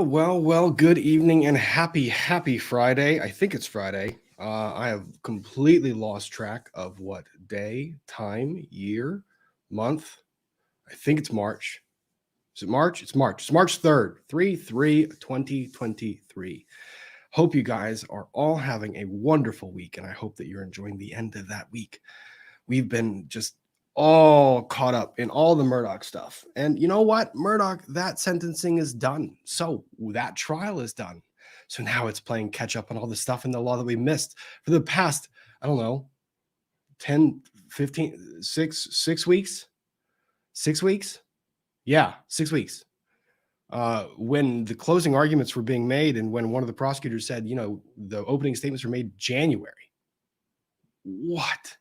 Well, good evening and happy Friday. I think it's Friday. I have completely lost track of what day, time, year, month. I think it's March. Is it March? It's March. It's March 3rd, 3/3/2023. Hope you guys are all having a wonderful week, and I hope that you're enjoying the end of that week. We've been just all caught up in all the Murdoch stuff. And you know what? Murdoch, that sentencing is done. So that trial is done. So now it's playing catch up on all the stuff in the law that we missed for the past, I don't know, 10, 15, 6 weeks. 6 weeks? Yeah, 6 weeks. When the closing arguments were being made and when one of the prosecutors said, the opening statements were made January. What?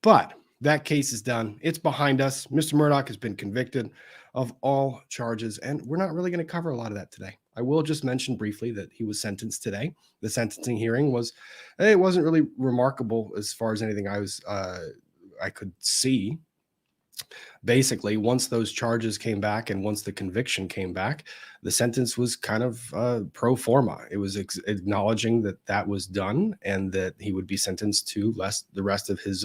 But that case is done. It's behind us. Mr. Murdoch has been convicted of all charges, and we're not really going to cover a lot of that today. I will just mention briefly that he was sentenced today. The sentencing hearing wasn't really remarkable as far as anything I could see. Basically, once those charges came back and once the conviction came back, the sentence was kind of pro forma. It was acknowledging that was done and that he would be sentenced to the rest of his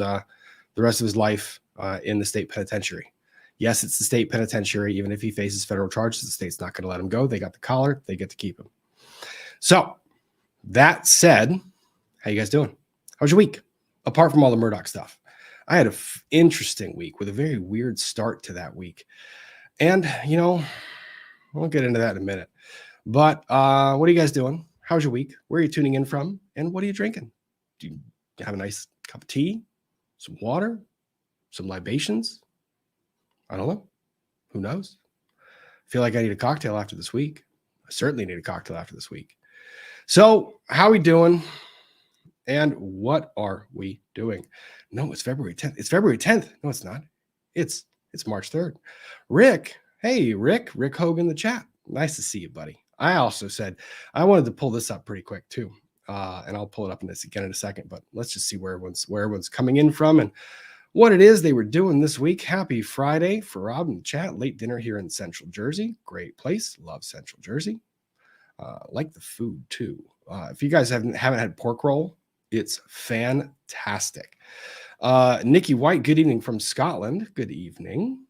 life in the state penitentiary. Yes, it's the state penitentiary. Even if he faces federal charges, the state's not going to let him go. They got the collar. They get to keep him. So that said, how you guys doing? How's your week? Apart from all the Murdoch stuff. I had an interesting week with a very weird start to that week. And, we'll get into that in a minute. But what are you guys doing? How's your week? Where are you tuning in from? And what are you drinking? Do you have a nice cup of tea? Some water? Some libations? I don't know. Who knows? I feel like I need a cocktail after this week. I certainly need a cocktail after this week. So how are we doing? And what are we doing? No, it's February 10th. It's February 10th. No, it's not. It's March 3rd. Rick. Hey, Rick Hoeg in the chat. Nice to see you, buddy. I also said I wanted to pull this up pretty quick too. And I'll pull it up in this again in a second, but let's just see where everyone's coming in from and what it is they were doing this week. Happy Friday for Rob in the chat. Late dinner here in Central Jersey. Great place. Love Central Jersey. Like the food too. If you guys haven't had pork roll, it's fantastic. Nikki White, good evening from Scotland. Good evening.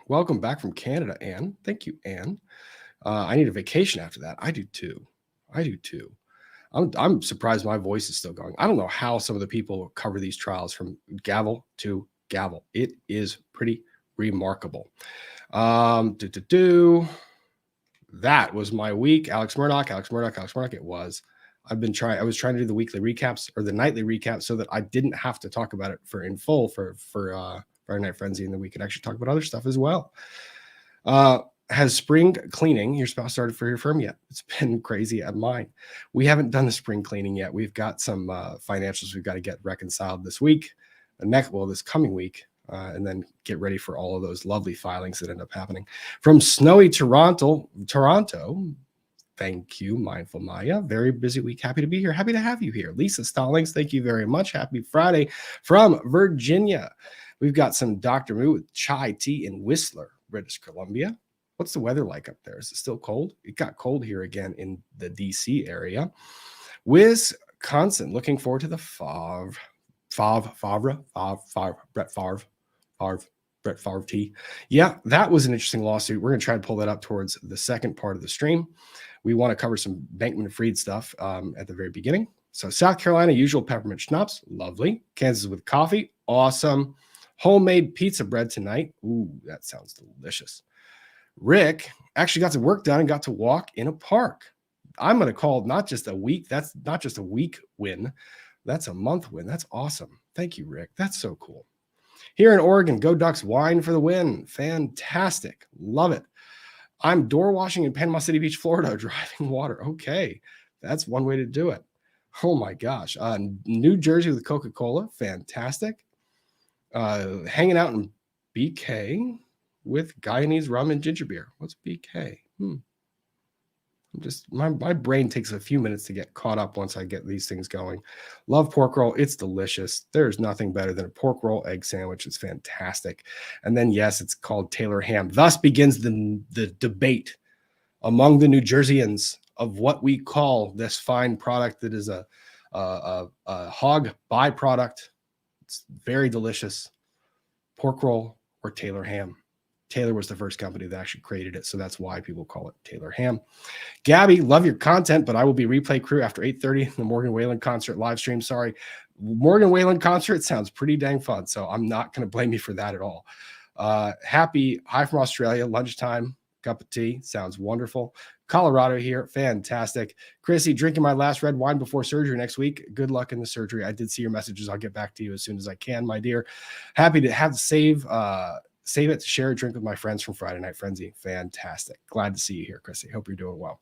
Welcome back from Canada, Anne. Thank you, Anne. I need a vacation after that. I do too. I'm surprised my voice is still going. I don't know how some of the people cover these trials from gavel to gavel. It is pretty remarkable. That was my week. Alex Murdoch. It was. I was trying to do the weekly recaps or the nightly recaps so that I didn't have to talk about it in full for Friday Night Frenzy, and then we could actually talk about other stuff as well. Has spring cleaning your spouse started for your firm yet? It's been crazy at mine. We haven't done the spring cleaning yet. We've got some financials we've got to get reconciled this week, this coming week, and then get ready for all of those lovely filings that end up happening. From snowy Toronto. Thank you, Mindful Maya. Very busy week. Happy to be here. Happy to have you here. Lisa Stallings, thank you very much. Happy Friday from Virginia. We've got some Dr. Moo with chai tea in Whistler, British Columbia. What's the weather like up there? Is it still cold? It got cold here again in the DC area. Wisconsin, looking forward to the Favre Brett Favre tea. Yeah, that was an interesting lawsuit. We're going to try to pull that up towards the second part of the stream. We want to cover some Bankman-Fried stuff at the very beginning. So South Carolina, usual peppermint schnapps. Lovely. Kansas with coffee. Awesome. Homemade pizza bread tonight. Ooh, that sounds delicious. Rick actually got some work done and got to walk in a park. I'm going to call it not just a week. That's not just a week win. That's a month win. That's awesome. Thank you, Rick. That's so cool. Here in Oregon, go Ducks, wine for the win. Fantastic. Love it. I'm door washing in Panama City Beach, Florida, driving water. Okay. That's one way to do it. Oh my gosh. New Jersey with Coca-Cola. Fantastic. Hanging out in BK with Guyanese rum and ginger beer. What's BK? My brain takes a few minutes to get caught up once I get these things going. Love pork roll. It's delicious. There's nothing better than a pork roll egg sandwich. It's fantastic. And then, yes, it's called Taylor ham. Thus begins the debate among the New Jerseyans of what we call this fine product that is a hog byproduct. It's very delicious. Pork roll or Taylor ham. Taylor was the first company that actually created it, so that's why people call it Taylor ham. Gabby, love your content, but I will be replay crew after 8:30 the Morgan Wallen concert live stream. Sorry. Morgan Wallen concert sounds pretty dang fun, so I'm not going to blame you for that at all. Happy, hi from Australia, lunchtime, cup of tea, sounds wonderful. Colorado here, fantastic. Chrissy, drinking my last red wine before surgery next week. Good luck in the surgery. I did see your messages. I'll get back to you as soon as I can, my dear. Happy to have to save it to share a drink with my friends from Friday Night Frenzy. Fantastic. Glad to see you here, Chrissy. Hope you're doing well.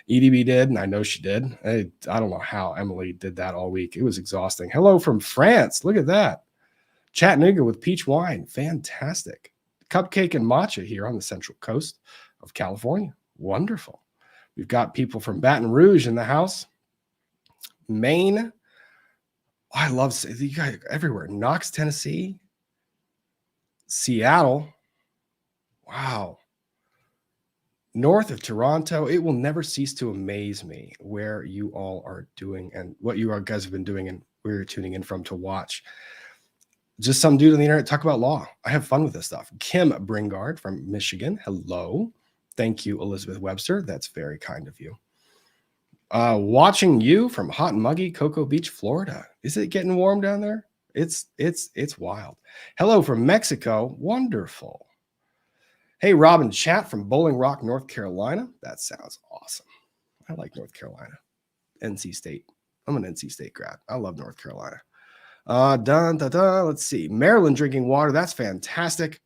EDB did, and I know she did. I don't know how Emily did that all week. It was exhausting. Hello from France. Look at that. Chattanooga with peach wine. Fantastic. Cupcake and matcha here on the Central Coast of California. Wonderful. We've got people from Baton Rouge in the house. Maine. I love you guys everywhere. Knox, Tennessee. Seattle. Wow. North of Toronto. It will never cease to amaze me where you all are doing and what you guys have been doing and where you're tuning in from to watch. Just some dude on the internet talk about law. I have fun with this stuff. Kim Bringard from Michigan. Hello. Thank you, Elizabeth Webster. That's very kind of you. Watching you from hot and muggy Cocoa Beach, Florida. Is it getting warm down there? It's wild. Hello from Mexico. Wonderful. Hey, Robin Chat from Bowling Rock, North Carolina. That sounds awesome. I like North Carolina. NC State. I'm an NC State grad. I love North Carolina. Let's see. Maryland drinking water. That's fantastic.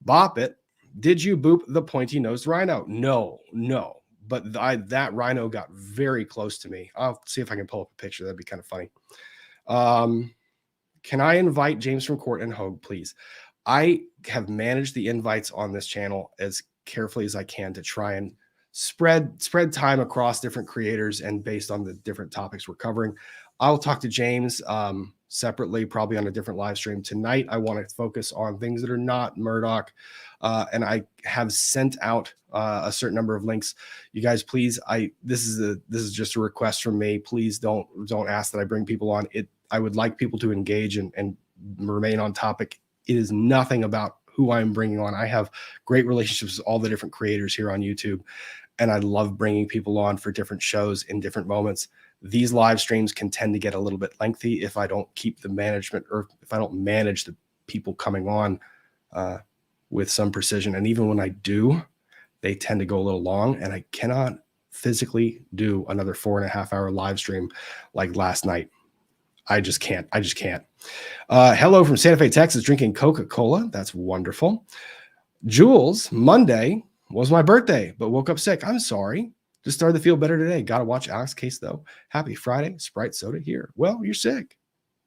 Bop it. Did you boop the pointy-nosed rhino? No. But that rhino got very close to me. I'll see if I can pull up a picture. That'd be kind of funny. Can I invite James from Court and Hoeg, please? I have managed the invites on this channel as carefully as I can to try and spread time across different creators and based on the different topics we're covering. I'll talk to James separately, probably on a different live stream. Tonight, I want to focus on things that are not Murdoch. And I have sent out a certain number of links. You guys, please, this is just a request from me. Please don't ask that I bring people on. I would like people to engage and remain on topic. It is nothing about who I'm bringing on. I have great relationships with all the different creators here on YouTube, and I love bringing people on for different shows in different moments. These live streams can tend to get a little bit lengthy if I don't keep the management or if I don't manage the people coming on with some precision. And even when I do, they tend to go a little long, and I cannot physically do another 4.5 hour live stream like last night. I just can't. Hello from Santa Fe, Texas, drinking Coca-Cola. That's wonderful. Jules, Monday was my birthday, but woke up sick. I'm sorry. Just started to feel better today. Got to watch Alex Case, though. Happy Friday. Sprite soda here. Well, you're sick.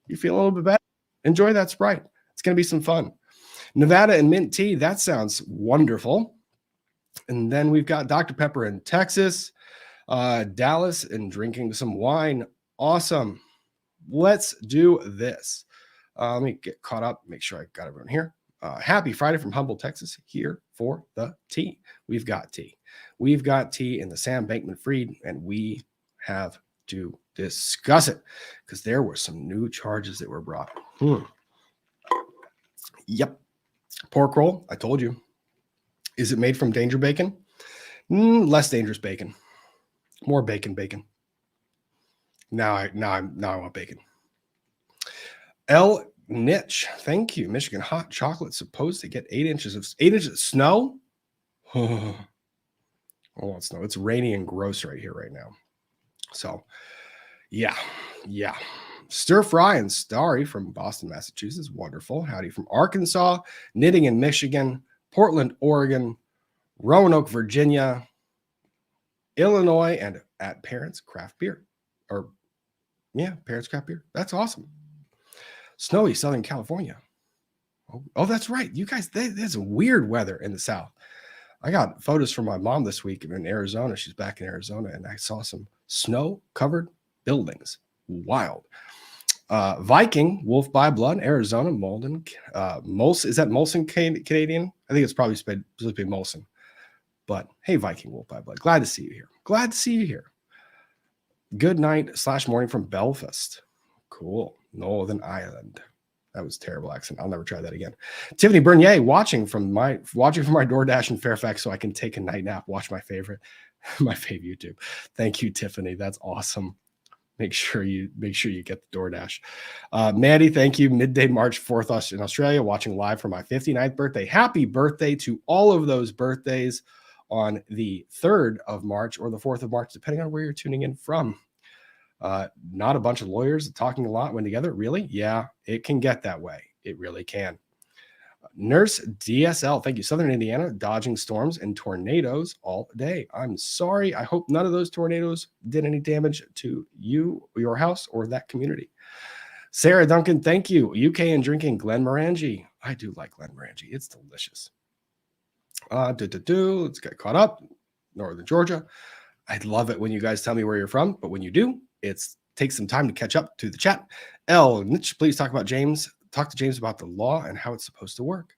You feel a little bit better. Enjoy that Sprite. It's going to be some fun. Nevada and mint tea. That sounds wonderful. And then we've got Dr. Pepper in Texas. Dallas and drinking some wine. Awesome. Let's do this. Let me get caught up. Make sure I got everyone here. Happy Friday from Humble, Texas, here for the tea. We've got tea. We've got tea in the Sam Bankman-Fried, and we have to discuss it because there were some new charges that were brought. Yep. Pork roll, I told you. Is it made from danger bacon? Less dangerous bacon. More bacon. Now I want bacon. L Niche, thank you. Michigan hot chocolate supposed to get 8 inches of snow. Oh, it's snow. It's rainy and gross right here right now. So, yeah. Stir fry and Starry from Boston, Massachusetts. Wonderful. Howdy from Arkansas. Knitting in Michigan. Portland, Oregon. Roanoke, Virginia. Illinois, and at Parents Craft Beer. Parents Craft Beer. That's awesome. Snowy Southern California. Oh, that's right. You guys, there's weird weather in the South. I got photos from my mom this week in Arizona. She's back in Arizona, and I saw some snow-covered buildings. Wild. Viking, Wolf by Blood, Arizona, Molden. Molson, is that Molson Canadian? I think it's probably supposed to be Molson. But hey, Viking, Wolf by Blood, glad to see you here. Glad to see you here. Good night / morning from Belfast. Cool. Northern Ireland. That was a terrible accent. I'll never try that again. Tiffany Bernier watching from my DoorDash in Fairfax so I can take a night nap, watch my favorite YouTube. Thank you, Tiffany. That's awesome. Make sure you get the DoorDash. Maddie, thank you. Midday March 4th in Australia, watching live for my 59th birthday. Happy birthday to all of those birthdays on the 3rd of March or the 4th of March, depending on where you're tuning in from. Not a bunch of lawyers talking a lot when together. Really? Yeah, it can get that way. It really can. Nurse DSL, thank you. Southern Indiana, dodging storms and tornadoes all day. I'm sorry. I hope none of those tornadoes did any damage to you, your house, or that community. Sarah Duncan, thank you. UK and drinking Glenmorangie. I do like Glenmorangie. It's delicious. Let's get caught up. Northern Georgia. I'd love it when you guys tell me where you're from, but when you do, takes some time to catch up to the chat. Niche, please talk to James about the law and how it's supposed to work.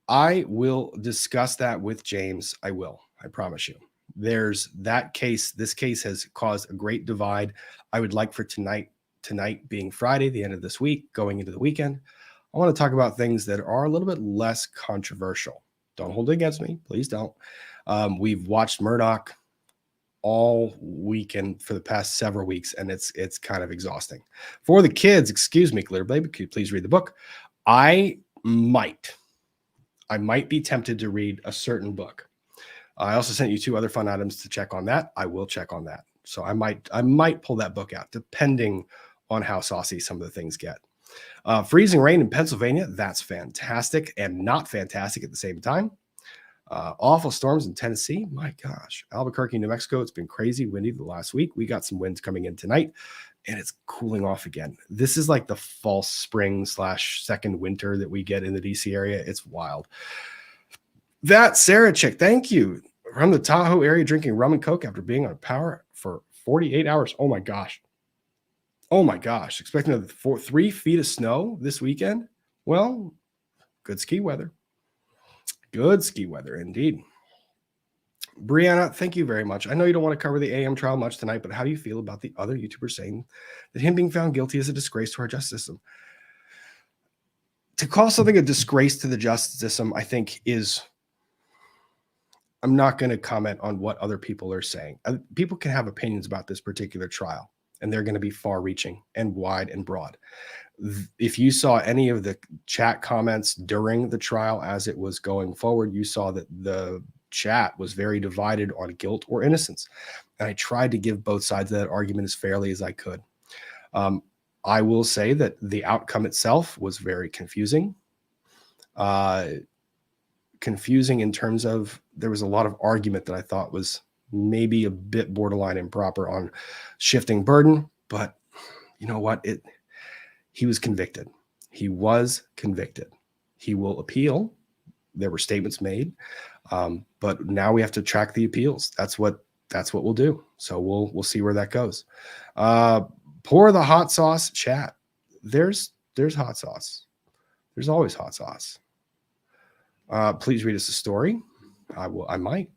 I will discuss that with James. I will. I promise you. There's that case. This case has caused a great divide. I would like for tonight being Friday, the end of this week, going into the weekend, I want to talk about things that are a little bit less controversial. Don't hold it against me. Please don't. We've watched Murdoch all weekend for the past several weeks, and it's kind of exhausting. For the kids, excuse me, Glitter Baby, could you please read the book? I might be tempted to read a certain book. I also sent you 2 other fun items to check on that. I will check on that. So I might pull that book out, depending on how saucy some of the things get. Freezing rain in Pennsylvania, that's fantastic and not fantastic at the same time. Awful storms in Tennessee. My gosh. Albuquerque, New Mexico. It's been crazy windy the last week. We got some winds coming in tonight, and it's cooling off again. This is like the false spring / second winter that we get in the DC area. It's wild. That Sarah chick, thank you. From the Tahoe area, drinking rum and Coke after being on power for 48 hours. Oh my gosh. Oh my gosh. Expecting 3 feet of snow this weekend. Well, good ski weather. Good ski weather indeed. Brianna, thank you very much. I know you don't want to cover the AM trial much tonight, but how do you feel about the other YouTubers saying that him being found guilty is a disgrace to our justice system? To call something a disgrace to the justice system, I think I'm not going to comment on what other people are saying. People can have opinions about this particular trial, and they're going to be far-reaching and wide and broad. If you saw any of the chat comments during the trial as it was going forward, you saw that the chat was very divided on guilt or innocence. And I tried to give both sides of that argument as fairly as I could. I will say that the outcome itself was very confusing. Confusing in terms of there was a lot of argument that I thought was maybe a bit borderline improper on shifting burden. But you know what? He was convicted. He was convicted. He will appeal. There were statements made, but now we have to track the appeals. That's what we'll do. So we'll see where that goes. Pour the hot sauce chat. There's hot sauce. There's always hot sauce. Please read us a story. I might.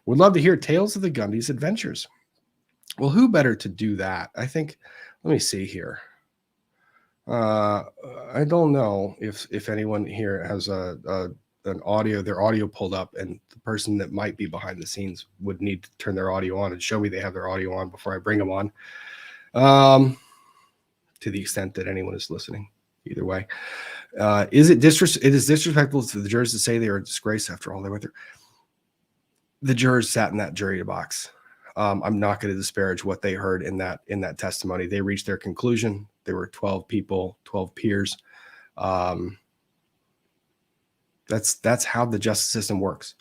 Would love to hear tales of the Gundies' adventures. Well, who better to do that? I think. Let me see here. I don't know if anyone here has their audio pulled up, and the person that might be behind the scenes would need to turn their audio on and show me they have their audio on before I bring them on. To the extent that anyone is listening, either way, it is disrespectful to the jurors to say they are a disgrace after all they went through. The jurors sat in that jury box. I'm not going to disparage what they heard in that testimony. They reached their conclusion. There were 12 people, 12 peers. That's how the justice system works.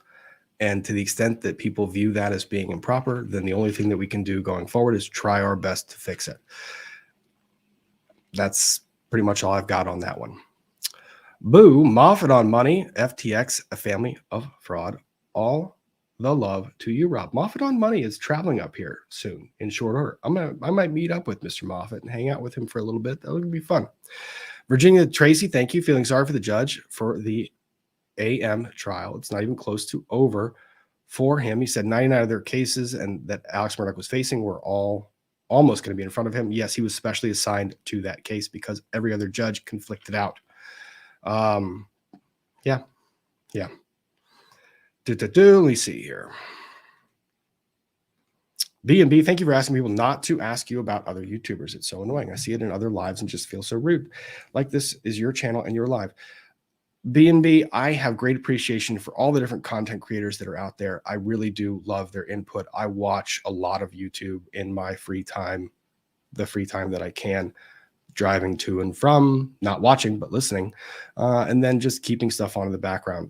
And to the extent that people view that as being improper, then the only thing that we can do going forward is try our best to fix it. That's pretty much all I've got on that one. Boo, Moffat on money, FTX, a family of fraud all the love to you, Rob. Moffat on Money is traveling up here soon in short order. I might meet up with Mr. Moffat and hang out with him for a little bit. That would be fun. Virginia Tracy, thank you. Feeling sorry for the judge for the AM trial. It's not even close to over for him. He said 99 of their cases and that Alex Murdoch was facing were all almost going to be in front of him. Yes, he was specially assigned to that case because every other judge conflicted out. Yeah. Let me see here. B&B, thank you for asking people not to ask you about other YouTubers. It's so annoying. I see it in other lives and just feel so rude. Like this is your channel and you're live. B&B, I have great appreciation for all the different content creators that are out there. I really do love their input. I watch a lot of YouTube in my free time, the free time that I can, driving to and from, not watching, but listening, and then just keeping stuff on in the background.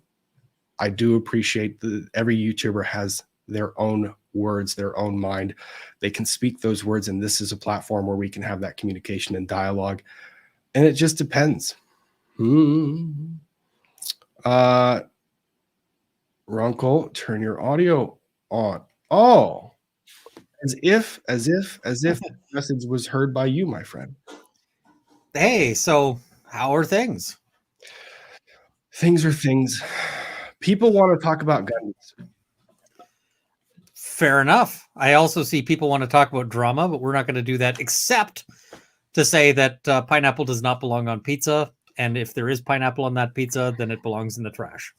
I do appreciate that every YouTuber has their own words, their own mind. They can speak those words, and this is a platform where we can have that communication and dialogue. And it just depends. Runkle, turn your audio on. Oh, as if the message was heard by you, my friend. Hey, so how are things? Things are things. People want to talk about Gundies. Fair enough. I also see people want to talk about drama, but we're not going to do that except to say that pineapple does not belong on pizza. And if there is pineapple on that pizza, then it belongs in the trash.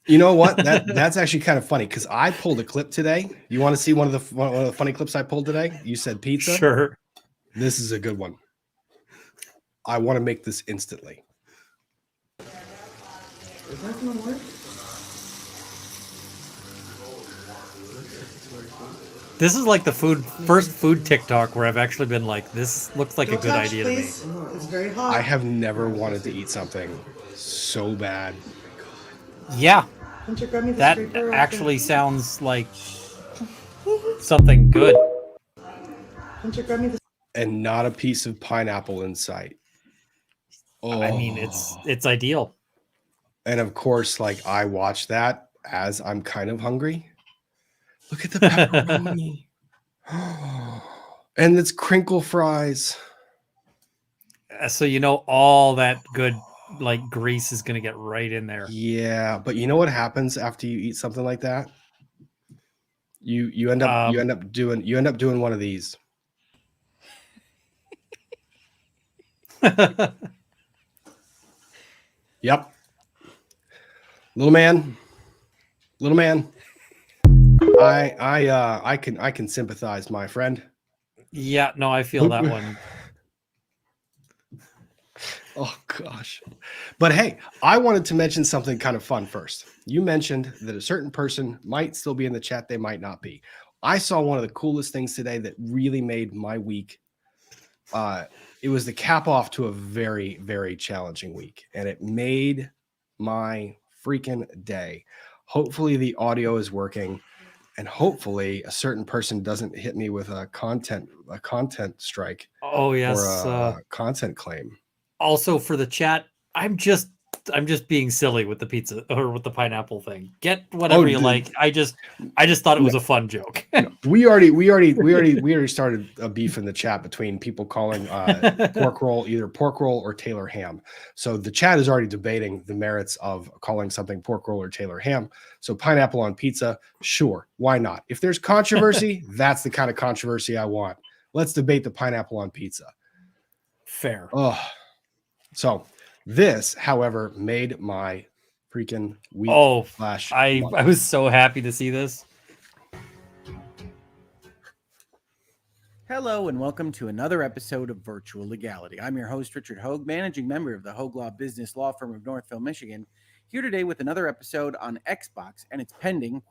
You know what? That's actually kind of funny because I pulled a clip today. You want to see one of the funny clips I pulled today? You said pizza. Sure. This is a good one. I want to make this instantly. Is that going to work? This is like the first food TikTok where I've actually been like, this looks like a good idea to me. It's very hot. I have never wanted to eat something so bad. Yeah, that actually sounds like something good. And not a piece of pineapple in sight. Oh. I mean, it's ideal. And of course, like I watch that as I'm kind of hungry. Look at the pepperoni. And it's crinkle fries. So you know all that good like grease is going to get right in there. Yeah, but you know what happens after you eat something like that? You end up doing one of these. Yep. Little man. I can sympathize, my friend. Yeah, no, I feel that one. Oh gosh. But hey, I wanted to mention something kind of fun first. You mentioned that a certain person might still be in the chat, they might not be. I saw one of the coolest things today that really made my week. It was the cap off to a very, very challenging week, and it made my freaking day. Hopefully the audio is working, and hopefully a certain person doesn't hit me with a content strike. Oh yes, or a content claim. Also for the chat, I'm just being silly with the pizza or with the pineapple thing. Get whatever you like. I just thought it was a fun joke. No, we already started a beef in the chat between people calling pork roll either pork roll or Taylor ham. So the chat is already debating the merits of calling something pork roll or Taylor ham. So pineapple on pizza, sure, why not? If there's controversy, that's the kind of controversy I want. Let's debate the pineapple on pizza. Fair. Oh, so this, however, made my freaking week. I was so happy to see this. Hello and welcome to another episode of Virtual Legality. I'm your host, Richard Hoeg, managing member of the Hoeg Law Business Law Firm of Northville, Michigan, here today with another episode on Xbox and its pending,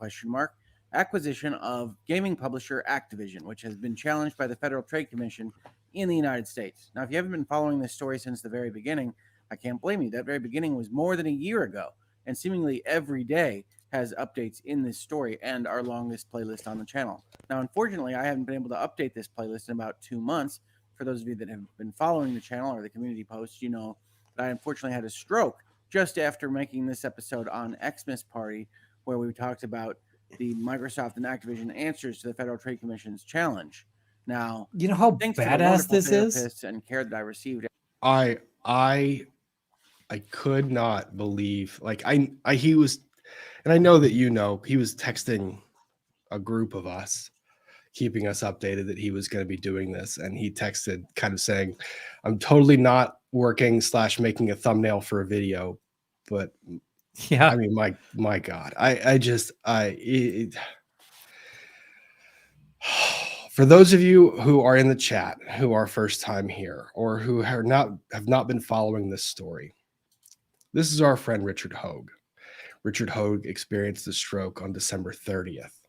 acquisition of gaming publisher Activision, which has been challenged by the Federal Trade Commission in the United States. Now, if you haven't been following this story since the very beginning, I can't blame you. That very beginning was more than a year ago, and seemingly every day has updates in this story and our longest playlist on the channel. Now, unfortunately, I haven't been able to update this playlist in about 2 months. For those of you that have been following the channel or the community posts, you know that I unfortunately had a stroke just after making this episode on Xmas Party, where we talked about the Microsoft and Activision answers to the Federal Trade Commission's challenge. Now, You know how thanks to the badass wonderful this is? therapists and care that I received. I could not believe, like, he was, and I know that he was texting a group of us, keeping us updated that he was going to be doing this, and he texted kind of saying, I'm totally not working / making a thumbnail for a video, but Yeah. I mean, my God, for those of you who are in the chat who are first time here or who have not been following this story, this is our friend Richard Hoeg. Richard Hoeg experienced a stroke on December 30th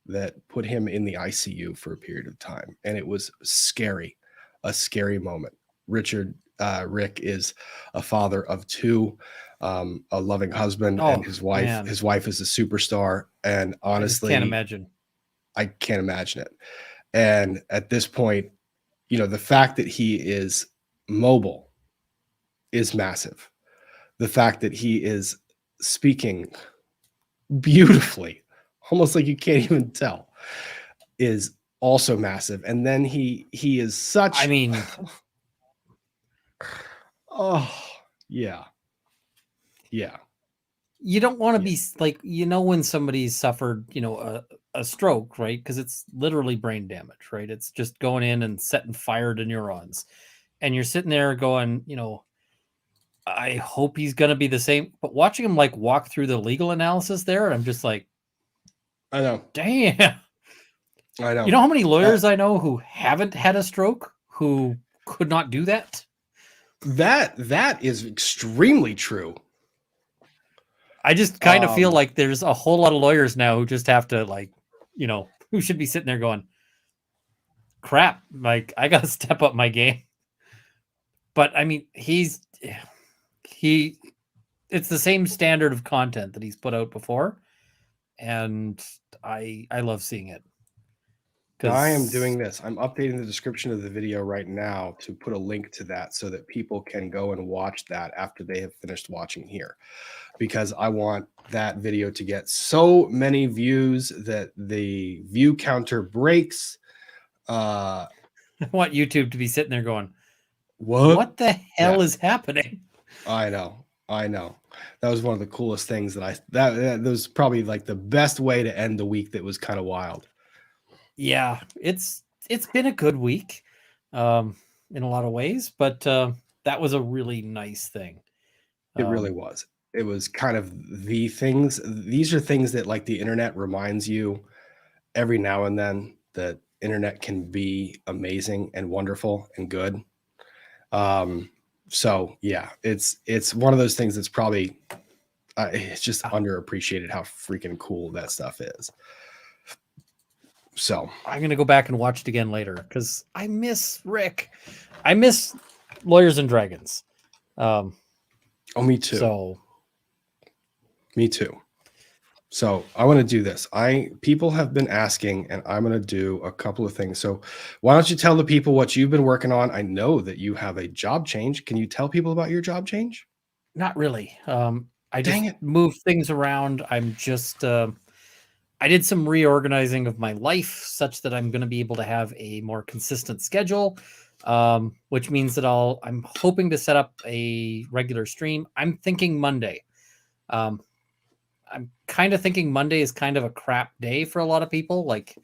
that put him in the ICU for a period of time, and it was scary, a scary moment. Rick is a father of two, a loving husband, and his wife. Man. His wife is a superstar, and honestly, I can't imagine it. And at this point, the fact that he is mobile is massive. The fact that he is speaking beautifully, almost like you can't even tell, is also massive. And then he is such, I mean, oh yeah. You don't want to be like, when somebody's suffered, a stroke, right? Because it's literally brain damage, right? It's just going in and setting fire to neurons. And you're sitting there going, I hope he's going to be the same. But watching him like walk through the legal analysis there, I'm just like, I know. Damn. I know. You know how many lawyers I know who haven't had a stroke who could not do that? That is extremely true. I just kind of feel like there's a whole lot of lawyers now who just have to, like, who should be sitting there going, crap, like, I got to step up my game. But I mean, it's the same standard of content that he's put out before. And I love seeing it. I am doing this. I'm updating the description of the video right now to put a link to that so that people can go and watch that after they have finished watching here, because I want that video to get so many views that the view counter breaks. I want YouTube to be sitting there going, what the hell is happening? I know. That was one of the coolest things that was probably like the best way to end the week. That was kind of wild. Yeah, it's been a good week in a lot of ways, but that was a really nice thing. It really was. It was kind of the things. These are things that, like, the internet reminds you every now and then that internet can be amazing and wonderful and good. So yeah, it's one of those things that's probably it's just underappreciated how freaking cool that stuff is. So I'm gonna go back and watch it again later because I miss Rick. I miss Lawyers and Dragons. Me too. Me too. So I want to do this. People have been asking, and I'm going to do a couple of things. So why don't you tell the people what you've been working on? I know that you have a job change. Can you tell people about your job change? Not really. I just moved things around. I'm just I did some reorganizing of my life such that I'm going to be able to have a more consistent schedule, which means that I'm hoping to set up a regular stream. I'm thinking Monday. I'm kind of thinking Monday is kind of a crap day for a lot of people. Like,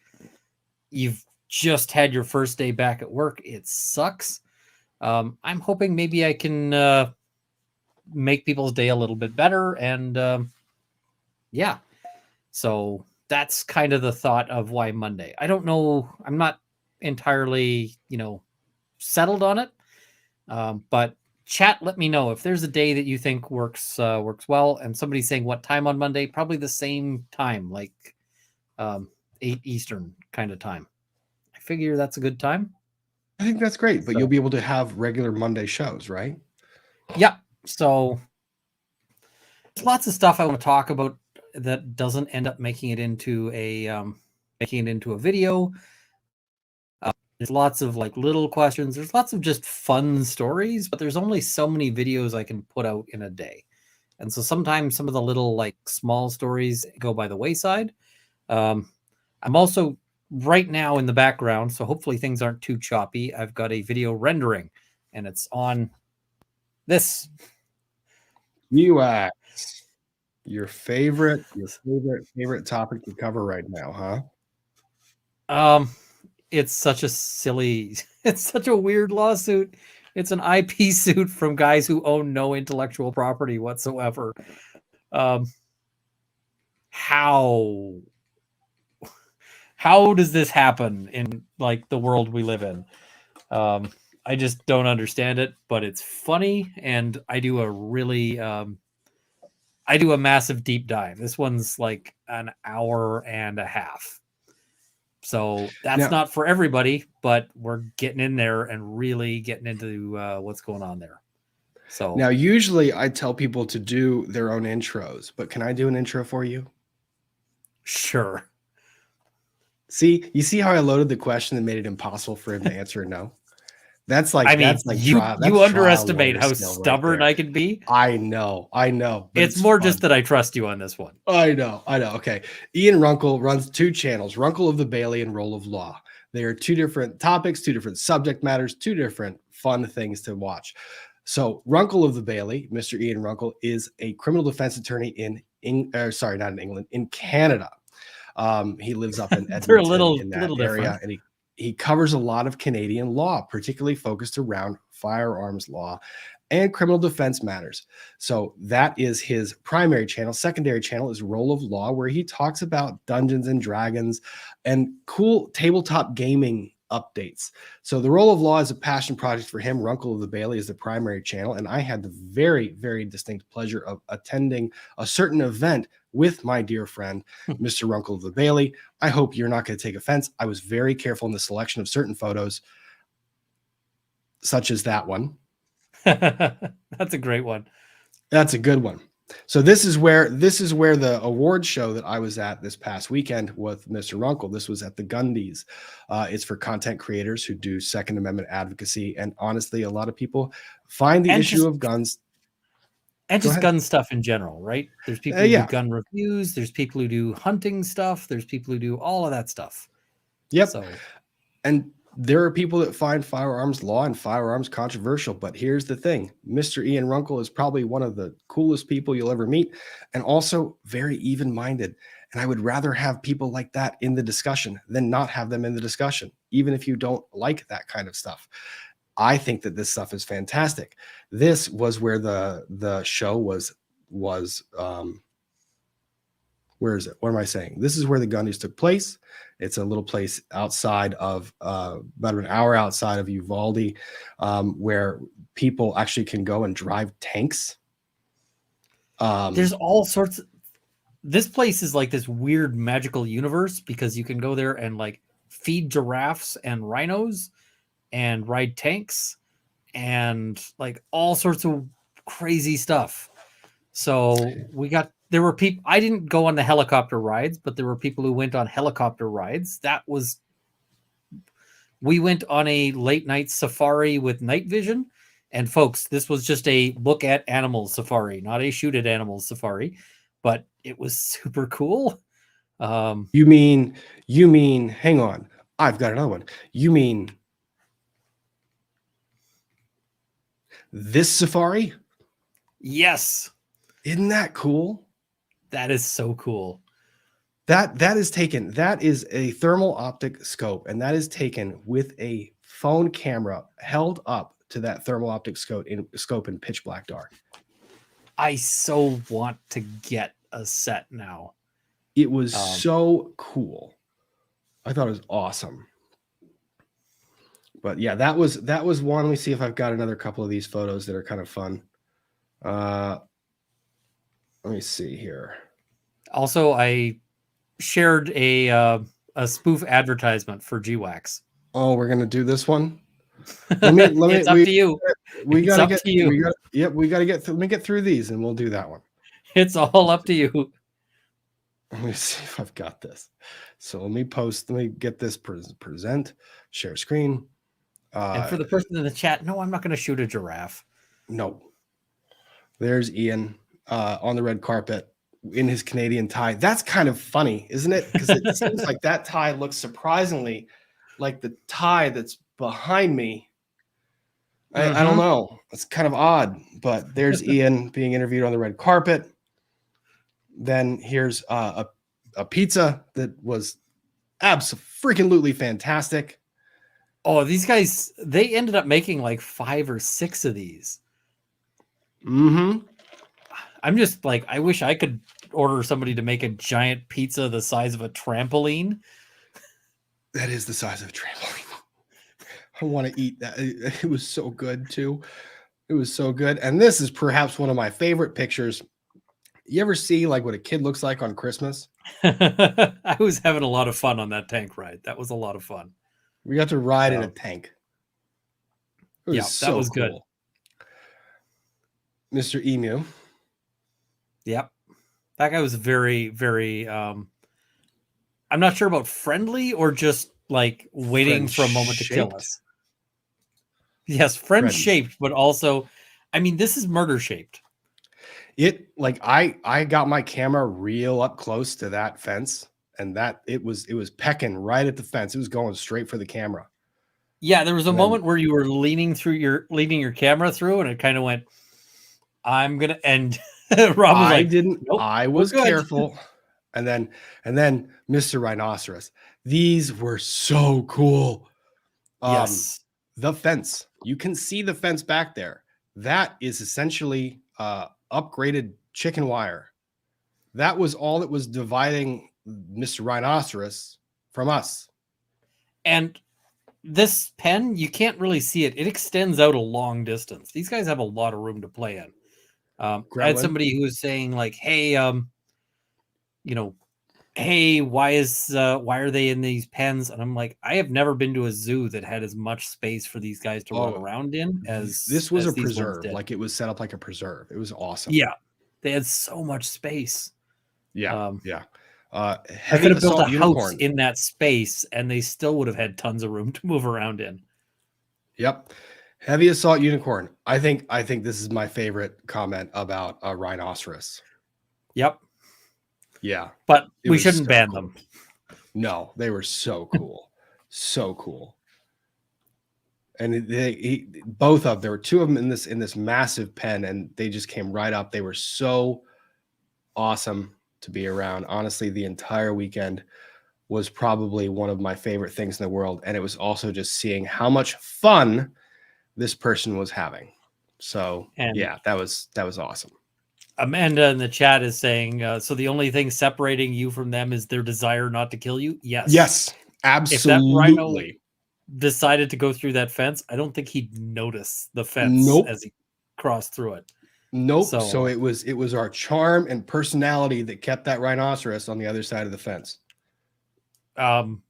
you've just had your first day back at work. It sucks. I'm hoping maybe I can make people's day a little bit better. And yeah, so that's kind of the thought of why Monday. I don't know. I'm not entirely, settled on it. But chat, let me know if there's a day that you think works well. And somebody's saying what time on Monday? Probably the same time, like 8 Eastern kind of time. I figure that's a good time. I think that's great, but you'll be able to have regular Monday shows, right? Yeah. So there's lots of stuff I want to talk about that doesn't end up making it into a video. There's lots of like little questions. There's lots of just fun stories, but there's only so many videos I can put out in a day. And so sometimes some of the little like small stories go by the wayside. I'm also right now in the background, so hopefully things aren't too choppy. I've got a video rendering, and it's on this. UX, your favorite topic to cover right now, huh? It's such a silly, it's such a weird lawsuit. It's an IP suit from guys who own no intellectual property whatsoever. How does this happen in like the world we live in? I just don't understand it, but it's funny, and I do a really I do a massive deep dive. This one's like an hour and a half. So that's not for everybody, but we're getting in there and really getting into what's going on there. So now, usually I tell people to do their own intros, but can I do an intro for you? Sure. See, you see how I loaded the question and made it impossible for him to answer no? That's like, I mean, that's like you underestimate how stubborn I can be. I know. It's more just that I trust you on this one. I know. Okay. Ian Runkle runs 2 channels, Runkle of the Bailey and Roll of Law. They are 2 different topics, 2 different subject matters, 2 different fun things to watch. So Runkle of the Bailey, Mr. Ian Runkle, is a criminal defense attorney in Canada. He lives up in Edmonton in that area, and he covers a lot of Canadian law, particularly focused around firearms law and criminal defense matters. So that is his primary channel. Secondary channel is Roll of Law, where he talks about Dungeons and Dragons and cool tabletop gaming updates. So the Roll of Law is a passion project for him. Runkle of the Bailey is the primary channel, and I had the very, very distinct pleasure of attending a certain event with my dear friend, Mr. Runkle of the Bailey. I hope you're not going to take offense. I was very careful in the selection of certain photos, such as that one. That's a great one. That's a good one. So this is where the award show that I was at this past weekend with Mr. Runkle. This was at the Gundies. It's for content creators who do Second Amendment advocacy. And honestly, a lot of people find the issue of guns. And just gun stuff in general, right? There's people who do gun reviews. There's people who do hunting stuff. There's people who do all of that stuff. Yep. And there are people that find firearms law and firearms controversial. But here's the thing. Mr. Ian Runkle is probably one of the coolest people you'll ever meet, and also very even-minded. And I would rather have people like that in the discussion than not have them in the discussion, even if you don't like that kind of stuff. I think that this stuff is fantastic. This was where the show was where is it? What am I saying? This is where the Gundies took place. It's a little place outside of about an hour outside of Uvalde, where people actually can go and drive tanks. There's all sorts of, this place is like this weird magical universe because you can go there and like feed giraffes and rhinos and ride tanks and like all sorts of crazy stuff. So there were people, I didn't go on the helicopter rides, but there were people who went on helicopter rides. We went on a late night safari with night vision. And folks, this was just a look at animals safari, not a shoot at animals safari, but it was super cool. You mean, hang on, I've got another one. You mean this safari? Yes. Isn't that cool? That is so cool. That is a thermal optic scope, and that is taken with a phone camera held up to that thermal optic scope in pitch black dark. I so want to get a set now. It was so cool. I thought it was awesome. But yeah, that was one. Let me see if I've got another couple of these photos that are kind of fun. Let me see here. Also, I shared a spoof advertisement for GWAX. Oh, we're gonna do this one. It's up to you. We gotta get. Let me get through these, and we'll do that one. It's all up to you. Let me see if I've got this. So let me get this present, share screen. And for the person in the chat, no, I'm not going to shoot a giraffe. No. There's Ian. on the red carpet in his Canadian tie. That's kind of funny, isn't it? Because it seems like that tie looks surprisingly like the tie that's behind me. I don't know. It's kind of odd, but there's Ian being interviewed on the red carpet. Then here's a pizza that was absolutely fantastic. Oh, these guys, they ended up making like 5 or 6 of these. Mm-hmm. I'm just like, I wish I could order somebody to make a giant pizza the size of a trampoline. That is the size of a trampoline. I want to eat that. It was so good too. It was so good. And this is perhaps one of my favorite pictures. You ever see like what a kid looks like on Christmas? I was having a lot of fun on that tank ride. That was a lot of fun. We got to ride in a tank. It was that was good. Mr. Emu. Yep. That guy was very, very I'm not sure about friendly or just like waiting for a moment to kill us. Yes, friend-shaped, but also, I mean, this is murder-shaped. It like I got my camera real up close to that fence, and that it was pecking right at the fence. It was going straight for the camera. Yeah, there was a moment where you were leaning your camera through, and it kind of went, I'm gonna end. Rob was like, nope, I was careful. And then Mr. Rhinoceros. These were so cool. Yes. The fence. You can see the fence back there. That is essentially upgraded chicken wire. That was all that was dividing Mr. Rhinoceros from us. And this pen, you can't really see it. It extends out a long distance. These guys have a lot of room to play in. I had somebody who was saying like, hey, hey, why are they in these pens? And I'm like, I have never been to a zoo that had as much space for these guys to run around in as this was as a preserve. Like it was set up like a preserve. It was awesome. Yeah, they had so much space. Yeah, I could have built a house in that space, and they still would have had tons of room to move around in. Yep. Heavy assault unicorn. I think this is my favorite comment about a rhinoceros. Yep. Yeah. But we shouldn't ban them. No, they were so cool. So cool. And there were 2 of them in this massive pen, and they just came right up. They were so awesome to be around. Honestly, the entire weekend was probably one of my favorite things in the world. And it was also just seeing how much fun this person was having. So yeah, that was awesome. Amanda in the chat is saying, so the only thing separating you from them is their desire not to kill you. Yes, absolutely. If that rhino decided to go through that fence, I don't think he'd notice the fence as he crossed through it. Nope. So it was our charm and personality that kept that rhinoceros on the other side of the fence. And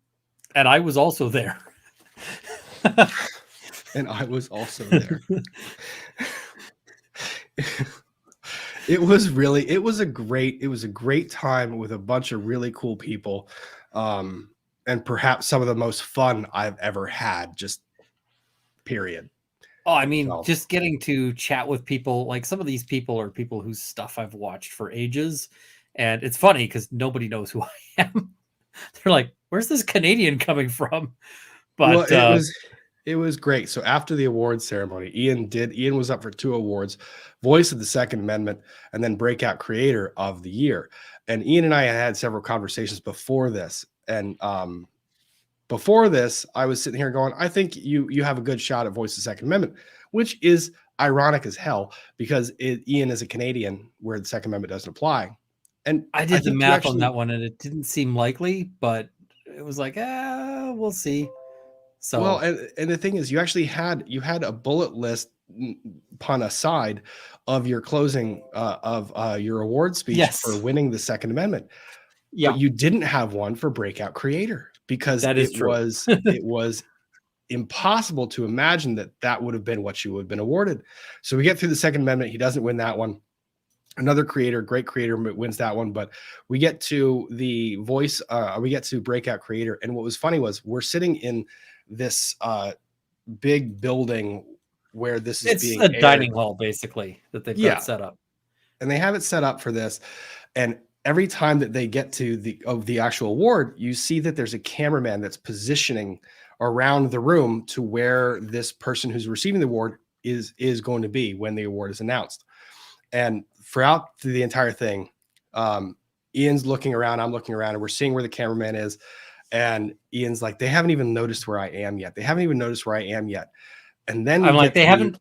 I was also there. And I was also there. It was a great time with a bunch of really cool people. And perhaps some of the most fun I've ever had, just period. Oh, I mean, just getting to chat with people, like some of these people are people whose stuff I've watched for ages. And it's funny because nobody knows who I am. They're like, where's this Canadian coming from? But it was great. So after the awards ceremony, Ian was up for 2 awards, Voice of the Second Amendment, and then Breakout Creator of the Year. And Ian and I had several conversations before this. And before this, I was sitting here going, I think you have a good shot at Voice of the Second Amendment, which is ironic as hell because Ian is a Canadian where the Second Amendment doesn't apply. And I did the math on that one, and it didn't seem likely, but it was like, we'll see. So well, and the thing is, you actually had a bullet list pun aside of your closing of your award speech for winning the Second Amendment. Yeah, but you didn't have one for Breakout Creator because it was impossible to imagine that would have been what you would have been awarded. So we get through the Second Amendment. He doesn't win that one. Another creator, great creator, wins that one. But we get to the voice. We get to Breakout Creator, and what was funny was we're sitting in this big building where this is being a dining hall basically that they've got set up. and they have it set up for this. And every time that they get to the actual award, you see that there's a cameraman that's positioning around the room to where this person who's receiving the award is going to be when the award is announced. And throughout the entire thing, Ian's looking around, I'm looking around, and we're seeing where the cameraman is. And Ian's like, they haven't even noticed where I am yet. They haven't even noticed where I am yet. And then I'm like, they haven't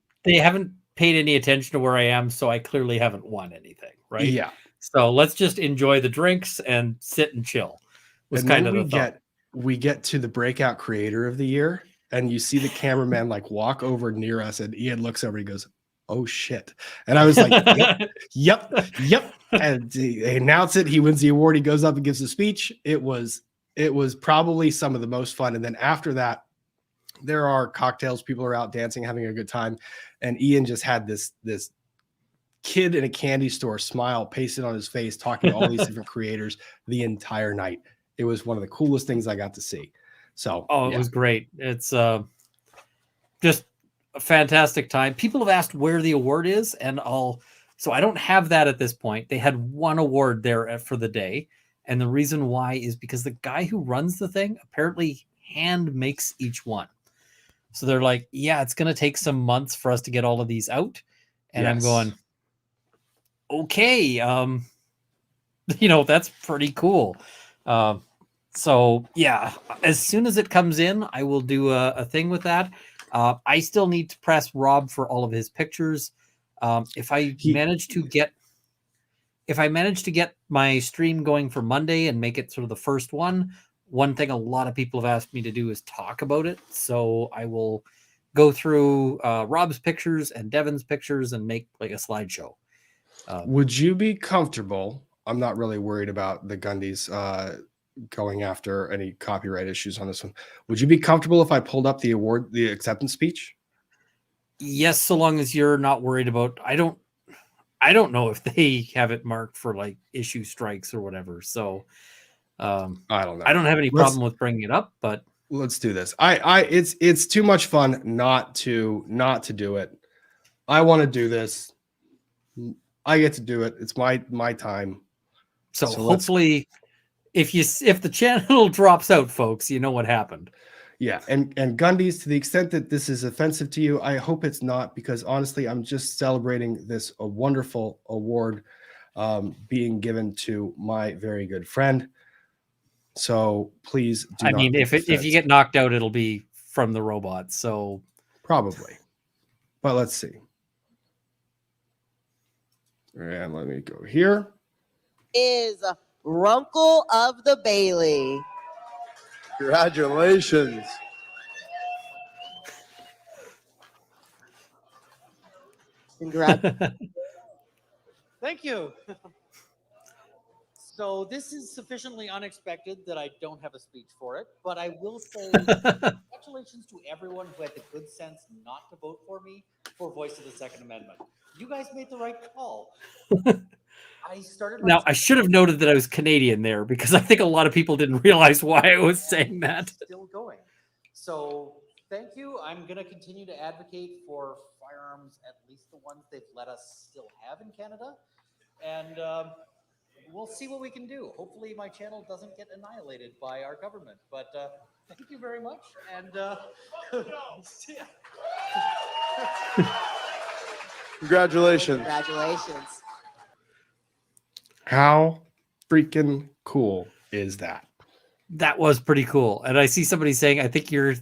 paid any attention to where I am, so I clearly haven't won anything, right? Yeah. So let's just enjoy the drinks and sit and chill. Was and kind then of we get to the breakout creator of the year, and you see the cameraman like walk over near us, and Ian looks over, he goes, "Oh shit." And I was like, yep. And they announce it, he wins the award, he goes up and gives a speech. It was probably some of the most fun. And then after that, there are cocktails, people are out dancing, having a good time. And Ian just had this kid in a candy store smile pasted on his face, talking to all these different creators the entire night. It was one of the coolest things I got to see. So, it was great. It's just a fantastic time. People have asked where the award is, and so I don't have that at this point. They had one award there for the day. And the reason why is because the guy who runs the thing apparently hand makes each one. So they're like, yeah, it's going to take some months for us to get all of these out. And I'm going, okay. That's pretty cool. So yeah, as soon as it comes in, I will do a thing with that. I still need to press Rob for all of his pictures. If I manage to get my stream going for Monday and make it sort of the first one thing a lot of people have asked me to do is talk about it. So I will go through Rob's pictures and Devin's pictures and make like a slideshow. Would you be comfortable? I'm not really worried about the Gundies going after any copyright issues on this one. Would you be comfortable if I pulled up the acceptance speech? Yes, so long as you're not worried about, I don't know if they have it marked for like issue strikes or whatever. So I don't know. I don't have any problem with bringing it up, but let's do this. It's too much fun not to do it. I want to do this. I get to do it. It's my time. So hopefully if the channel drops out, folks, you know what happened. Yeah, and Gundies, to the extent that this is offensive to you, I hope it's not, because honestly, I'm just celebrating a wonderful award being given to my very good friend. So please do not. If you get knocked out, it'll be from the robot. So probably, but let's see. And let me go here. Is Runkle of the Bailey. Congratulations. Thank you. So this is sufficiently unexpected that I don't have a speech for it, but I will say congratulations to everyone who had the good sense not to vote for me for voice of the Second Amendment. You guys made the right call. I should have noted that I was Canadian there, because I think a lot of people didn't realize why I was saying that. Still going. So thank you. I'm going to continue to advocate for firearms, at least the ones they've let us still have in Canada. And we'll see what we can do. Hopefully my channel doesn't get annihilated by our government. But thank you very much. And Congratulations. Congratulations. How freaking cool is that? That was pretty cool. And I see somebody saying, I think your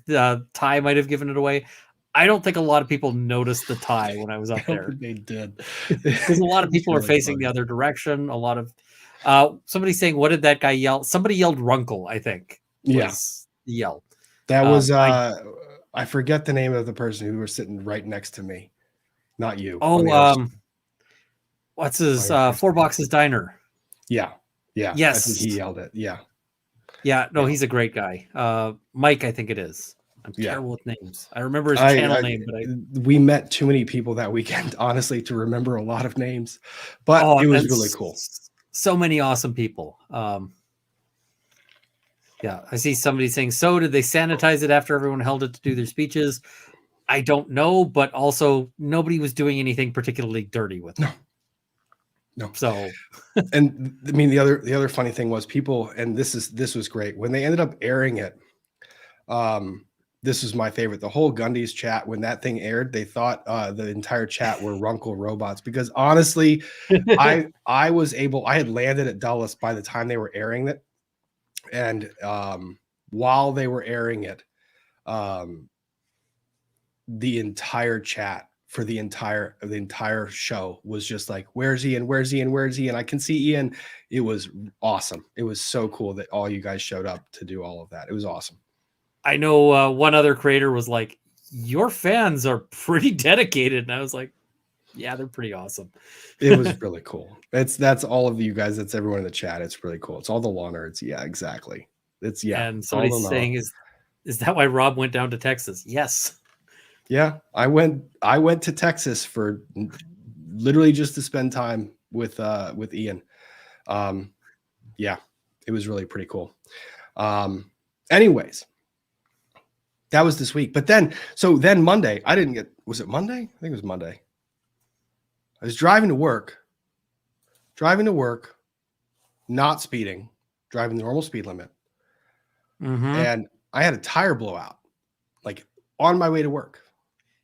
tie might have given it away. I don't think a lot of people noticed the tie when I was up there. They did. Because a lot of people really are facing the other direction. A lot of somebody saying, what did that guy yell? Somebody yelled Runkle, I think. Yes. The yell. That was I forget the name of the person who was sitting right next to me. Not you. What's his Four Boxes Diner? Yeah. Yes. I think he yelled it. Yeah. No, he's a great guy. Mike, I think it is. I'm terrible with names. I remember his channel name, but we met too many people that weekend, honestly, to remember a lot of names. But it was really cool. So many awesome people. I see somebody saying, so did they sanitize it after everyone held it to do their speeches? I don't know, but also nobody was doing anything particularly dirty with it. No. So, And I mean, the other funny thing was people, and this was great when they ended up airing it. This was my favorite. The whole Gundies chat, when that thing aired, they thought the entire chat were Runkle robots, because honestly, I had landed at Dulles by the time they were airing it. And while they were airing it, the entire chat for the entire show was just like, where's Ian? Where's Ian? Where's Ian? I can see Ian. It was awesome. It was so cool that all you guys showed up to do all of that. It was awesome. I know one other creator was like, your fans are pretty dedicated. And I was like, yeah, they're pretty awesome. It was really cool. That's all of you guys. That's everyone in the chat. It's really cool. It's all the law nerds. Yeah, exactly. It's And somebody's saying, is that why Rob went down to Texas? Yes. Yeah, I went to Texas for literally just to spend time with Ian. Yeah, it was really pretty cool. Anyways, that was this week. But then Monday, was it Monday? I think it was Monday. I was driving to work, not speeding, driving the normal speed limit. And I had a tire blowout, like on my way to work.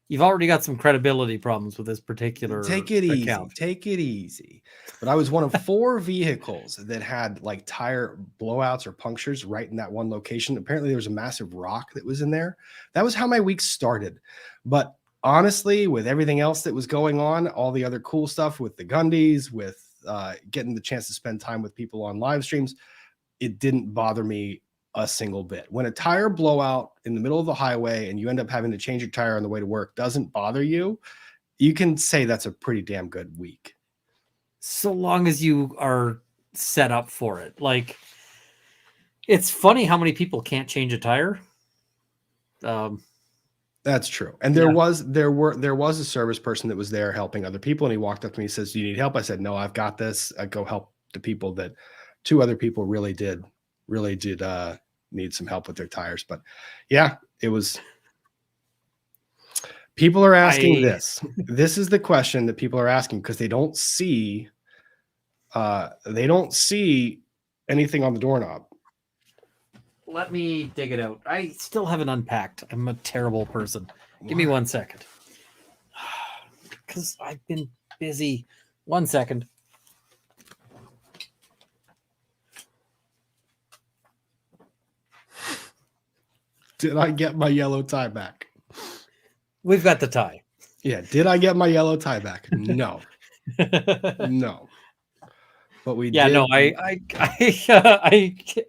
You've already got some credibility problems with this particular Take it account. easy. Take it easy. But I was one of 4 vehicles that had like tire blowouts or punctures right in that one location. Apparently there was a massive rock that was in there. That was how my week started. But honestly, with everything else that was going on, all the other cool stuff with the Gundies, with getting the chance to spend time with people on live streams, it didn't bother me a single bit. When a tire blowout in the middle of the highway and you end up having to change your tire on the way to work doesn't bother you, you can say that's a pretty damn good week. So long as you are set up for it. Like, it's funny how many people can't change a tire. That's true. And there was a service person that was there helping other people, and he walked up to me and says, "Do you need help?" I said, "No, I've got this." I go help the people that 2 other people really did need some help with their tires. But yeah, it was. People are asking this. This is the question that people are asking because they don't see anything on the doorknob. Let me dig it out. I still haven't unpacked. I'm a terrible person. Give me 1 second. Because I've been busy. 1 second. Did I get my yellow tie back? We've got the tie. Yeah. Did I get my yellow tie back? No. No. But we did. No, I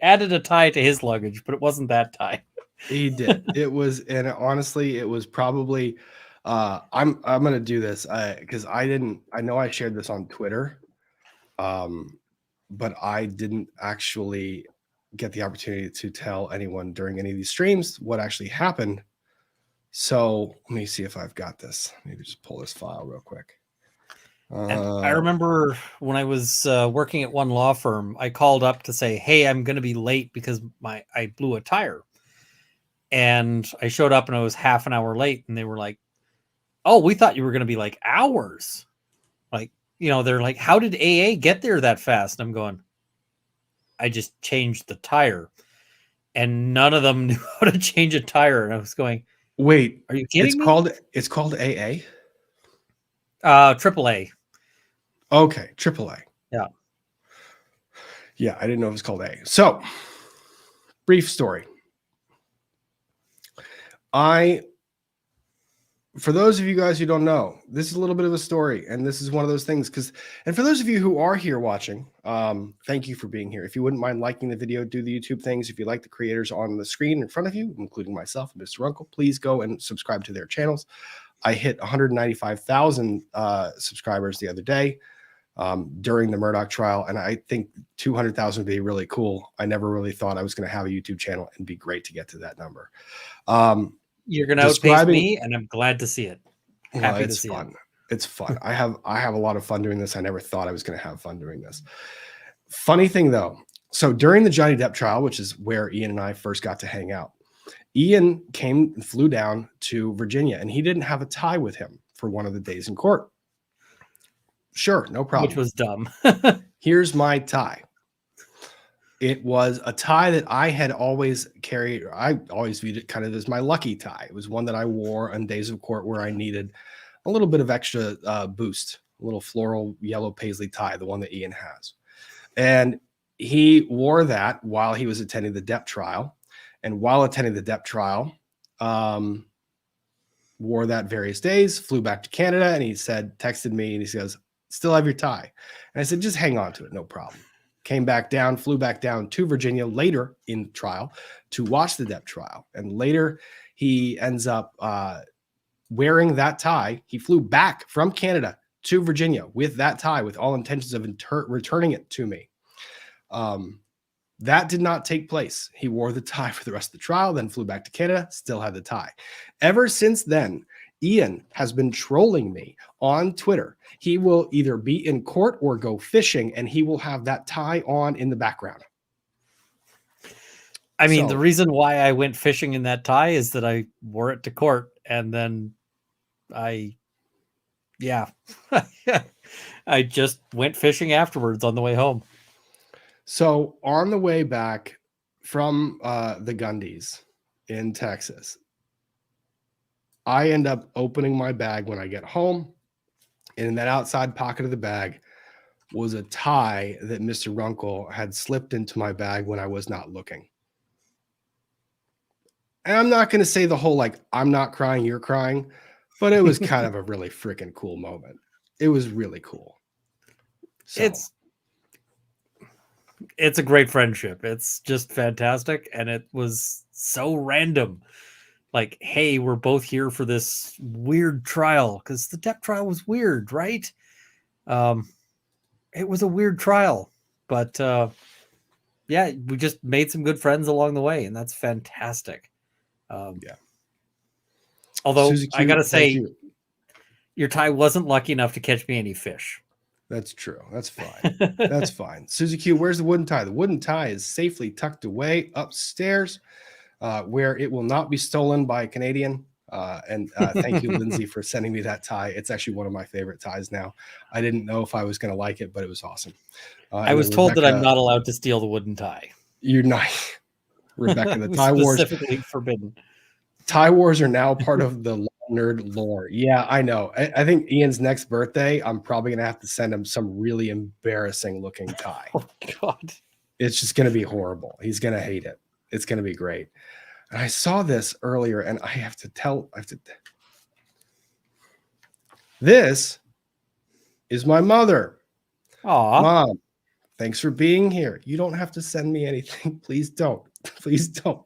added a tie to his luggage, but it wasn't that tie. He did. It was, and honestly, it was probably I'm gonna do this because I know I shared this on Twitter, but I didn't actually get the opportunity to tell anyone during any of these streams what actually happened. So let me see if I've got this. Maybe just pull this file real quick. And I remember when I was working at one law firm, I called up to say, "Hey, I'm going to be late because I blew a tire." And I showed up and I was half an hour late, and they were like, "Oh, we thought you were going to be like hours." Like, they're like, "How did AA get there that fast?" And I'm going, "I just changed the tire." And none of them knew how to change a tire. And I was going, "Wait, are you kidding me?" It's called AA? AAA. Okay, AAA. Yeah. Yeah, I didn't know it was called A. So, brief story. For those of you guys who don't know, this is a little bit of a story, and this is one of those things and for those of you who are here watching, thank you for being here. If you wouldn't mind liking the video, do the YouTube things. If you like the creators on the screen in front of you, including myself and Mr. Uncle, please go and subscribe to their channels. I hit 195,000 subscribers the other day during the Murdoch trial, and I think 200,000 would be really cool. I never really thought I was going to have a YouTube channel, and be great to get to that number. You're going to outpace me, and I'm glad to see it. Happy to see fun. it. It's fun. I have a lot of fun doing this. I never thought I was going to have fun doing this. Funny thing though, so during the Johnny Depp trial, which is where Ian and I first got to hang out, Ian came and flew down to Virginia, and he didn't have a tie with him for one of the days in court. Sure, no problem. Which was dumb. Here's my tie. It was a tie that I had always carried. I always viewed it kind of as my lucky tie. It was one that I wore on days of court where I needed a little bit of extra boost, a little floral yellow paisley tie, the one that Ian has. And he wore that while he was attending the Depp trial. And while attending the Depp trial, wore that various days, flew back to Canada, and he texted me, and he says, still have your tie. And I said, just hang on to it, no problem. Came back down, flew back down to Virginia later in trial to watch the Depp trial. And later he ends up wearing that tie. He flew back from Canada to Virginia with that tie, with all intentions of returning it to me. That did not take place. He wore the tie for the rest of the trial, then flew back to Canada, still had the tie. Ever since then, Ian has been trolling me on Twitter. He will either be in court or go fishing, and he will have that tie on in the background. I mean, the reason why I went fishing in that tie is that I wore it to court, and then I just went fishing afterwards on the way home. So on the way back from the Gundies in Texas, I end up opening my bag when I get home, and in that outside pocket of the bag was a tie that Mr. Runkle had slipped into my bag when I was not looking. And I'm not going to say the whole, like, I'm not crying, you're crying, but it was kind of a really freaking cool moment. It was really cool. So. It's a great friendship. It's just fantastic. And it was so random. Like, hey, we're both here for this weird trial, because the Depp trial was weird, right? It was a weird trial, but yeah, we just made some good friends along the way, and that's fantastic. Yeah. Although Susie Q, I gotta say, your tie wasn't lucky enough to catch me any fish. That's true. That's fine. That's fine. Susie Q, where's the wooden tie? The wooden tie is safely tucked away upstairs, where it will not be stolen by a Canadian. Thank you, Lindsay, for sending me that tie. It's actually one of my favorite ties now. I didn't know if I was going to like it, but it was awesome. I was told that I'm not allowed to steal the wooden tie. You're not. Rebecca, the tie wars. Specifically forbidden. Tie wars are now part of the nerd lore. Yeah, I know. I think Ian's next birthday, I'm probably going to have to send him some really embarrassing looking tie. Oh, God. It's just going to be horrible. He's going to hate it. It's going to be great. And I saw this earlier, and I have to tell. This is my mother. Aw. Mom, thanks for being here. You don't have to send me anything. Please don't. Please don't.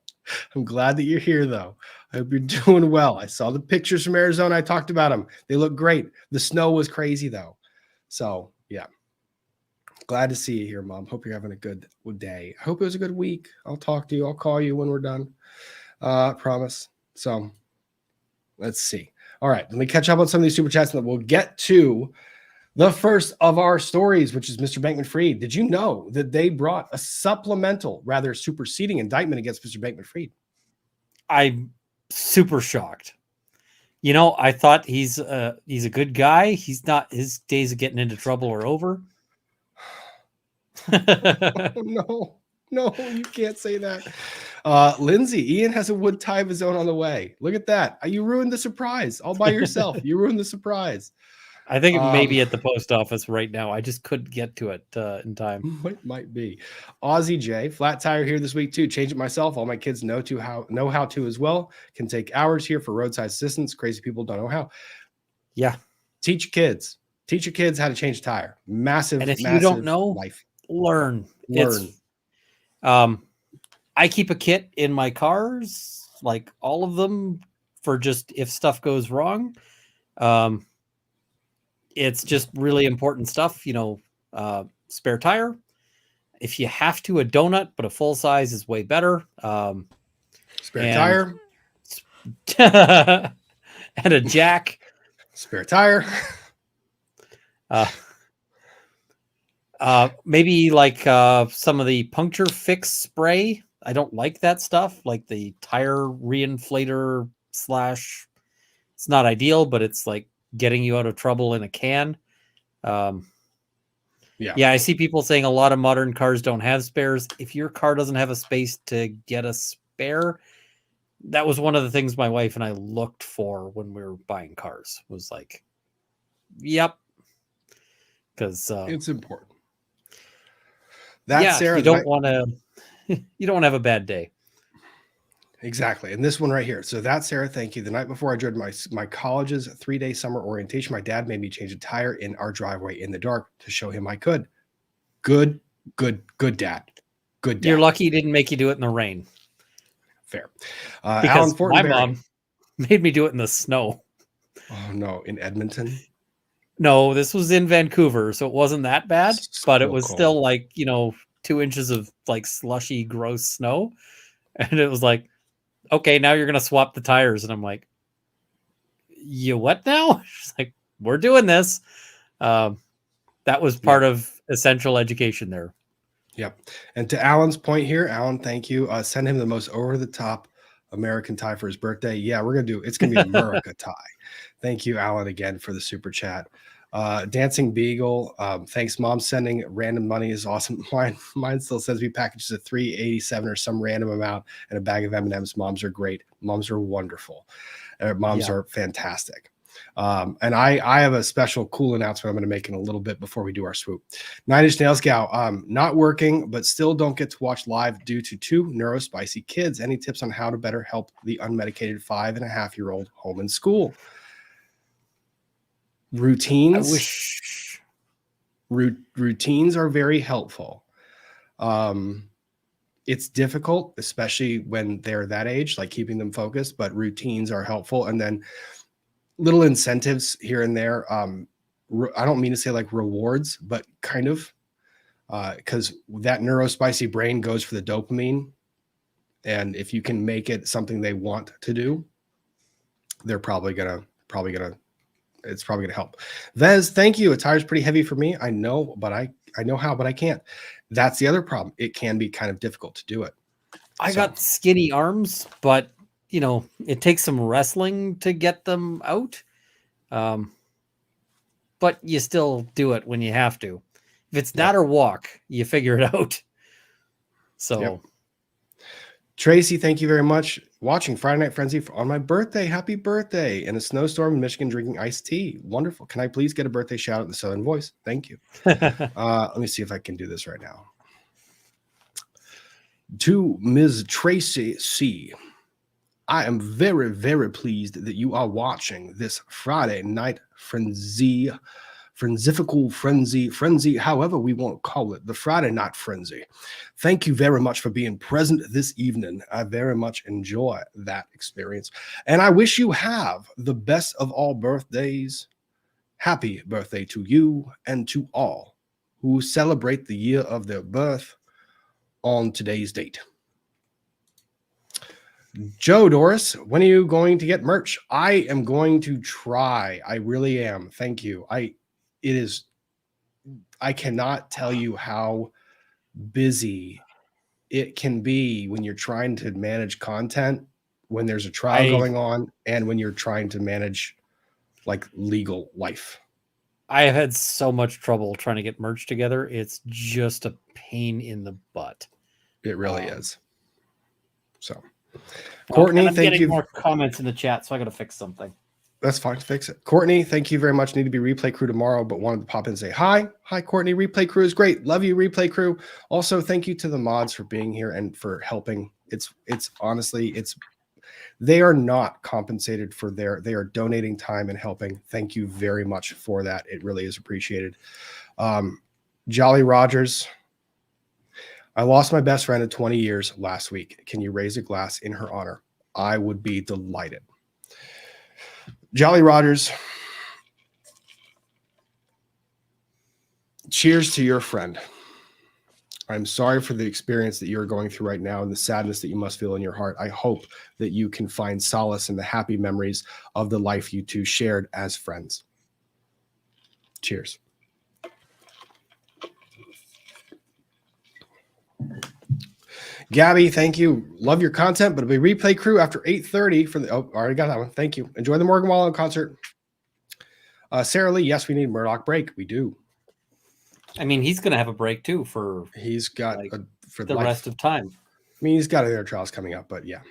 I'm glad that you're here, though. I hope you're doing well. I saw the pictures from Arizona. I talked about them. They look great. The snow was crazy, though. So, yeah. Glad to see you here, Mom. Hope you're having a good day. I hope it was a good week. I'll talk to you. I'll call you when we're done. Promise. So, let's see. All right. Let me catch up on some of these super chats, and then we'll get to the first of our stories, which is Mr. Bankman-Fried. Did you know that they brought a supplemental, rather superseding indictment against Mr. Bankman-Fried? I'm super shocked. You know, I thought he's a good guy. He's not. His days of getting into trouble are over. No, you can't say that. Lindsay, Ian has a wood tie of his own on the way. Look at that. You ruined the surprise all by yourself. You ruined the surprise. I think it may be at the post office right now. I just couldn't get to it in time. Might be. Aussie J, flat tire here this week too. Change it myself. All my kids know how to as well. Can take hours here for roadside assistance. Crazy people don't know how. Yeah. Teach your kids how to change a tire. Massive. And if you don't know, life. learn. I keep a kit in my cars, like all of them, for just if stuff goes wrong. It's just really important stuff, you know. Spare tire. If you have to, a donut, but a full size is way better. Spare tire. And a jack. Spare tire. Maybe like some of the puncture fix spray. I don't like that stuff, like the tire reinflator / it's not ideal, but it's like getting you out of trouble in a can. Yeah, I see people saying a lot of modern cars don't have spares. If your car doesn't have a space to get a spare, that was one of the things my wife and I looked for when we were buying cars. Was like, yep, because it's important. That's Sarah. You don't want to. You don't want to have a bad day. Exactly. And this one right here. So that's Sarah. Thank you. The night before I joined my college's 3-day summer orientation, my dad made me change a tire in our driveway in the dark to show him I could. Good dad. Good dad. You're lucky he didn't make you do it in the rain. Fair. Because my mom made me do it in the snow. Oh no, in Edmonton? No, this was in Vancouver, so it wasn't that bad, but it was cold. still like, 2 inches of like slushy, gross snow. And it was like, okay, now you're going to swap the tires. And I'm like, you what now? She's like, we're doing this. That was part of essential education there. Yep. And to Alan's point here, Alan, thank you. Send him the most over-the-top American tie for his birthday. Yeah, we're going to do it's going to be America tie. Thank you, Alan, again for the super chat. Dancing Beagle, thanks, Mom. Sending random money is awesome. Mine still sends me packages of $3.87 or some random amount and a bag of M&Ms. Moms are great. Moms are wonderful. Moms are fantastic. And I have a special cool announcement I'm going to make in a little bit before we do our swoop. 9-Inch Nails Gal, not working, but still don't get to watch live due to 2 neurospicy kids. Any tips on how to better help the unmedicated 5.5-year-old home and school? Routines. Routines are very helpful. It's difficult, especially when they're that age, like keeping them focused, but routines are helpful. And then little incentives here and there. I don't mean to say like rewards, but kind of, because that neurospicy brain goes for the dopamine. And if you can make it something they want to do, they're probably gonna help. Vez, thank you. A tire's pretty heavy for me. I know, but I know how, but I can't. That's the other problem. It can be kind of difficult to do it. I got skinny arms, but it takes some wrestling to get them out. But you still do it when you have to. If it's that or walk, you figure it out. So Tracy, thank you very much. Watching Friday Night Frenzy on my birthday. Happy birthday. In a snowstorm in Michigan, drinking iced tea. Wonderful. Can I please get a birthday shout out in the Southern Voice? Thank you. Let me see if I can do this right now. To Ms. Tracy C. I am very, very pleased that you are watching this Friday Night Frenzy, frenzy, however we want to call it, the Friday Night Frenzy. Thank you very much for being present this evening. I very much enjoy that experience. And I wish you have the best of all birthdays. Happy birthday to you and to all who celebrate the year of their birth on today's date. Joe Doris, when are you going to get merch? I am going to try. I really am. Thank you. I cannot tell you how busy it can be when you're trying to manage content, when there's a trial going on, and when you're trying to manage like legal life. I have had so much trouble trying to get merch together. It's just a pain in the butt. It really is. So, Courtney, thank you. More comments in the chat, so I got to fix something. That's fine. Fix it. Courtney, thank you very much. Need to be replay crew tomorrow, but wanted to pop in and say hi. Hi, Courtney. Replay crew is great. Love you, replay crew. Also, thank you to the mods for being here and for helping. It's honestly, they are not compensated for they are donating time and helping. Thank you very much for that. It really is appreciated. Jolly Rogers, I lost my best friend of 20 years last week. Can you raise a glass in her honor? I would be delighted. Jolly Rogers, cheers to your friend. I'm sorry for the experience that you're going through right now and the sadness that you must feel in your heart. I hope that you can find solace in the happy memories of the life you two shared as friends. Cheers. Gabby, thank you. Love your content, but it'll be replay crew after 8:30 for the. Oh, already got that one. Thank you. Enjoy the Morgan Wallen concert. Sarah Lee, yes, we need Murdoch break. We do. I mean, he's going to have a break too for He's got like, for the life. rest of time. I mean, he's got other trials coming up, but yeah.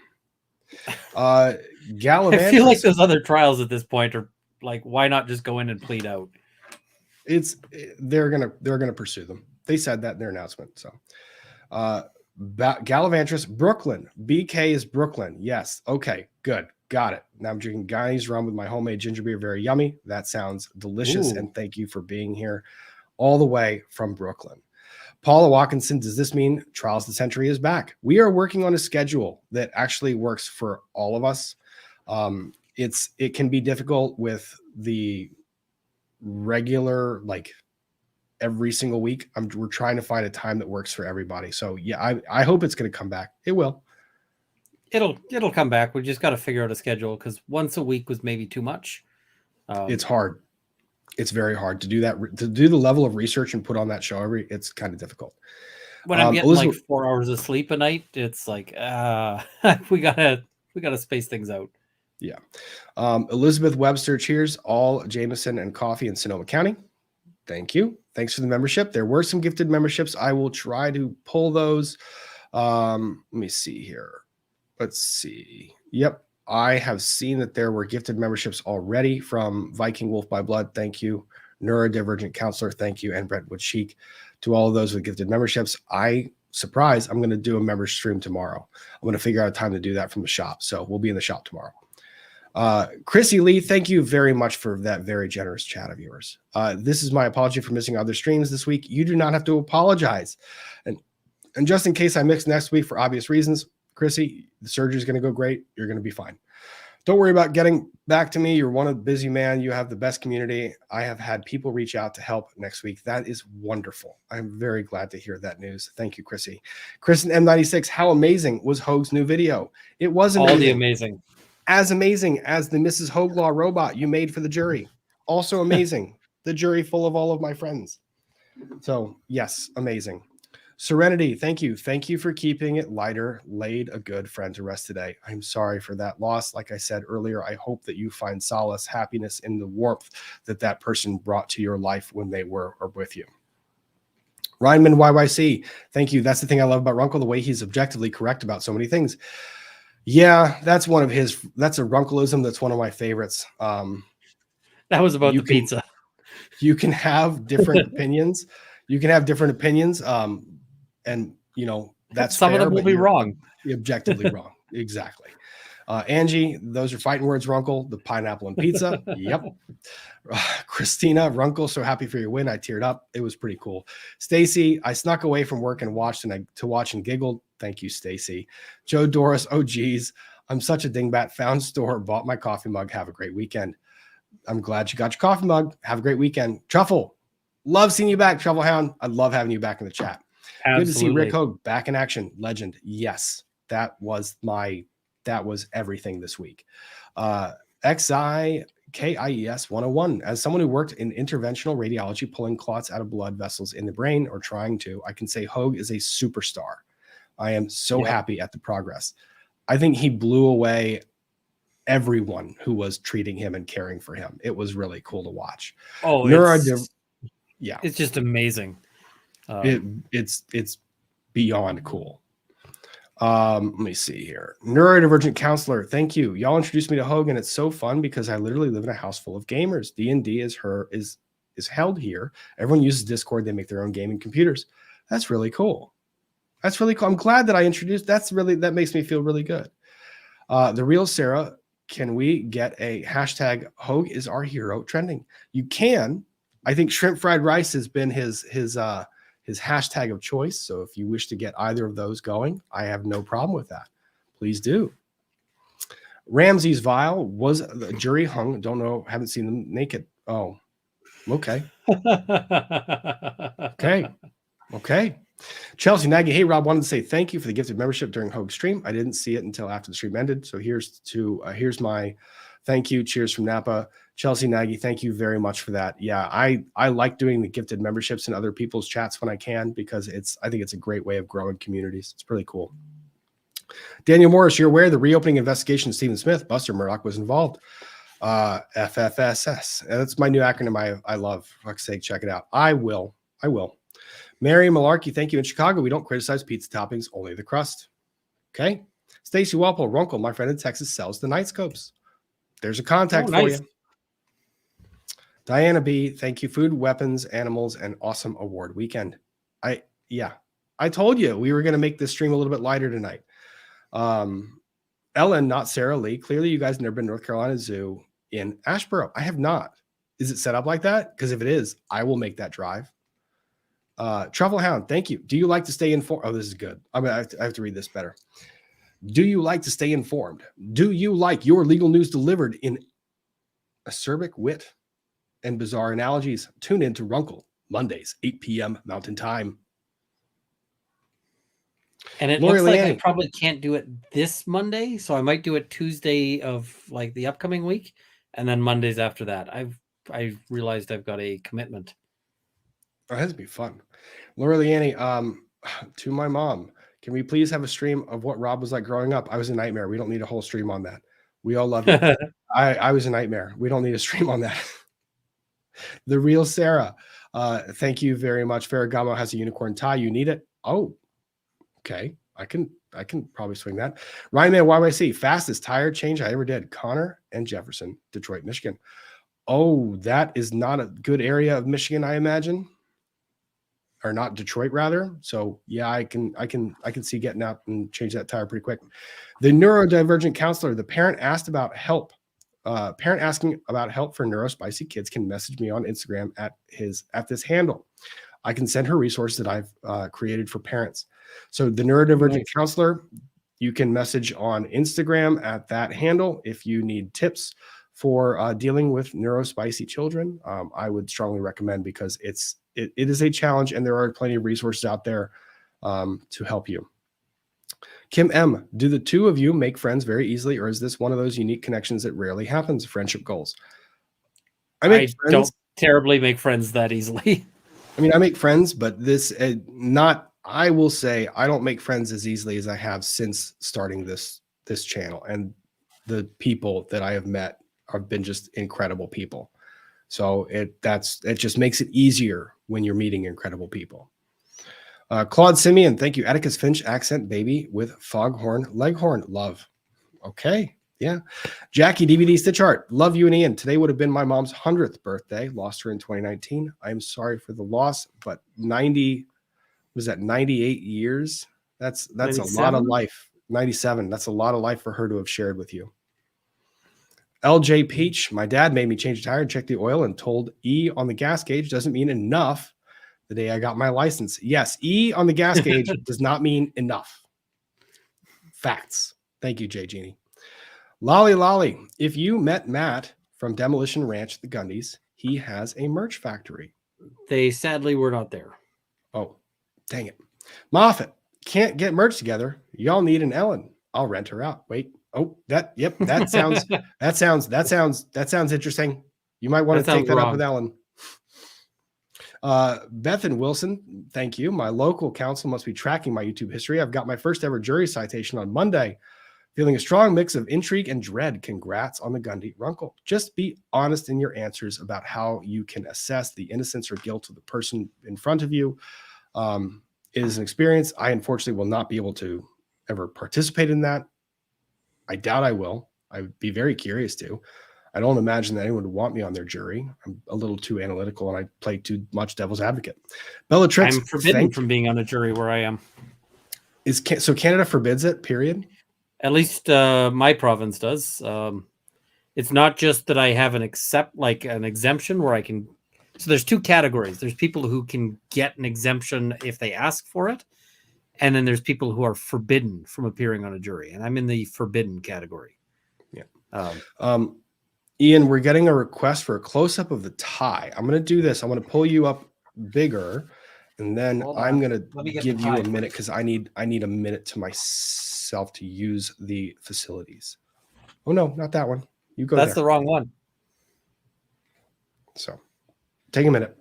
I feel like those other trials at this point are like, why not just go in and plead out? They're gonna pursue them. They said that in their announcement. So, Gallivantress, Brooklyn. BK is Brooklyn. Yes. Okay. Good. Got it. Now I'm drinking Gundies rum with my homemade ginger beer. Very yummy. That sounds delicious. Ooh. And thank you for being here all the way from Brooklyn. Paula Watkinson, does this mean Trials of the Century is back? We are working on a schedule that actually works for all of us. It can be difficult with the regular, like every single week. We're trying to find a time that works for everybody. So yeah, I hope it's going to come back. It will. It'll come back. We just got to figure out a schedule because once a week was maybe too much. It's hard. It's very hard to do that, to do the level of research and put on that show it's kind of difficult. When I'm getting like 4 hours of sleep a night, it's like, we gotta space things out. Yeah. Elizabeth Webster, cheers. All Jameson and coffee in Sonoma County. Thank you. Thanks for the membership. There were some gifted memberships. I will try to pull those. Let me see here. Let's see. Yep. I have seen that there were gifted memberships already from Viking Wolf by Blood. Thank you. Neurodivergent Counselor. Thank you. And Brentwood Chic. To all of those with gifted memberships. I'm going to do a member stream tomorrow. I'm going to figure out a time to do that from the shop. So we'll be in the shop tomorrow. Chrissy Lee, thank you very much for that very generous chat of yours. This is my apology for missing other streams this week. You do not have to apologize. And just in case I mix next week for obvious reasons, Chrissy, the surgery is going to go great. You're going to be fine. Don't worry about getting back to me. You're one of the busy man. You have the best community. I have had people reach out to help next week. That is wonderful. I'm very glad to hear that news. Thank you, Chrissy. Kristen M96, how amazing was Hoeg's new video? It was amazing. All the amazing. As amazing as the Mrs. Hoeglaw robot you made for the jury. Also amazing. The jury full of all of my friends. So yes, amazing. Serenity, thank you. Thank you for keeping it lighter. Laid a good friend to rest today. I'm sorry for that loss. Like I said earlier, I hope that you find solace, happiness in the warmth that person brought to your life when they were with you. Ryanman YYC, thank you. That's the thing I love about Runkle, the way he's objectively correct about so many things. Yeah, that's one of his. That's a Runkleism. That's one of my favorites. That was about the pizza. You can have different opinions. You can have different opinions. And you know, that's some of them will be wrong. Objectively wrong. Exactly. Angie, those are fighting words, Runkle. The pineapple and pizza. Yep. Christina, Runkle, so happy for your win. I teared up. It was pretty cool. Stacy, I snuck away from work and watched to watch and giggled. Thank you, Stacy. Joe Doris, oh geez, I'm such a dingbat. Found store, bought my coffee mug. Have a great weekend. I'm glad you got your coffee mug. Have a great weekend. Truffle, love seeing you back, Truffle Hound. I love having you back in the chat. Absolutely. Good to see Rick Hoeg back in action. Legend. Yes, that was everything this week. XIKIES 101. As someone who worked in interventional radiology, pulling clots out of blood vessels in the brain or trying to, I can say Hoeg is a superstar. I am so happy at the progress. I think he blew away everyone who was treating him and caring for him. It was really cool to watch. Oh, it's just amazing. It's beyond cool. Let me see here. Neurodivergent Counselor, thank you. Y'all introduced me to Hoeg, and it's so fun because I literally live in a house full of gamers. D&D is held here. Everyone uses Discord. They make their own gaming computers. That's really cool. That's really cool. I'm glad that I introduced. That makes me feel really good. The real Sarah, can we get a hashtag Hoeg is our hero trending? You can. I think shrimp fried rice has been his hashtag of choice. So if you wish to get either of those going, I have no problem with that. Please do. Ramsey's vial was the jury hung. Don't know. Haven't seen them naked. Oh, okay. Okay. Chelsea Nagy. Hey, Rob, wanted to say thank you for the gifted membership during Hoeg's stream. I didn't see it until after the stream ended. So here's my thank you. Cheers from Napa. Chelsea Nagy, thank you very much for that. Yeah, I like doing the gifted memberships in other people's chats when I can because I think it's a great way of growing communities. It's pretty cool. Daniel Morris, you're aware of the reopening investigation of Stephen Smith. Buster Murdoch was involved. FFSS. That's my new acronym. I love. For fuck's sake, check it out. I will. Mary Malarkey, thank you. In Chicago, we don't criticize pizza toppings, only the crust. Okay. Stacy Walpole, Runkle, my friend in Texas, sells the night scopes. There's a contact for you. Diana B, thank you. Food, weapons, animals, and awesome award weekend. I told you we were going to make this stream a little bit lighter tonight. Ellen, not Sarah Lee. Clearly, you guys have never been to North Carolina Zoo in Asheboro. I have not. Is it set up like that? Because if it is, I will make that drive. Truffle Hound, thank you. Do you like to stay informed? Oh, this is good. I have to read this better. Do you like to stay informed? Do you like your legal news delivered in acerbic wit and bizarre analogies? Tune in to Runkle, Mondays, 8 p.m. Mountain Time. And it looks like I probably can't do it this Monday, so I might do it Tuesday of like the upcoming week, and then Mondays after that. I realized I've got a commitment. Oh, that'd be fun. Laura Leanne, to my mom, can we please have a stream of what Rob was like growing up? I was a nightmare. We don't need a whole stream on that. We all love it. I was a nightmare. We don't need a stream on that. The real Sarah, thank you very much. Ferragamo has a unicorn tie. You need it. Oh, okay. I can probably swing that. Ryan Man YYC, fastest tire change I ever did. Connor and Jefferson, Detroit, Michigan. Oh, that is not a good area of Michigan, I imagine. Or not Detroit, rather. So yeah, I can see getting out and change that tire pretty quick. The neurodivergent counselor, the parent asked about help. Parent asking about help for neurospicy kids can message me on Instagram at this handle. I can send her resources that I've created for parents. So the neurodivergent counselor, you can message on Instagram at that handle if you need tips for dealing with neurospicy children. I would strongly recommend, because it is a challenge, and there are plenty of resources out there to help you. Kim M, do the two of you make friends very easily, or is this one of those unique connections that rarely happens? Friendship goals. I don't terribly make friends that easily. I mean, I make friends, but I will say I don't make friends as easily as I have since starting this channel. And the people that I have met have been just incredible people. So it just makes it easier when you're meeting incredible people. Claude Simeon, thank you. Atticus Finch accent baby with foghorn leghorn. Love. Okay. Yeah. Jackie DVD Stitch Art. Love you and Ian. Today would have been my mom's 100th birthday. Lost her in 2019. I'm sorry for the loss, but 98 years? That's 97? A lot of life. 97. That's a lot of life for her to have shared with you. LJ Peach, my dad made me change a tire and check the oil and told E on the gas gauge doesn't mean enough the day I got my license. Yes, E on the gas gauge does not mean enough. Facts. Thank you, Jay Genie. Lolly, if you met Matt from Demolition Ranch, the Gundies, he has a merch factory. They sadly were not there. Oh, dang it. Moffat, can't get merch together. Y'all need an Ellen. I'll rent her out. Wait. Oh, that sounds interesting. You might want to take that up with Ellen. Beth and Wilson, thank you. My local counsel must be tracking my YouTube history. I've got my first ever jury citation on Monday. Feeling a strong mix of intrigue and dread. Congrats on the Gundy Runkle. Just be honest in your answers about how you can assess the innocence or guilt of the person in front of you. It is an experience. I unfortunately will not be able to ever participate in that. I doubt I will. I'd be very curious to. I don't imagine that anyone would want me on their jury. I'm a little too analytical and I play too much devil's advocate. Bellatrix, I'm forbidden from being on a jury where I am. So Canada forbids it, period? At least my province does. It's not just that I have an exemption where I can. So there's two categories. There's people who can get an exemption if they ask for it. And then there's people who are forbidden from appearing on a jury. And I'm in the forbidden category. Yeah. Ian, we're getting a request for a close-up of the tie. I'm going to do this. I'm going to pull you up bigger, and then I'm going to give you a minute because I need a minute to myself to use the facilities. Oh, no, not that one. You go That's the wrong one. So take a minute.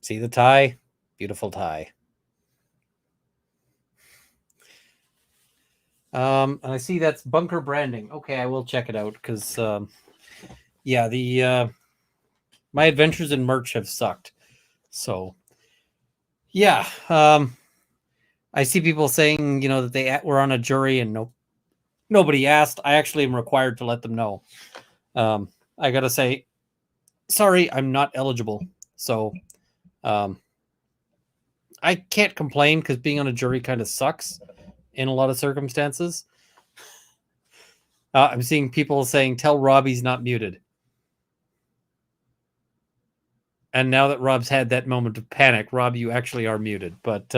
See the tie? Beautiful tie. And I see that's Bunker Branding. Okay, I will check it out because, yeah, the my adventures in merch have sucked. So, yeah, I see people saying, that they were on a jury and nobody asked. I actually am required to let them know. I gotta say, sorry, I'm not eligible. So, I can't complain because being on a jury kind of sucks in a lot of circumstances. I'm seeing people saying, tell Rob he's not muted. And now that Rob's had that moment of panic, Rob, you actually are muted. But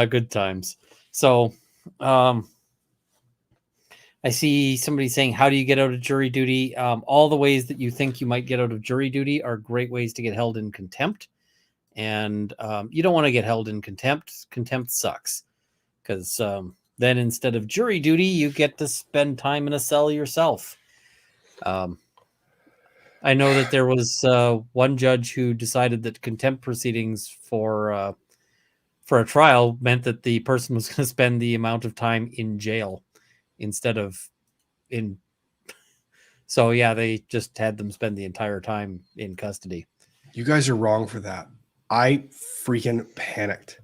good times. So I see somebody saying, how do you get out of jury duty? All the ways that you think you might get out of jury duty are great ways to get held in contempt. And you don't want to get held in contempt. Contempt sucks. Because then instead of jury duty, you get to spend time in a cell yourself. I know that there was one judge who decided that contempt proceedings for a trial meant that the person was going to spend the amount of time in jail instead of in. So, yeah, they just had them spend the entire time in custody. You guys are wrong for that. I freaking panicked.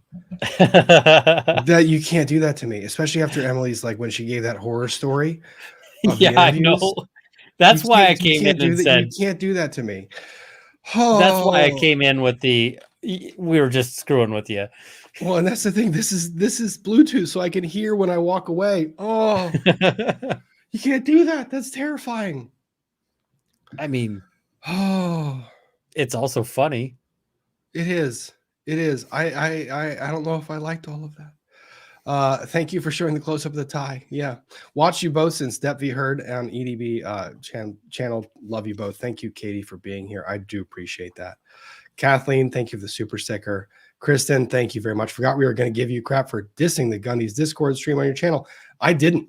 That you can't do that to me, especially after Emily's, like, when she gave that horror story. Yeah, I know. That's why I came in and said, you can't do that to me. That's why I came in with we were just screwing with you. Well, and that's the thing. This is Bluetooth, so I can hear when I walk away. Oh, you can't do that. That's terrifying. I mean, oh, it's also funny. It is. It is. I don't know if I liked all of that. Thank you for showing the close up of the tie. Yeah. Watch you both since Dep V Heard on EDB channel. Love you both. Thank you, Katie, for being here. I do appreciate that. Kathleen, thank you for the super sticker. Kristen, thank you very much. Forgot we were going to give you crap for dissing the Gundies Discord stream on your channel. I didn't.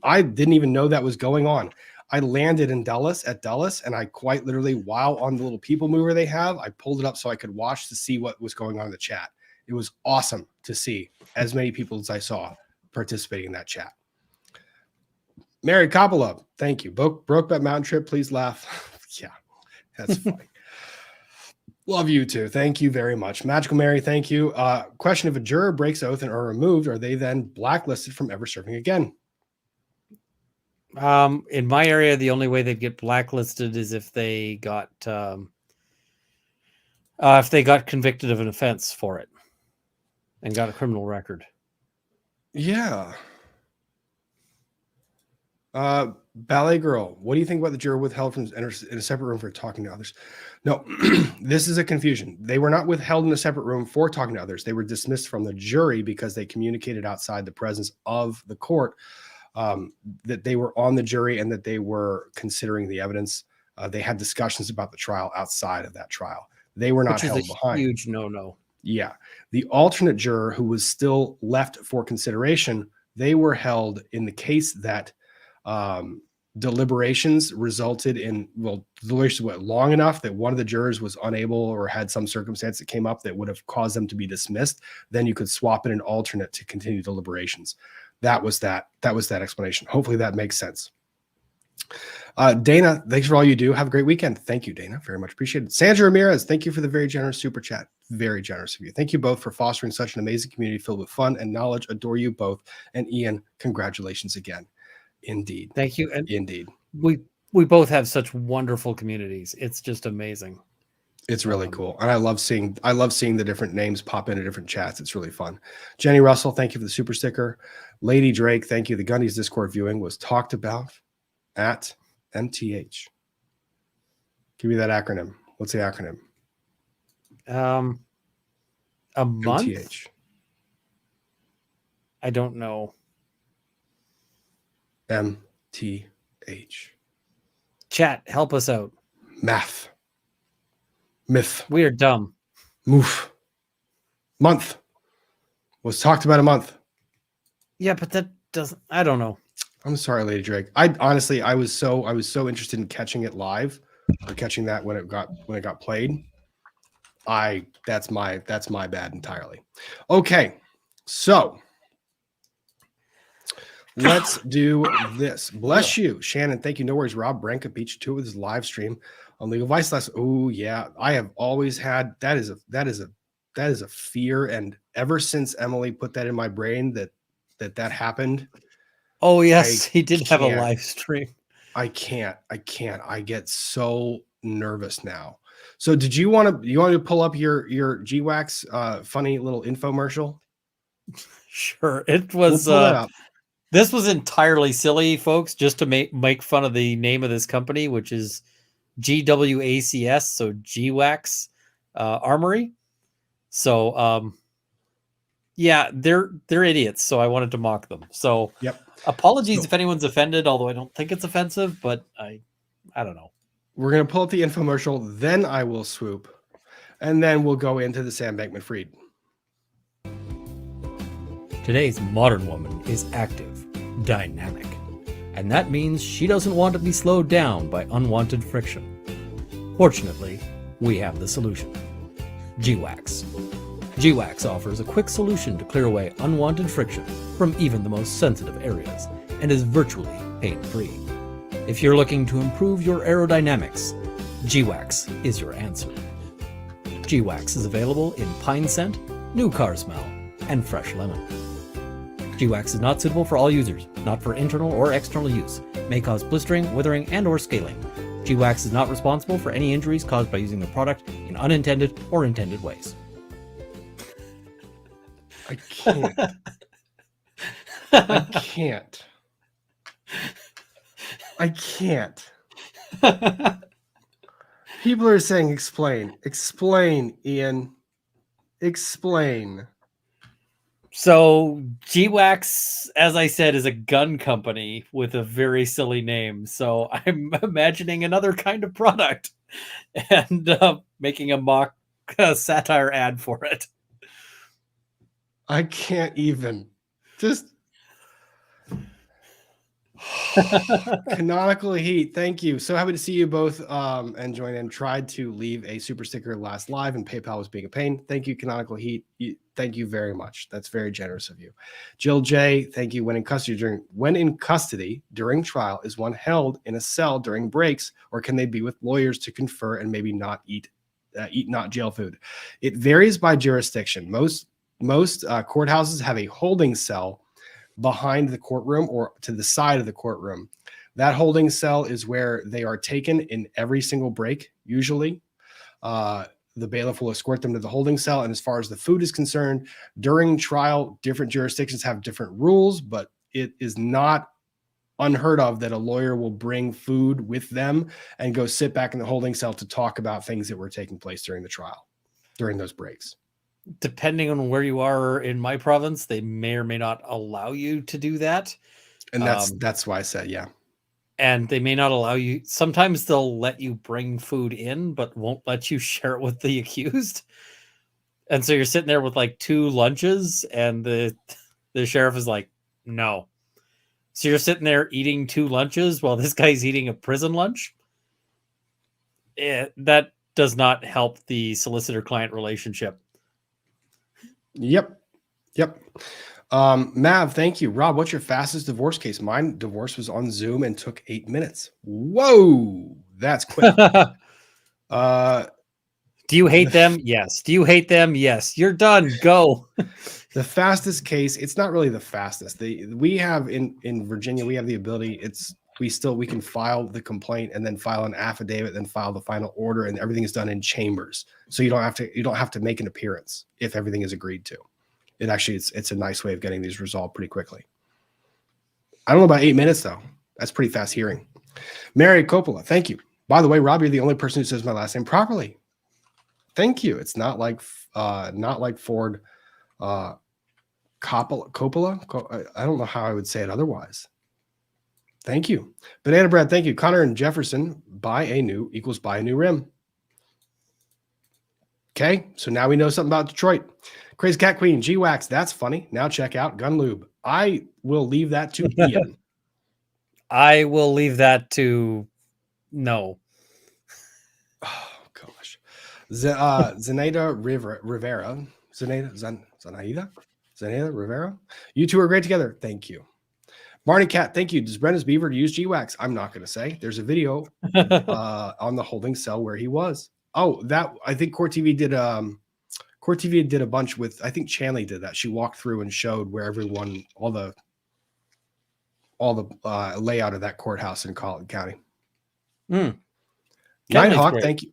I didn't even know that was going on. I landed in Dulles, and I quite literally, while on the little people mover they have, I pulled it up so I could watch to see what was going on in the chat. It was awesome to see as many people as I saw participating in that chat. Mary Coppola, thank you. Brokeback Mountain Trip, please laugh. Yeah, that's funny. Love you too. Thank you very much. Magical Mary, thank you. Question: if a juror breaks oath and are removed, are they then blacklisted from ever serving again? In my area, the only way they'd get blacklisted is if they got convicted of an offense for it and got a criminal record. Yeah. Ballet Girl, what do you think about the juror withheld from in a separate room for talking to others? No, this is a confusion. They were not withheld in a separate room for talking to others. They were dismissed from the jury because they communicated outside the presence of the court that they were on the jury and that they were considering the evidence. They had discussions about the trial outside of that trial. They were not held behind. Huge no. Yeah. The alternate juror who was still left for consideration, they were held in the case that deliberations resulted in, deliberations went long enough that one of the jurors was unable or had some circumstance that came up that would have caused them to be dismissed. Then you could swap in an alternate to continue deliberations. That was that explanation. Hopefully that makes sense. Dana, thanks for all you do. Have a great weekend. Thank you, Dana. Very much appreciated. Sandra Ramirez, thank you for the very generous super chat. Very generous of you. Thank you both for fostering such an amazing community filled with fun and knowledge. Adore you both. And Ian, congratulations again. Indeed. Thank you. And indeed. We both have such wonderful communities. It's just amazing. It's really cool. And I love seeing the different names pop into different chats. It's really fun. Jenny Russell, thank you for the super sticker. Lady Drake, thank you. The Gundies Discord viewing was talked about at MTH. Give me that acronym. What's the acronym? A month? MTH. I don't know. MTH. Chat, help us out. Math. Myth. We are dumb. Moof. Month. Was talked about a month. Yeah, but that doesn't. I don't know. I'm sorry, Lady Drake. I was so interested in catching it live or catching that when it got played. That's my bad entirely. Okay, so let's do this. Bless you, Shannon. Thank you. No worries. Rob Branca beat you to it with his live stream on Legal Vice last. Oh yeah, I have always had that is a fear, and ever since Emily put that in my brain that happened. Oh yes, he did have a live stream. I can't. I get so nervous now. So did you want to pull up your GWAX funny little infomercial? Sure. It was We'll pull that up. This was entirely silly, folks, just to make fun of the name of this company, which is GWACS, so GWAX Armory. So yeah, they're idiots, so I wanted to mock them. So yep. Apologies if anyone's offended, although I don't think it's offensive, but I don't know. We're going to pull up the infomercial, then I will swoop, and then we'll go into the Sam Bankman-Fried. Today's modern woman is active, dynamic, and that means she doesn't want to be slowed down by unwanted friction. Fortunately, we have the solution. GWAX. GWAX offers a quick solution to clear away unwanted friction from even the most sensitive areas and is virtually pain-free. If you're looking to improve your aerodynamics, GWAX is your answer. GWAX is available in pine scent, new car smell, and fresh lemon. GWAX is not suitable for all users, not for internal or external use, may cause blistering, withering, and or scaling. GWAX is not responsible for any injuries caused by using the product in unintended or intended ways. I can't. I can't. I can't. People are saying explain. Explain, Ian. Explain. So GWAX, as I said, is a gun company with a very silly name. So I'm imagining another kind of product and making a mock satire ad for it. I can't even. Just Canonical Heat, thank you. So happy to see you both and join in. Tried to leave a super sticker last live and PayPal was being a pain. Thank you, Canonical Heat. Thank you very much. That's very generous of you. Jill J, thank you. When in custody during trial, is one held in a cell during breaks, or can they be with lawyers to confer and maybe not eat not jail food? It varies by jurisdiction. Most courthouses have a holding cell behind the courtroom or to the side of the courtroom. That holding cell is where they are taken in every single break. Usually, the bailiff will escort them to the holding cell. And as far as the food is concerned, during trial, different jurisdictions have different rules, but it is not unheard of that a lawyer will bring food with them and go sit back in the holding cell to talk about things that were taking place during the trial, during those breaks. Depending on where you are in my province, they may or may not allow you to do that. And that's why I said, yeah. And they may not allow you. Sometimes they'll let you bring food in, but won't let you share it with the accused. And so you're sitting there with like 2 lunches and the sheriff is like, no. So you're sitting there eating 2 lunches while this guy's eating a prison lunch. That does not help the relationship. Yep. Mav, thank you. Rob, what's your fastest divorce case? Mine divorce was on Zoom and took 8 minutes. Whoa, that's quick. Do you hate them? Yes. Do you hate them? Yes. You're done. Go. The fastest case, it's not really the fastest. We have in Virginia, we have the ability, we can file the complaint and then file an affidavit, then file the final order, and everything is done in chambers. So you don't have to make an appearance if everything is agreed to. It's a nice way of getting these resolved pretty quickly. I don't know about 8 minutes though. That's pretty fast hearing. Mary Coppola, thank you. By the way, Rob, you're the only person who says my last name properly. Thank you. It's not like Ford Coppola. I don't know how I would say it otherwise. Thank you. Banana Bread, thank you. Connor and Jefferson, buy a new rim. Okay, so now we know something about Detroit. Crazy Cat Queen, GWAX, that's funny. Now check out Gun Lube. I will leave that to Ian. I will leave that to no. Oh, gosh. Zenaida Rivera. Zenaida Rivera. You two are great together. Thank you. Barney Cat, thank you. Does Brenda's Beaver use G-Wax? I'm not going to say. There's a video on the holding cell where he was. Oh, that I think Court TV did a bunch with, I think Chanley did that. She walked through and showed where everyone, all the layout of that courthouse in Collin County. Nighthawk, thank you.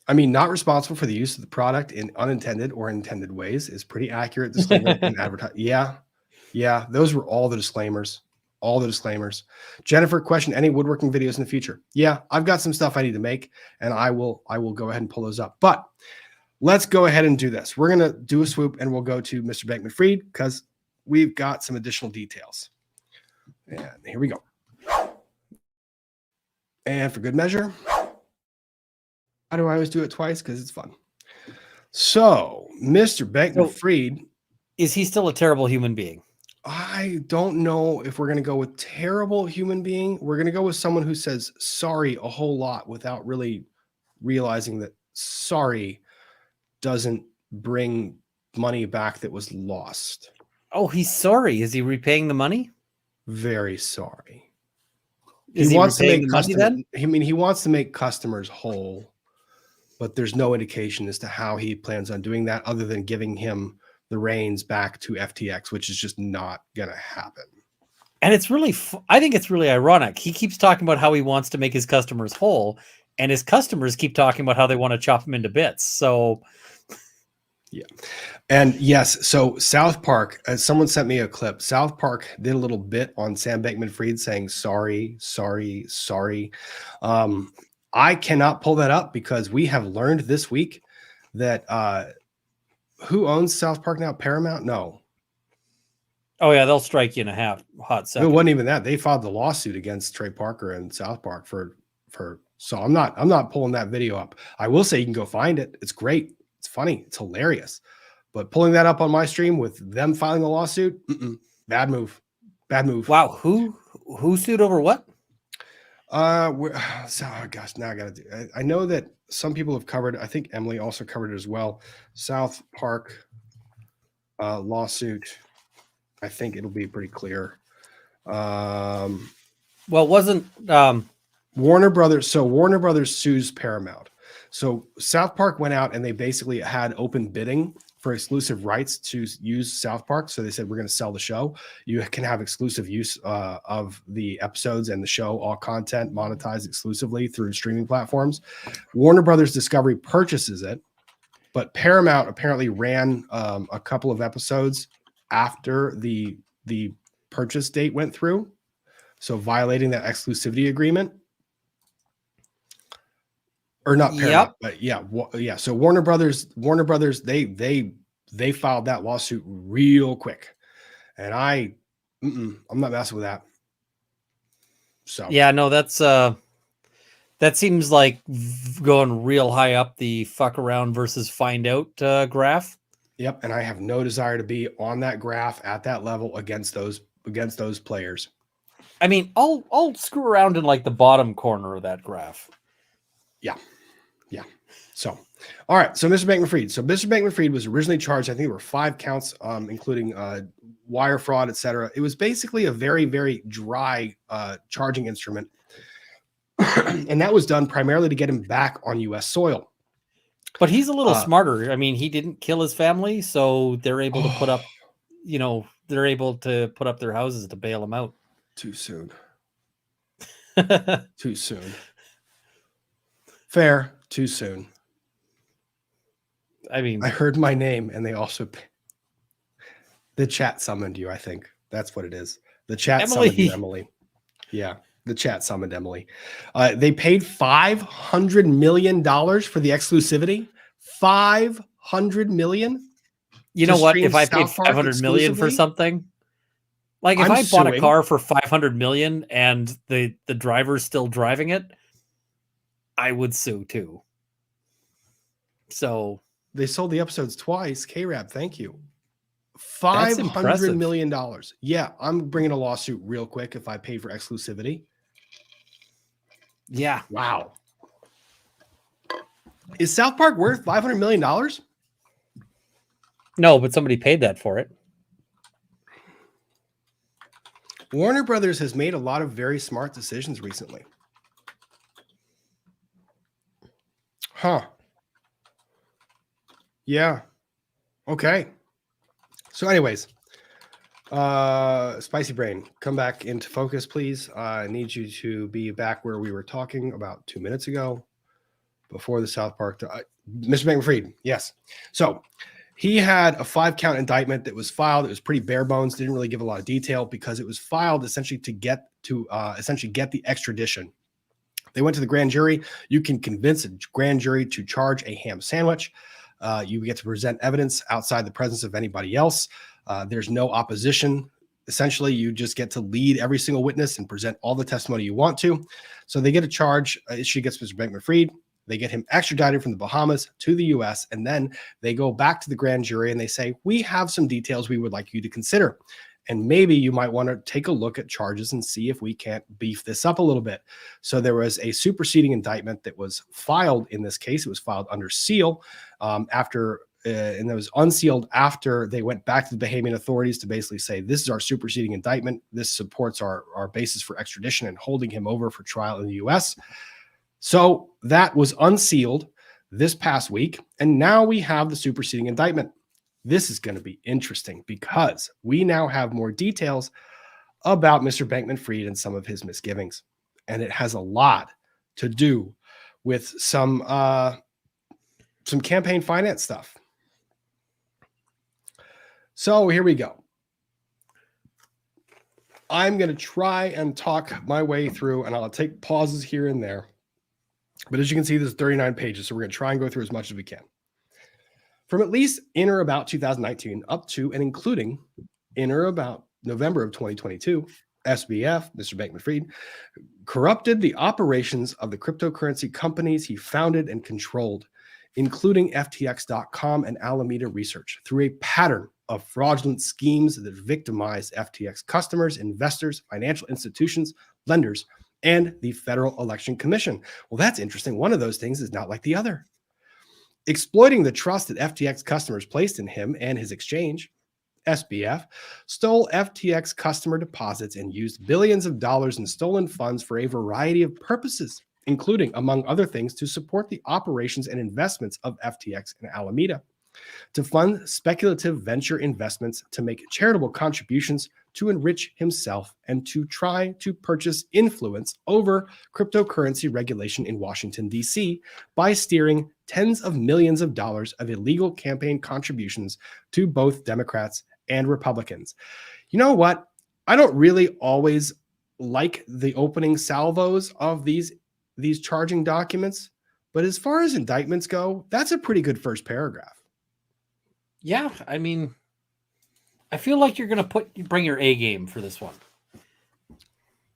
I mean, not responsible for the use of the product in unintended or intended ways is pretty accurate disclaimer in advertising. Yeah, those were all the disclaimers. All the disclaimers. Jennifer, question: any woodworking videos in the future? Yeah, I've got some stuff I need to make, and I will go ahead and pull those up. But let's go ahead and do this. We're gonna do a swoop, and we'll go to Mr. Bankman-Fried because we've got some additional details. And here we go. And for good measure, how do I always do it twice? Because it's fun. So, Mr. Bankman-Fried, is he still a terrible human being? I don't know if we're going to go with terrible human being. We're going to go with someone who says sorry a whole lot without really realizing that sorry doesn't bring money back that was lost. Oh, he's sorry. Is he repaying the money? Very sorry. Is he wants to make customers, he wants to make customers whole, but there's no indication as to how he plans on doing that other than giving him the reins back to FTX, which is just not going to happen. And it's really, I think it's really ironic. He keeps talking about how he wants to make his customers whole, and his customers keep talking about how they want to chop him into bits. So, yeah. And yes, so South Park, someone sent me a clip. South Park did a little bit on Sam Bankman-Fried saying, sorry. I cannot pull that up because we have learned this week that, who owns South Park now? Paramount? No. Oh yeah, they'll strike you in a hot second. It wasn't even that. They filed the lawsuit against Trey Parker and South Park for. So I'm not pulling that video up. I will say you can go find it. It's great. It's funny. It's hilarious. But pulling that up on my stream with them filing the lawsuit, bad move. Bad move. Wow. Who sued over what? Gosh, now I got to do. I know that some people have covered. I think Emily also covered it as well. South Park lawsuit. I think it'll be pretty clear. Well, wasn't Warner Brothers? So Warner Brothers sues Paramount. So South Park went out and they basically had open bidding for exclusive rights to use South Park. So they said, we're going to sell the show. You can have exclusive use of the episodes and the show, all content monetized exclusively through streaming platforms. Warner Brothers Discovery purchases it, but Paramount apparently ran a couple of episodes after the purchase date went through. So violating that exclusivity agreement. Or not Paramount, but yeah. So Warner Brothers, they filed that lawsuit real quick, and I'm not messing with that. So yeah, no, that's that seems like going real high up the fuck around versus find out graph. Yep, and I have no desire to be on that graph at that level against those players. I mean, I'll screw around in like the bottom corner of that graph. Yeah. So, all right. So, Mr. Bankman-Fried. So, Mr. Bankman-Fried was originally charged. I think there were 5 counts, including wire fraud, etc. It was basically a very, very dry charging instrument, and that was done primarily to get him back on U.S. soil. But he's a little smarter. I mean, he didn't kill his family, so they're able to put up, they're able to put up their houses to bail him out. Too soon. Too soon. Fair. Too soon. I mean, I heard my name and they also, the chat summoned you. I think that's what it is. The chat summoned you, Emily. Yeah. The chat summoned Emily. They paid $500 million for the exclusivity. $500 million. You know what? If I paid $500 million for something, like if I bought a car for $500 million and the driver's still driving it, I would sue too. So they sold the episodes twice. K-Rab, thank you. $500 million. Yeah, I'm bringing a lawsuit real quick if I pay for exclusivity. Yeah. Wow. Is South Park worth $500 million? No, but somebody paid that for it. Warner Brothers has made a lot of very smart decisions recently. Huh. Yeah. Okay. So anyways, Spicy Brain, come back into focus, please. I need you to be back where we were talking about 2 minutes ago before the South Park. Mr. Bankman-Fried, yes. So he had a 5-count indictment that was filed. It was pretty bare bones, didn't really give a lot of detail because it was filed essentially to get the extradition. They went to the grand jury. You can convince a grand jury to charge a ham sandwich. You get to present evidence outside the presence of anybody else. There's no opposition. Essentially, you just get to lead every single witness and present all the testimony you want to. So they get a charge. She gets Mr. Bankman-Fried. They get him extradited from the Bahamas to the U.S. And then they go back to the grand jury and they say, we have some details we would like you to consider. And maybe you might want to take a look at charges and see if we can't beef this up a little bit. So there was a superseding indictment that was filed in this case. It was filed under seal and it was unsealed after they went back to the Bahamian authorities to basically say, this is our superseding indictment. This supports our basis for extradition and holding him over for trial in the U.S. So that was unsealed this past week. And now we have the superseding indictment. This is going to be interesting because we now have more details about Mr. Bankman-Fried and some of his misgivings. And it has a lot to do with some campaign finance stuff. So here we go. I'm going to try and talk my way through, and I'll take pauses here and there. But as you can see, there's 39 pages, so we're going to try and go through as much as we can. From at least in or about 2019 up to and including in or about November of 2022, SBF, Mr. Bankman-Fried, corrupted the operations of the cryptocurrency companies he founded and controlled, including FTX.com and Alameda Research, through a pattern of fraudulent schemes that victimized FTX customers, investors, financial institutions, lenders, and the Federal Election Commission. Well, that's interesting. One of those things is not like the other. Exploiting the trust that FTX customers placed in him and his exchange, SBF stole FTX customer deposits and used billions of dollars in stolen funds for a variety of purposes, including, among other things, to support the operations and investments of FTX and Alameda, to fund speculative venture investments, to make charitable contributions, to enrich himself, and to try to purchase influence over cryptocurrency regulation in Washington, D.C. by steering tens of millions of dollars of illegal campaign contributions to both Democrats and Republicans. You know what? I don't really always like the opening salvos of these charging documents, but as far as indictments go, that's a pretty good first paragraph. Yeah, I mean, I feel like you're going to bring your A game for this one.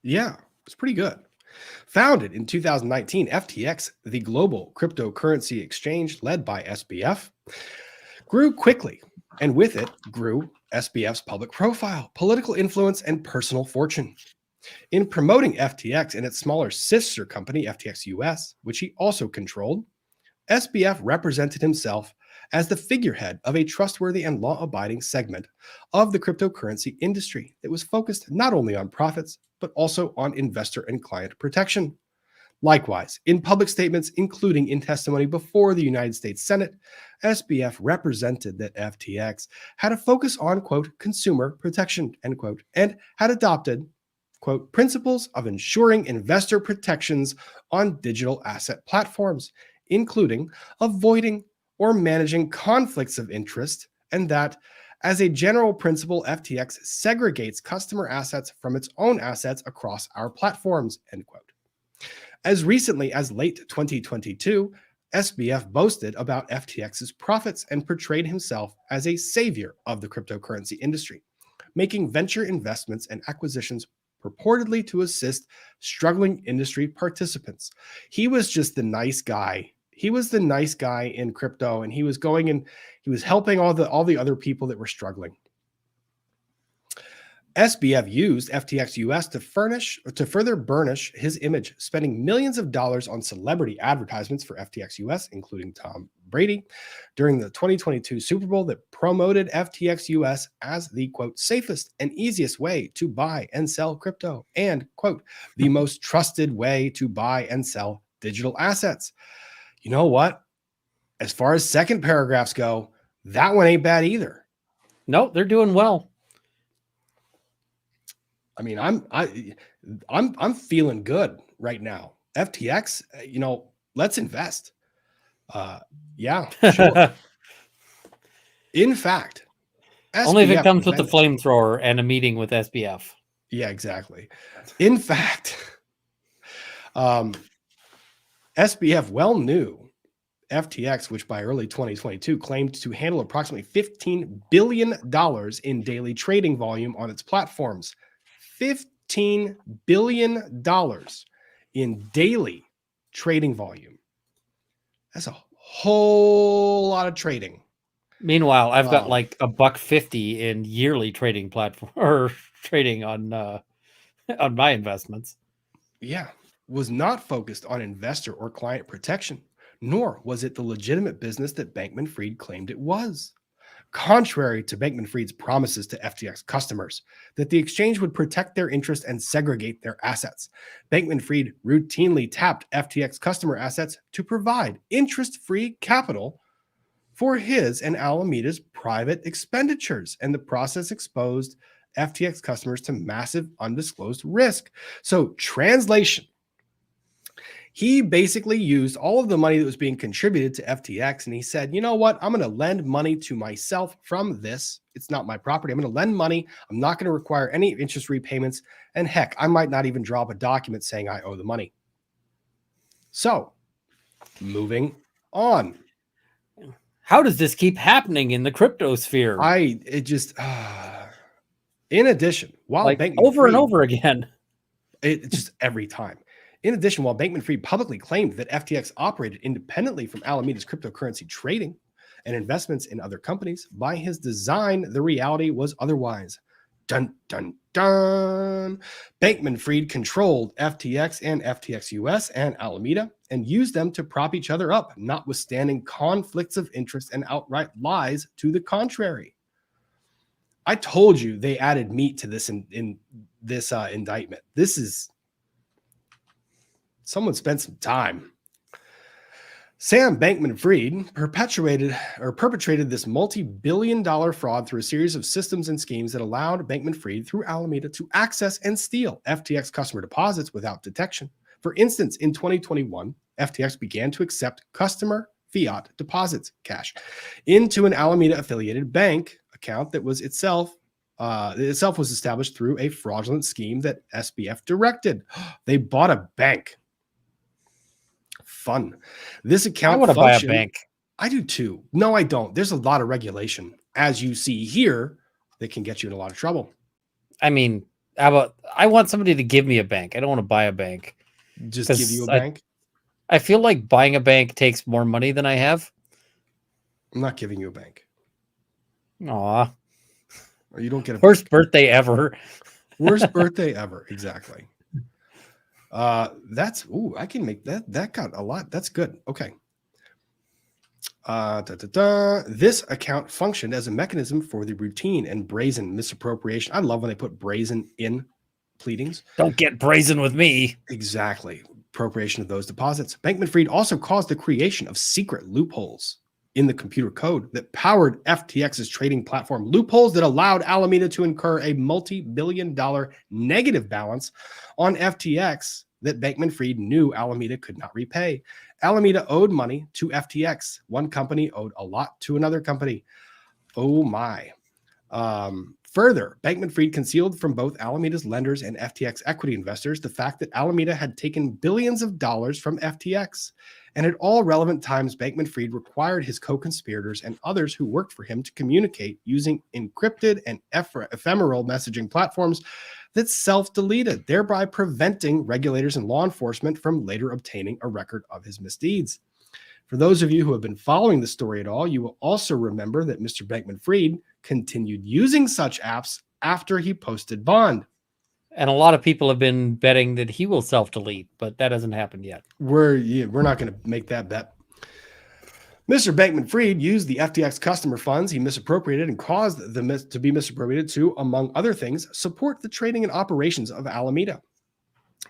Yeah, it's pretty good. Founded in 2019, FTX, the global cryptocurrency exchange led by SBF, grew quickly, and with it grew SBF's public profile, political influence, and personal fortune. In promoting FTX and its smaller sister company, FTX US, which he also controlled, SBF represented himself as the figurehead of a trustworthy and law-abiding segment of the cryptocurrency industry that was focused not only on profits, but also on investor and client protection. Likewise, in public statements, including in testimony before the United States Senate, SBF represented that FTX had a focus on, quote, consumer protection, end quote, and had adopted, quote, principles of ensuring investor protections on digital asset platforms, including avoiding or managing conflicts of interest, and that, as a general principle, FTX segregates customer assets from its own assets across our platforms, end quote. As recently as late 2022, SBF boasted about FTX's profits and portrayed himself as a savior of the cryptocurrency industry, making venture investments and acquisitions purportedly to assist struggling industry participants. He was just the nice guy. He was the nice guy in crypto, and he was going and he was helping all the other people that were struggling. SBF used FTX US to further burnish his image, spending millions of dollars on celebrity advertisements for FTX US, including Tom Brady, during the 2022 Super Bowl that promoted FTX US as the, quote, safest and easiest way to buy and sell crypto and, quote, the most trusted way to buy and sell digital assets. You know what? As far as second paragraphs go, that one ain't bad either. No, they're doing well. I mean, I'm feeling good right now. FTX, let's invest. Yeah, sure. In fact, only if it SBF comes with the prevented- flamethrower and a meeting with SBF. Yeah, exactly. In fact, SBF well knew FTX, which by early 2022 claimed to handle approximately $15 billion in daily trading volume on its platforms. $15 billion in daily trading volume. That's a whole lot of trading. Meanwhile, I've got like $1.50 in yearly trading platform or trading on my investments. Yeah, was not focused on investor or client protection, nor was it the legitimate business that Bankman-Fried claimed it was. Contrary to Bankman-Fried's promises to FTX customers that the exchange would protect their interest and segregate their assets, Bankman-Fried routinely tapped FTX customer assets to provide interest-free capital for his and Alameda's private expenditures, and the process exposed FTX customers to massive undisclosed risk. So, translation. He basically used all of the money that was being contributed to FTX, and he said, you know what? I'm going to lend money to myself from this. It's not my property. I'm going to lend money. I'm not going to require any interest repayments. And heck, I might not even drop a document saying I owe the money. So, moving on. How does this keep happening in the crypto sphere? In addition, while like Bankman-Fried, over and over again, it just every time. In addition, while Bankman-Fried publicly claimed that FTX operated independently from Alameda's cryptocurrency trading and investments in other companies, by his design, the reality was otherwise. Dun, dun, dun. Bankman-Fried controlled FTX and FTX US and Alameda and used them to prop each other up, notwithstanding conflicts of interest and outright lies to the contrary. I told you they added meat to this in this indictment. This is someone spent some time. Sam Bankman-Fried perpetrated this multi-billion-dollar fraud through a series of systems and schemes that allowed Bankman-Fried through Alameda to access and steal FTX customer deposits without detection. For instance, in 2021, FTX began to accept customer fiat deposits, cash, into an Alameda-affiliated bank account that was itself was established through a fraudulent scheme that SBF directed. They bought a bank. Fun. This account I want to buy a bank. I do too. No, I don't. There's a lot of regulation, as you see here, that can get you in a lot of trouble. I mean, how about I want somebody to give me a bank. I don't want to buy a bank. Just give you a bank? I feel like buying a bank takes more money than I have. I'm not giving you a bank. Aw. Or you don't get a Worst birthday ever. Worst birthday ever. Exactly. I can make that. That got a lot. That's good. Okay. This account functioned as a mechanism for the routine and brazen misappropriation. I love when they put brazen in pleadings. Don't get brazen with me. Exactly. Appropriation of those deposits. Bankman-Fried also caused the creation of secret loopholes in the computer code that powered FTX's trading platform, loopholes that allowed Alameda to incur a multi-billion-dollar negative balance on FTX that Bankman-Fried knew Alameda could not repay. Alameda owed money to FTX. One company owed a lot to another company. Oh my. Further, Bankman-Fried concealed from both Alameda's lenders and FTX equity investors the fact that Alameda had taken billions of dollars from FTX. And at all relevant times, Bankman-Fried required his co-conspirators and others who worked for him to communicate using encrypted and ephemeral messaging platforms that self-deleted, thereby preventing regulators and law enforcement from later obtaining a record of his misdeeds. For those of you who have been following the story at all, you will also remember that Mr. Bankman-Fried continued using such apps after he posted bond. And a lot of people have been betting that he will self-delete, but that hasn't happened yet. We're not going to make that bet. Mr. Bankman-Fried used the FTX customer funds he misappropriated and caused them to be misappropriated to, among other things, support the trading and operations of Alameda,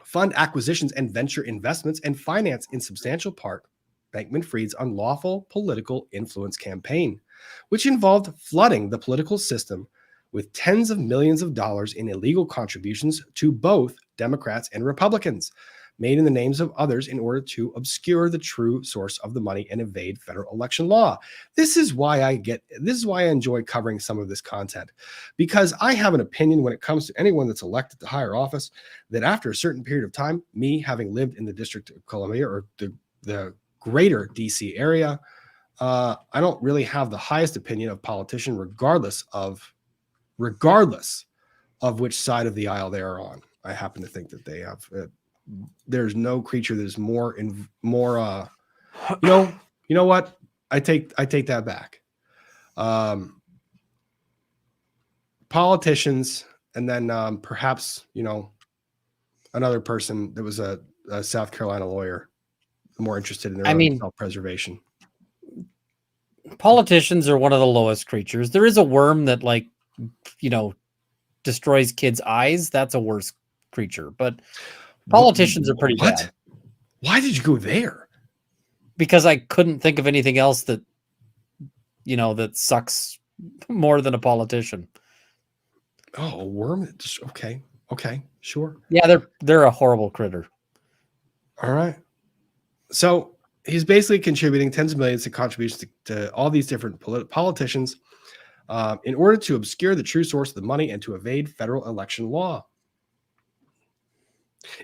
fund acquisitions and venture investments, and finance in substantial part Bankman-Fried's unlawful political influence campaign, which involved flooding the political system with tens of millions of dollars in illegal contributions to both Democrats and Republicans, made in the names of others in order to obscure the true source of the money and evade federal election law. This is why I enjoy covering some of this content, because I have an opinion when it comes to anyone that's elected to higher office, that after a certain period of time, me having lived in the District of Columbia or the greater DC area, I don't really have the highest opinion of politician, regardless of which side of the aisle they are on. I happen to think that they have. There's no creature that is more. You know what? I take that back. Politicians, and then perhaps another person that was a South Carolina lawyer, more interested in their own self-preservation. Politicians are one of the lowest creatures. There is a worm that destroys kids' eyes. That's a worse creature, but politicians are pretty bad. Why did you go there? Because I couldn't think of anything else that that sucks more than a politician. Oh, a worm. Okay, sure. Yeah, they're a horrible critter. All right. So he's basically contributing tens of millions of contributions to all these different politicians in order to obscure the true source of the money and to evade federal election law.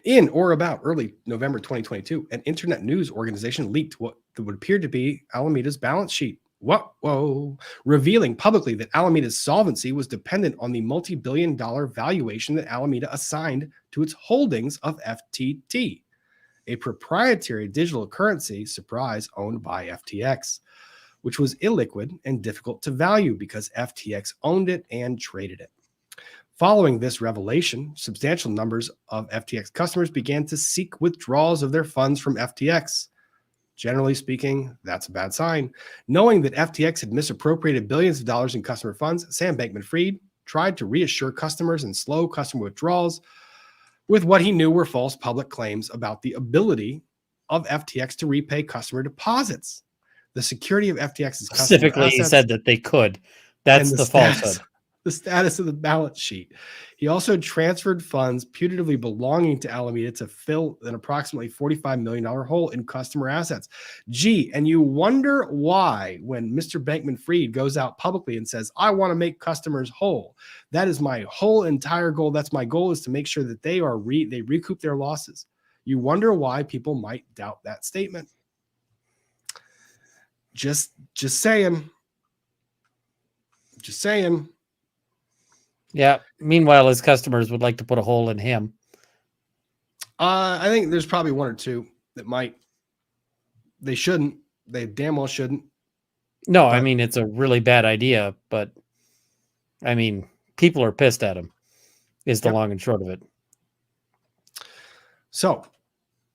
In or about early November 2022, an internet news organization leaked what would appear to be Alameda's balance sheet. Revealing publicly that Alameda's solvency was dependent on the multi-billion-dollar valuation that Alameda assigned to its holdings of FTT, a proprietary digital currency, surprise, owned by FTX, which was illiquid and difficult to value because FTX owned it and traded it. Following this revelation, substantial numbers of FTX customers began to seek withdrawals of their funds from FTX. Generally speaking, that's a bad sign. Knowing that FTX had misappropriated billions of dollars in customer funds, Sam Bankman-Fried tried to reassure customers and slow customer withdrawals with what he knew were false public claims about the ability of FTX to repay customer deposits. The security of FTX's specifically, he said that they could. That's the falsehood. The status of the balance sheet. He also transferred funds putatively belonging to Alameda to fill an approximately $45 million hole in customer assets. Gee, and you wonder why when Mr. Bankman-Fried goes out publicly and says, I want to make customers whole. That is my whole entire goal. That's my goal, is to make sure that they recoup their losses. You wonder why people might doubt that statement. Just saying. Just saying. Yeah. Meanwhile, his customers would like to put a hole in him. I think there's probably one or two that might. They shouldn't. They damn well shouldn't. No, I mean, it's a really bad idea, but I mean, people are pissed at him, is the long and short of it. So,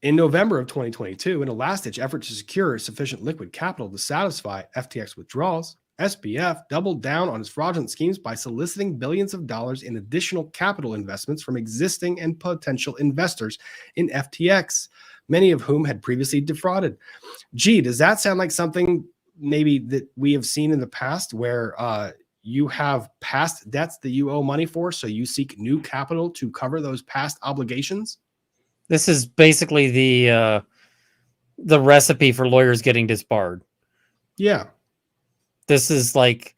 in November of 2022, in a last-ditch effort to secure sufficient liquid capital to satisfy FTX withdrawals, SBF doubled down on his fraudulent schemes by soliciting billions of dollars in additional capital investments from existing and potential investors in FTX, many of whom had previously defrauded. Gee, does that sound like something maybe that we have seen in the past, where you have past debts that you owe money for, so you seek new capital to cover those past obligations? This is basically the recipe for lawyers getting disbarred. Yeah. This is like,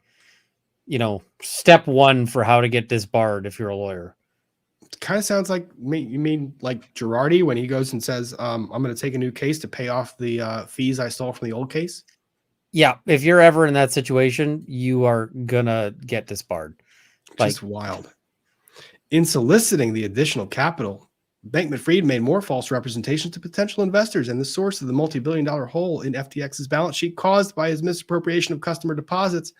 step one for how to get disbarred if you're a lawyer. It kind of sounds like you mean like Girardi when he goes and says, I'm going to take a new case to pay off the fees I stole from the old case. Yeah. If you're ever in that situation, you are going to get disbarred. Just wild. In soliciting the additional capital, Bankman-Fried made more false representations to potential investors and the source of the multi-billion-dollar hole in FTX's balance sheet caused by his misappropriation of customer deposits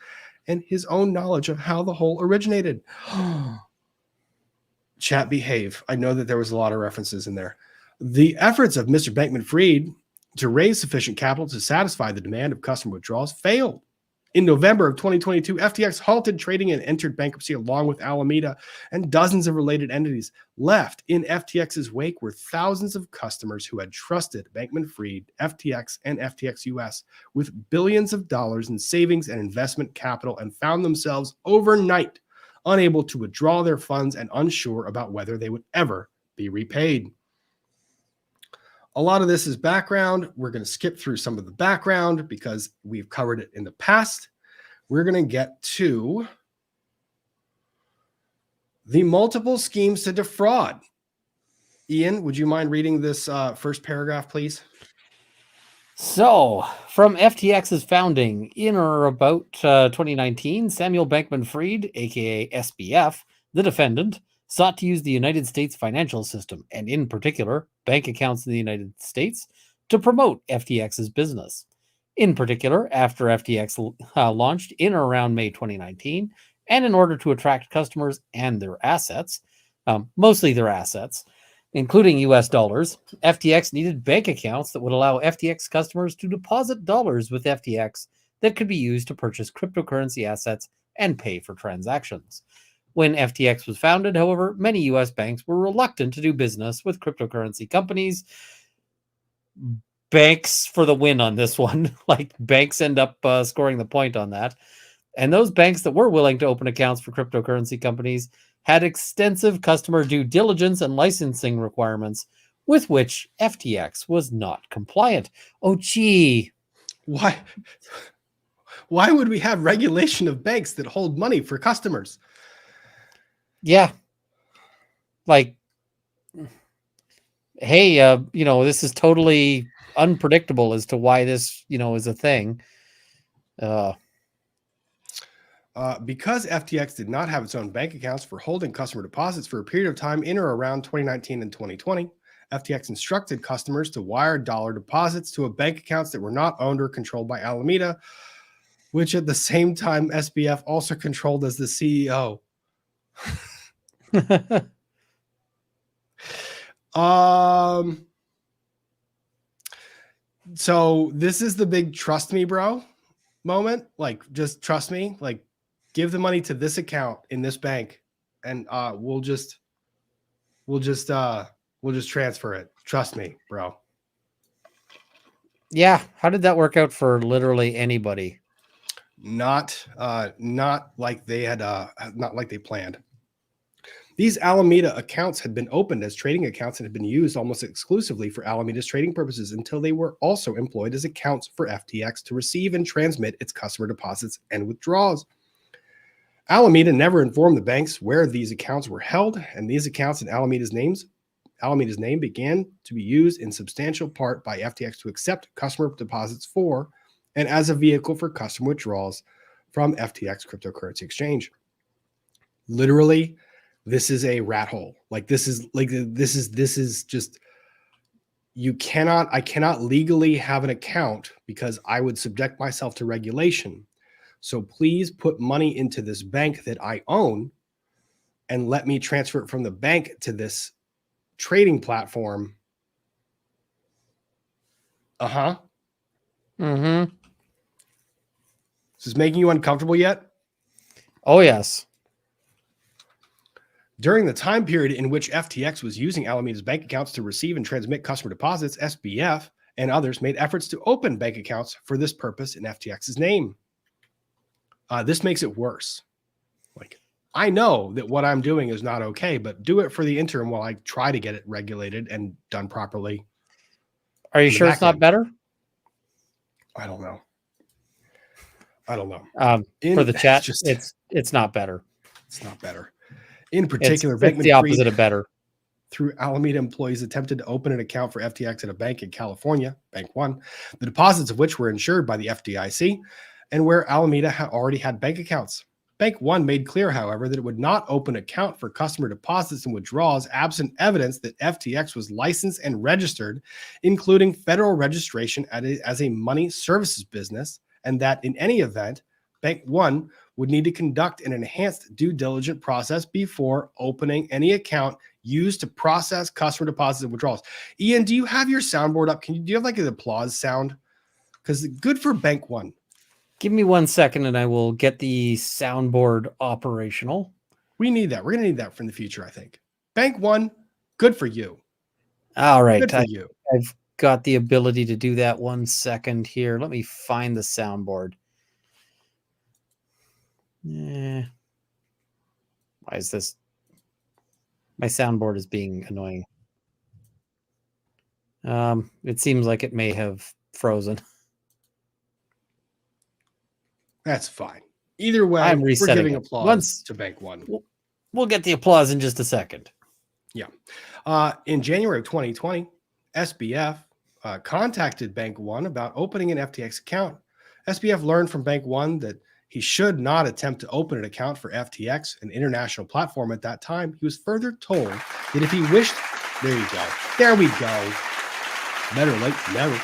and his own knowledge of how the hole originated. Chat, behave. I know that there was a lot of references in there. The efforts of Mr. Bankman-Fried to raise sufficient capital to satisfy the demand of customer withdrawals failed. In November of 2022, FTX halted trading and entered bankruptcy along with Alameda, and dozens of related entities. Left in FTX's wake were thousands of customers who had trusted Bankman-Fried, FTX, and FTX US with billions of dollars in savings and investment capital, and found themselves overnight unable to withdraw their funds and unsure about whether they would ever be repaid. A lot of this is background. We're going to skip through some of the background because we've covered it in the past. We're going to get to the multiple schemes to defraud. Ian, would you mind reading this first paragraph, please? So, from FTX's founding in or about 2019, Samuel Bankman-Fried, aka SBF, the defendant, sought to use the United States financial system, and in particular, bank accounts in the United States, to promote FTX's business. In particular, after FTX launched in or around May 2019, and in order to attract customers and their assets, mostly their assets, including US dollars, FTX needed bank accounts that would allow FTX customers to deposit dollars with FTX that could be used to purchase cryptocurrency assets and pay for transactions. When FTX was founded, however, many US banks were reluctant to do business with cryptocurrency companies. Banks for the win on this one. Like, banks end up scoring the point on that. And those banks that were willing to open accounts for cryptocurrency companies had extensive customer due diligence and licensing requirements with which FTX was not compliant. Oh, gee. Why would we have regulation of banks that hold money for customers? Yeah. Like, hey, this is totally unpredictable as to why this, is a thing. Because FTX did not have its own bank accounts for holding customer deposits for a period of time in or around 2019 and 2020, FTX instructed customers to wire dollar deposits to bank accounts that were not owned or controlled by Alameda, which at the same time SBF also controlled as the CEO. So this is the big trust me, bro moment. Like, just trust me. Like, give the money to this account in this bank, and we'll just transfer it. Trust me, bro. Yeah. How did that work out for literally anybody? Not like they had not like they planned. These Alameda accounts had been opened as trading accounts and had been used almost exclusively for Alameda's trading purposes until they were also employed as accounts for FTX to receive and transmit its customer deposits and withdrawals. Alameda never informed the banks where these accounts were held, and these accounts in Alameda's name began to be used in substantial part by FTX to accept customer deposits for and as a vehicle for customer withdrawals from FTX cryptocurrency exchange. Literally, this is a rat hole. Like, this is just, I cannot legally have an account because I would subject myself to regulation. So please put money into this bank that I own and let me transfer it from the bank to this trading platform. Mm-hmm. Is this making you uncomfortable yet? Oh, yes. During the time period in which FTX was using Alameda's bank accounts to receive and transmit customer deposits, SBF and others made efforts to open bank accounts for this purpose in FTX's name. This makes it worse. Like, I know that what I'm doing is not okay, but do it for the interim while I try to get it regulated and done properly. Are you sure it's not better? I don't know. For the chat, it's not better. It's not better. In particular, it's the opposite of better. Through Alameda employees attempted to open an account for FTX at a bank in California, Bank One, the deposits of which were insured by the FDIC, and where Alameda already had bank accounts. Bank One made clear, however, that it would not open an account for customer deposits and withdrawals absent evidence that FTX was licensed and registered, including federal registration as a money services business, and that in any event, Bank One would need to conduct an enhanced due diligence process before opening any account used to process customer deposits and withdrawals. Ian, do you have your soundboard up? Do you have like an applause sound? Because good for Bank One. Give me 1 second and I will get the soundboard operational. We need that. We're going to need that for in the future, I think. Bank One, good for you. All right. Good for you. I've got the ability to do that. 1 second here. Let me find the soundboard. Why is this? My soundboard is being annoying. It seems like it may have frozen. That's fine. Either way, I'm we're resetting giving it. applause to Bank One. We'll get the applause in just a second. Yeah. In January of 2020, SBF contacted Bank One about opening an FTX account. SBF learned from Bank One that he should not attempt to open an account for FTX, an international platform at that time. He was further told that if he wished, there you go. There we go. Better late than never.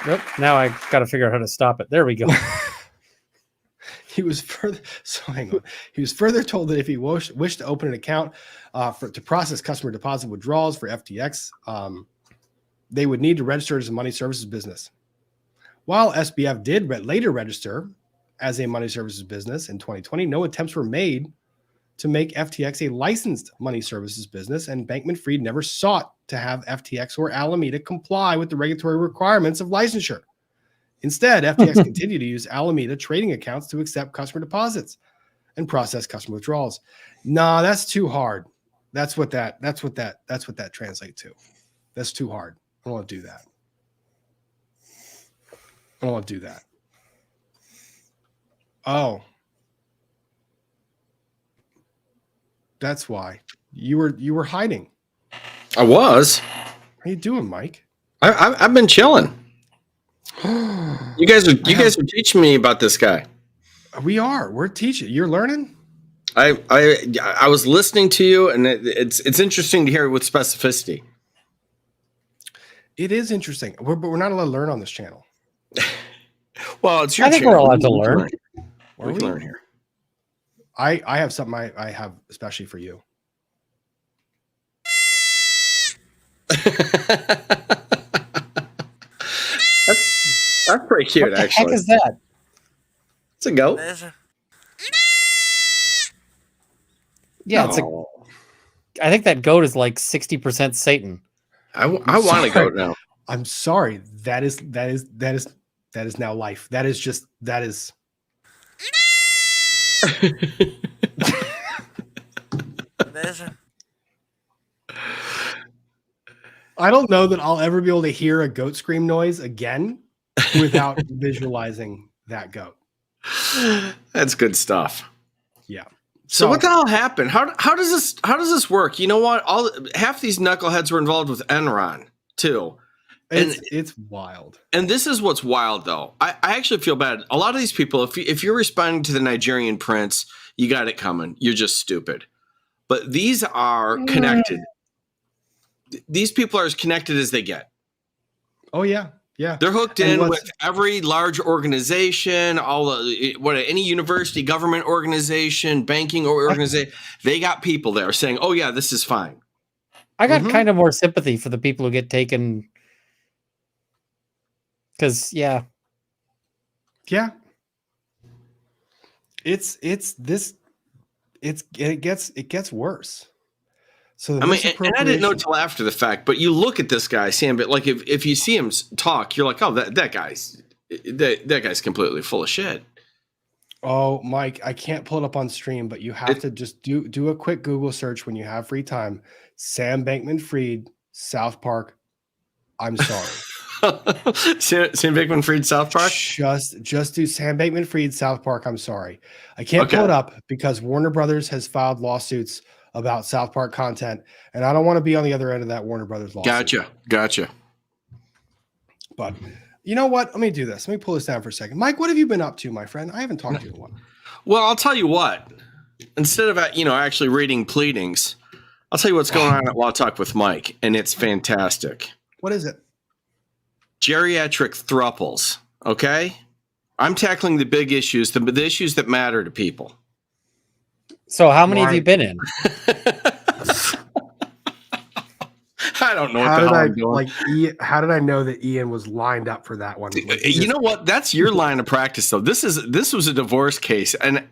Nope. Now I got to figure out how to stop it. There we go. He was further told that if he wished to open an account to process customer deposit withdrawals for FTX, they would need to register as a money services business. While SBF did later register as a money services business in 2020, no attempts were made to make FTX a licensed money services business, and Bankman-Fried never sought to have FTX or Alameda comply with the regulatory requirements of licensure. Instead, FTX continued to use Alameda trading accounts to accept customer deposits and process customer withdrawals. Nah, that's too hard. That's what that translates to. That's too hard. I don't want to do that. I don't want to do that. Oh. That's why. You were hiding. I was. How you doing, Mike? I've been chilling. You guys are teaching me about this guy. We're teaching. You're learning? I was listening to you, and it's interesting to hear it with specificity. It is interesting. But we're not allowed to learn on this channel. Well, it's your I think channel. we're allowed to learn. We can learn here. I have something I have especially for you. That's pretty cute, What the actually. heck is that? It's a goat. Yeah, No. I think that goat is like 60% Satan. I want a goat now. I'm sorry. That is now life. That is. I don't know that I'll ever be able to hear a goat scream noise again without visualizing that goat. That's good stuff. Yeah. So what the hell happened? How does this work? You know what? Half these knuckleheads were involved with Enron too. It's wild. And this is what's wild, though. I actually feel bad. A lot of these people, if you're responding to the Nigerian prince, you got it coming. You're just stupid. But these are connected. These people are as connected as they get. Oh yeah, yeah. They're hooked in with every large organization, any university, government organization, banking organization. They got people there saying, "Oh yeah, this is fine." I got kind of more sympathy for the people who get taken. Because it gets worse. So I mean, and I didn't know until after the fact. But you look at this guy, Sam. But like, if you see him talk, you're like, oh, that guy's completely full of shit. Oh, Mike, I can't pull it up on stream, but you have to just do a quick Google search when you have free time. Sam Bankman-Fried, South Park. I'm sorry. Sam Bankman-Fried, South Park. Just do Sam Bankman-Fried, South Park. I'm sorry, I can't pull it up because Warner Brothers has filed lawsuits about South Park content, and I don't want to be on the other end of that Warner Brothers lawsuit. Gotcha. But you know what? Let me do this. Let me pull this down for a second. Mike, what have you been up to, my friend? I haven't talked to you in a while. Well, I'll tell you what. Instead of actually reading pleadings, I'll tell you what's going on at Law Talk with Mike, and it's fantastic. What is it? Geriatric thruples. Okay, I'm tackling the big issues, the issues that matter to people. So how many have you been in? I don't know what the hell I'm doing. How did I know that Ian was lined up for that one? You know what? That's your line of practice, though. This was a divorce case, and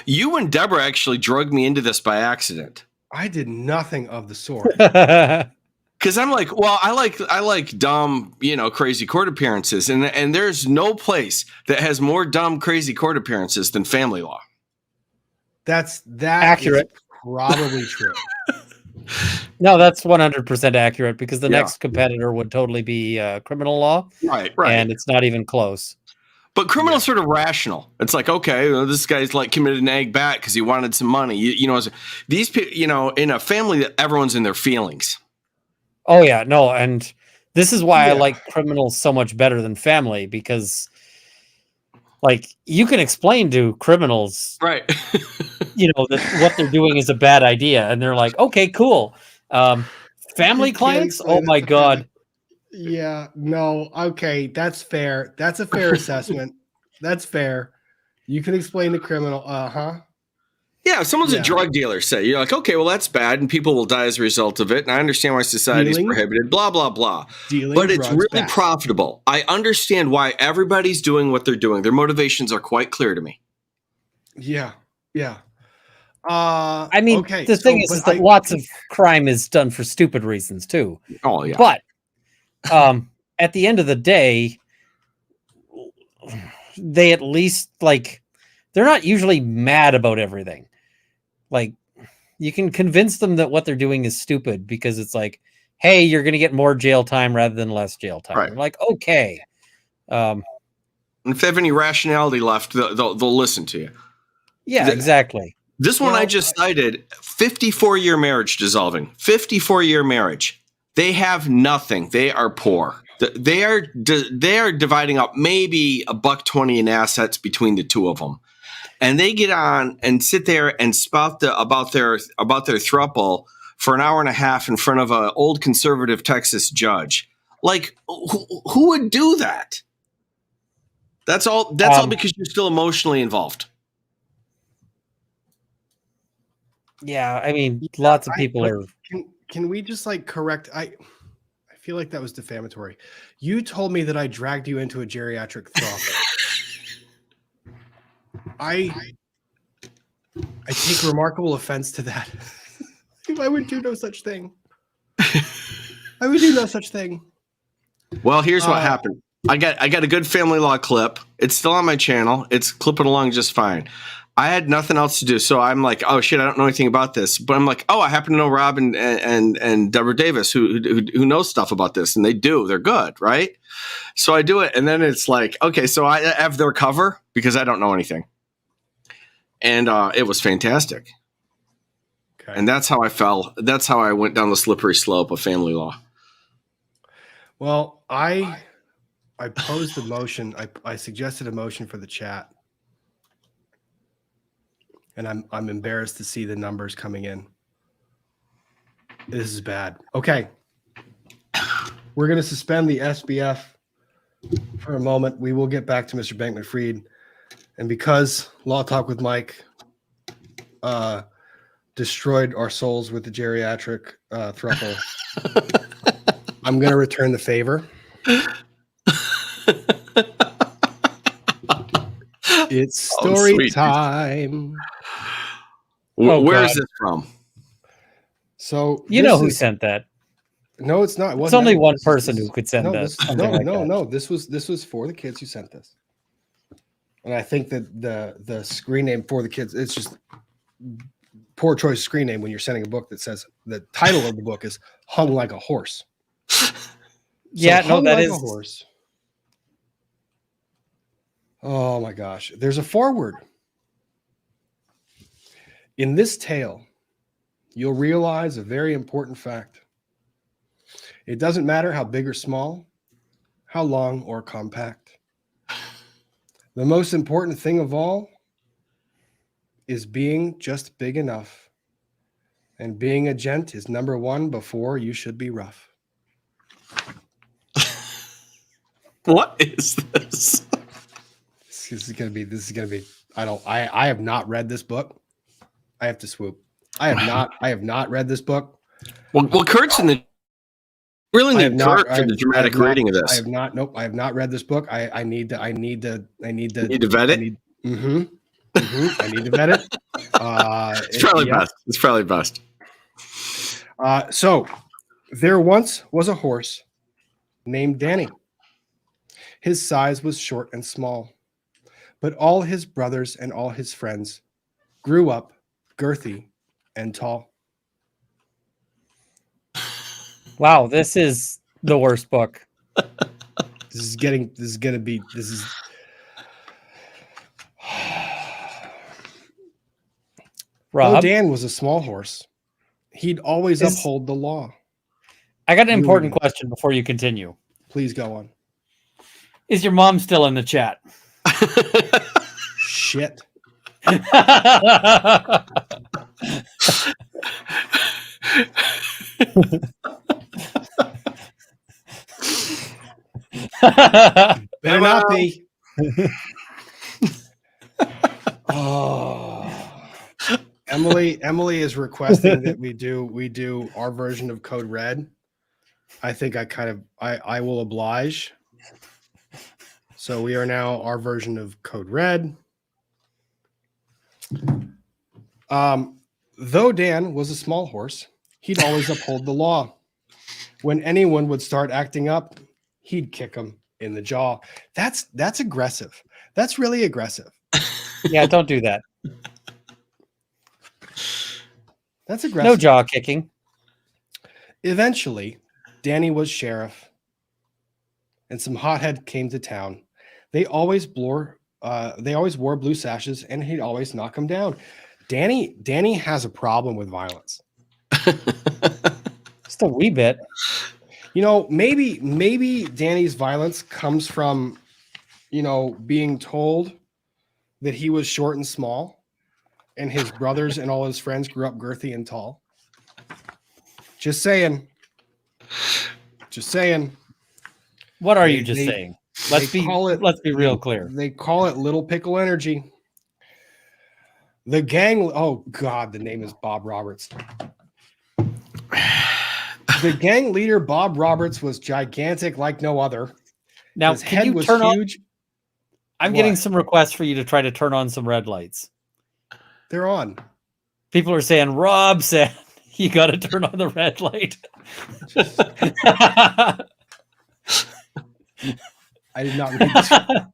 you and Deborah actually drugged me into this by accident. I did nothing of the sort. Because I'm like, well, I like dumb, crazy court appearances, and there's no place that has more dumb, crazy court appearances than family law. That accurate. Is probably true. No, that's 100% accurate because the next competitor would totally be criminal law. Right. And it's not even close. But criminal's sort of rational. It's like, okay, well, this guy's like committed an egg bat because he wanted some money. These people, in a family that everyone's in their feelings. Oh, yeah. No. And this is why I like criminals so much better than family, because like you can explain to criminals, right? That what they're doing is a bad idea. And they're like, okay, cool. Family clients. Oh my God. Yeah, no. Okay. That's fair. That's a fair assessment. That's fair. You can explain the criminal. Yeah, if someone's a drug dealer, say, you're like, okay, well, that's bad, and people will die as a result of it, and I understand why society is prohibited, blah, blah, blah. But it's really profitable. I understand why everybody's doing what they're doing. Their motivations are quite clear to me. Yeah. I mean, the thing is that lots of crime is done for stupid reasons, too. Oh, yeah. But at the end of the day, they at least, they're not usually mad about everything. Like, you can convince them that what they're doing is stupid because it's like, hey, you're going to get more jail time rather than less jail time. Right. Like, okay. And if they have any rationality left, they'll listen to you. Yeah, exactly. This one I just cited, 54-year marriage dissolving. 54-year marriage. They have nothing. They are poor. They are dividing up maybe $120 in assets between the two of them. And they get on and sit there and spout about their throuple for an hour and a half in front of an old conservative Texas judge. Like, who would do that? That's all because you're still emotionally involved. Yeah, I mean, lots of people are. Can we just correct? I feel like that was defamatory. You told me that I dragged you into a geriatric throuple. I take remarkable offense to that. I would do no such thing. I would do no such thing. Well, here's what happened. I got a good family law clip. It's still on my channel. It's clipping along just fine. I had nothing else to do, so I'm like, oh shit, I don't know anything about this. But I'm like, oh, I happen to know Rob and Deborah Davis who knows stuff about this, and they do. They're good, right? So I do it, and then it's like, okay, so I have their cover because I don't know anything. And it was fantastic. Okay. And that's how I fell. That's how I went down the slippery slope of family law. Well, I posed a motion. I suggested a motion for the chat. And I'm embarrassed to see the numbers coming in. This is bad. Okay. We're going to suspend the SBF for a moment. We will get back to Mr. Bankman-Fried. And because Law Talk with Mike destroyed our souls with the geriatric throuple, I'm going to return the favor. It's story time. Where is this from? So you know who sent that? No, it's not. It's only one person who could send this. No. This was for the kids who sent this. And I think that the screen name for the kids, it's just poor choice of screen name when you're sending a book that says the title of the book is Hung Like a Horse. Yeah, no, that is a horse. Oh my gosh. There's a foreword. In this tale, you'll realize a very important fact. It doesn't matter how big or small, how long or compact. The most important thing of all is being just big enough. And being a gent is number one before you should be rough. What is this? This is gonna be. I have not read this book. I have to swoop. I have not read this book. Well, Kurt's in the really need Kurt for the dramatic reading of this. I have not. Nope. I have not read this book. I need to vet it. I need to vet it. It's probably best. It's probably best. So there once was a horse named Danny. His size was short and small, but all his brothers and all his friends grew up girthy and tall. Wow, this is the worst book. Rob, though Dan was a small horse, he'd always uphold the law. I got an important question before you continue. Please go on. Is your mom still in the chat? Shit. Better not be. Oh. Emily is requesting that we do our version of Code Red. I think I will oblige. So we are now our version of Code Red. Though Dan was a small horse, he'd always uphold the law. When anyone would start acting up, he'd kick them in the jaw. That's aggressive. That's really aggressive. Yeah, don't do that. That's aggressive. No jaw kicking. Eventually, Danny was sheriff, and some hothead came to town. They always wore blue sashes, and he'd always knock them down. Danny has a problem with violence. Just a wee bit. You know, maybe Danny's violence comes from, being told that he was short and small, and his brothers and all his friends grew up girthy and tall. Just saying. What are you just saying? Let's be real clear. They call it Little Pickle Energy. The gang. Oh God, the name is Bob Roberts. The gang leader, Bob Roberts, was gigantic like no other. Now, his head was huge. I'm getting some requests for you to try to turn on some red lights. They're on. People are saying, Rob said you got to turn on the red light. I did not read this.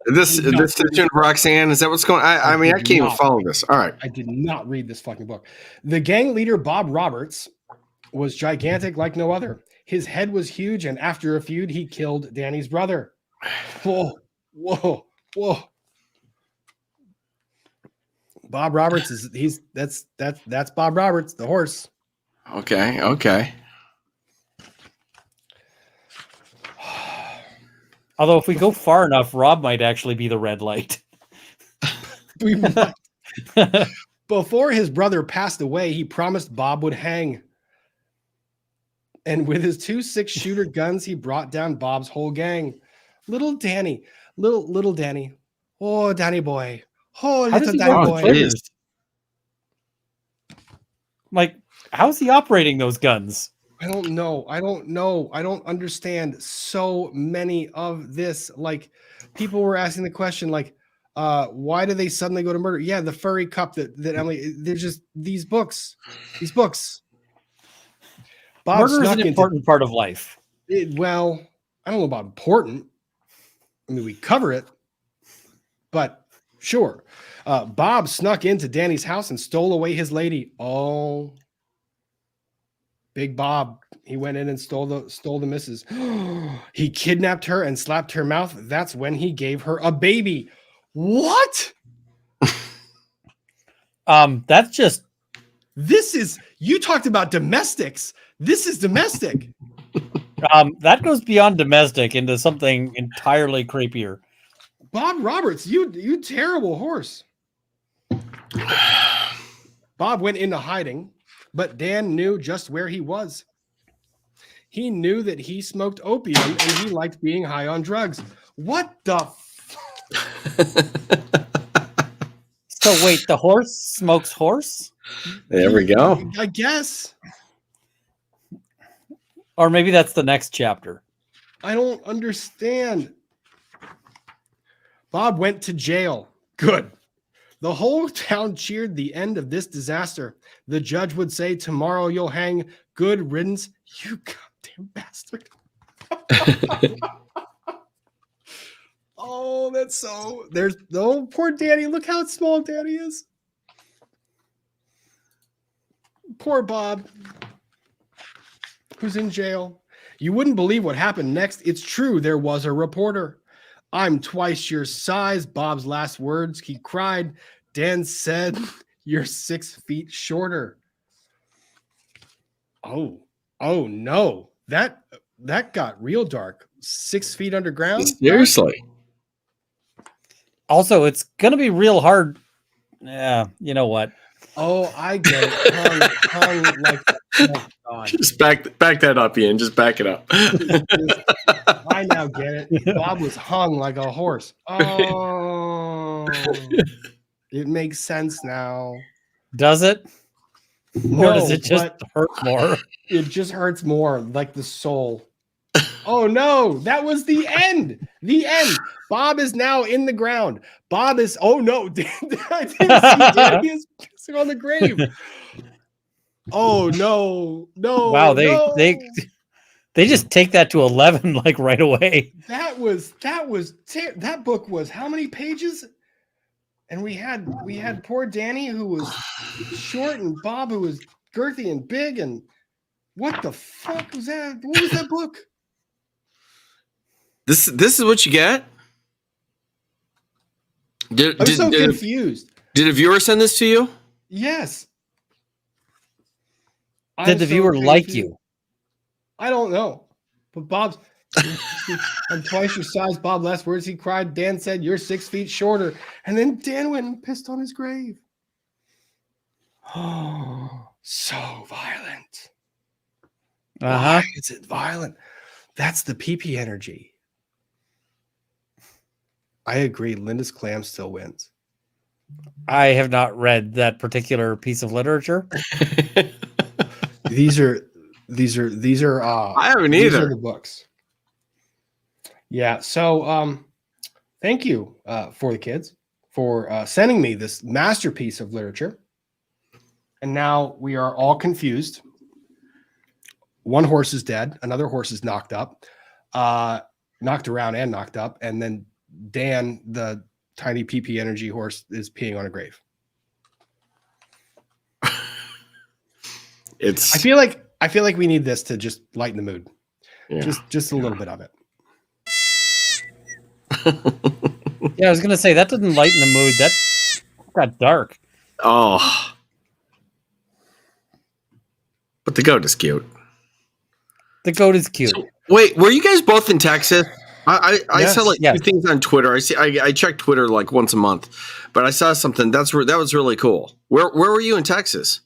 This to the tune of Roxanne. Is that what's going on? I mean, I can't even follow this. All right. I did not read this fucking book. The gang leader, Bob Roberts, was gigantic like no other. His head was huge, and after a feud, he killed Danny's brother. Whoa. Bob Roberts that's Bob Roberts, the horse. Okay. Although if we go far enough, Rob might actually be the red light. We might. Before his brother passed away, he promised Bob would hang. And with his 2 6-shooter guns, he brought down Bob's whole gang. Little Danny. Oh, Danny boy. Oh, little Danny boy. Like, how's he operating those guns? I don't know. I don't understand so many of this. Like, people were asking the question, like, why do they suddenly go to murder? Yeah, the furry cup that Emily, they're just these books. Murder is an important part of life. Well, I don't know about important. I mean, we cover it, but sure. Bob snuck into Danny's house and stole away his lady. Oh, Big Bob. He went in and stole the missus. He kidnapped her and slapped her mouth. That's when he gave her a baby. What? That's just. You talked about domestics. This is domestic. That goes beyond domestic into something entirely creepier. Bob Roberts, you terrible horse. Bob went into hiding, but Dan knew just where he was. He knew that he smoked opium and he liked being high on drugs. What the? So wait, the horse smokes horse? There we go. I guess. Or maybe that's the next chapter. I don't understand. Bob went to jail. Good. The whole town cheered the end of this disaster. The judge would say, "Tomorrow you'll hang. Good riddance, you goddamn bastard." Oh, that's so. There's oh, poor Danny. Look how small Danny is. Poor Bob, who's in jail. You wouldn't believe what happened next. It's true. There was a reporter. "I'm twice your size." Bob's last words. He cried. Dan said, "You're 6 feet shorter." Oh no. That got real dark. 6 feet underground? Seriously. Also, it's gonna be real hard. Yeah, you know what? Oh, I get it. Hung like, oh God. Just back that up, Ian. Just back it up. I now get it. Bob was hung like a horse. Oh, it makes sense now. Does it? No, Or does it just but hurt more? it just hurts more, like the soul. Oh no, that was the end. The end. Bob is now in the ground. Bob is. Oh no, I didn't see Danny is pissing on the grave. Oh no, no. Wow, no. they just take that to 11 like right away. That book was how many pages? And we had poor Danny who was short and Bob who was girthy and big, and what the fuck was that? What was that book? This is what you get? I'm so confused. Did a viewer send this to you? Yes. Did the viewer like you? I don't know. But Bob's I'm twice your size. Bob, last words he cried. Dan said, "You're 6 feet shorter." And then Dan went and pissed on his grave. Oh, so violent. Why is it violent? That's the pee-pee energy. I agree. Linda's clam still wins. I have not read that particular piece of literature. These are I haven't these either. are the books. Yeah, so thank you for the kids for sending me this masterpiece of literature. And now we are all confused. One horse is dead, another horse is knocked up, knocked around and knocked up, and then Dan, the tiny PP energy horse, is peeing on a grave. I feel like we need this to just lighten the mood. Yeah. Just a little bit of it. Yeah, I was gonna say that didn't lighten the mood. That got dark. Oh. But the goat is cute. The goat is cute. So, wait, were you guys both in Texas? I Yes, saw like yes. two things on Twitter. I check Twitter like once a month, but I saw something that was really cool. Where were you in Texas?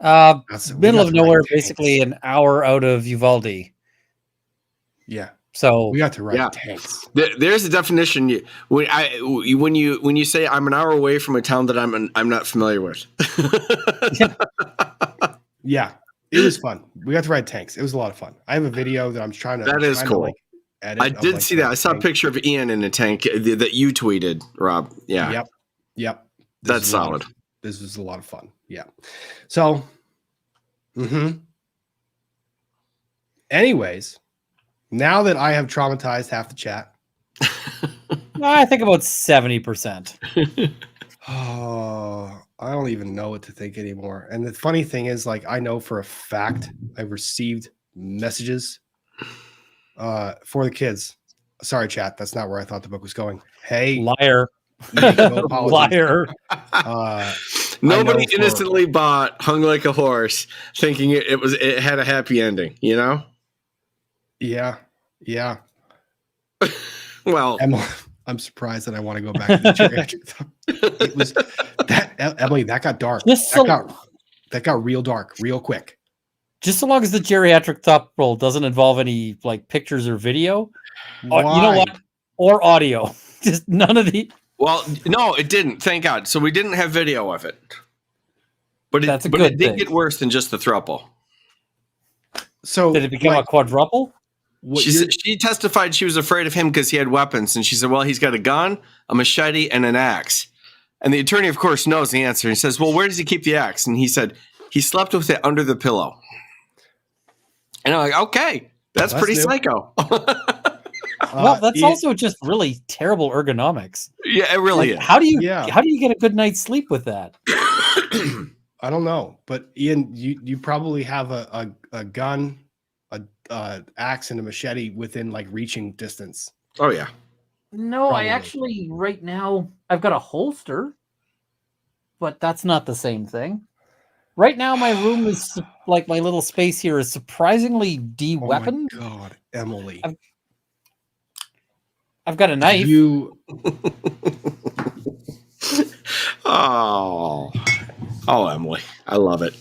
Middle of nowhere, basically an hour out of Uvalde. Yeah, So we got to ride Yeah. tanks. There's a definition when you say I'm an hour away from a town that I'm not familiar with. Yeah, it was fun. We got to ride tanks. It was a lot of fun. I have a video that I'm trying to. That is trying to, cool. like, edit I of, did like, see the that. I saw a tank. picture of Ian in a tank that you tweeted, Rob. Yeah, Yep. that's solid. This was a lot of fun. Yeah. So, anyways, now that I have traumatized half the chat, I think about 70%. oh, I don't even know what to think anymore. And the funny thing is, like, I know for a fact I've received messages for the kids. Sorry, chat. That's not where I thought the book was going. Hey, Liar. no apologies. Liar. Nobody for- innocently bought "Hung Like a Horse" thinking it had a happy ending. You know? Yeah. Well, Emily, I'm surprised that I want to go back to the geriatric. It was that Emily. That got dark. Just That got real dark, real quick. Just so long as the geriatric thought roll doesn't involve any like pictures or video. You know Why? what? or audio. Just none of the. Well, no, it didn't. Thank God. So we didn't have video of it. But That's a but good it did thing. get worse than just the throuple. So Did it become a quadruple? She testified she was afraid of him because he had weapons. And she said, well, he's got a gun, a machete, and an axe. And the attorney, of course, knows the answer. He says, well, where does he keep the axe? And he said, he slept with it under the pillow. And I'm like, okay, that's pretty new. psycho. Well, that's also just really terrible ergonomics. Yeah, it really is. How do you get a good night's sleep with that? I don't know, but Ian, you probably have a gun, a axe, and a machete within like reaching distance. Oh yeah. No, Probably. I actually right now I've got a holster, but that's not the same thing. Right now, my room is like my little space here is surprisingly de-weaponed. Oh my God, Emily. I've got a knife. Oh, Emily, I love it.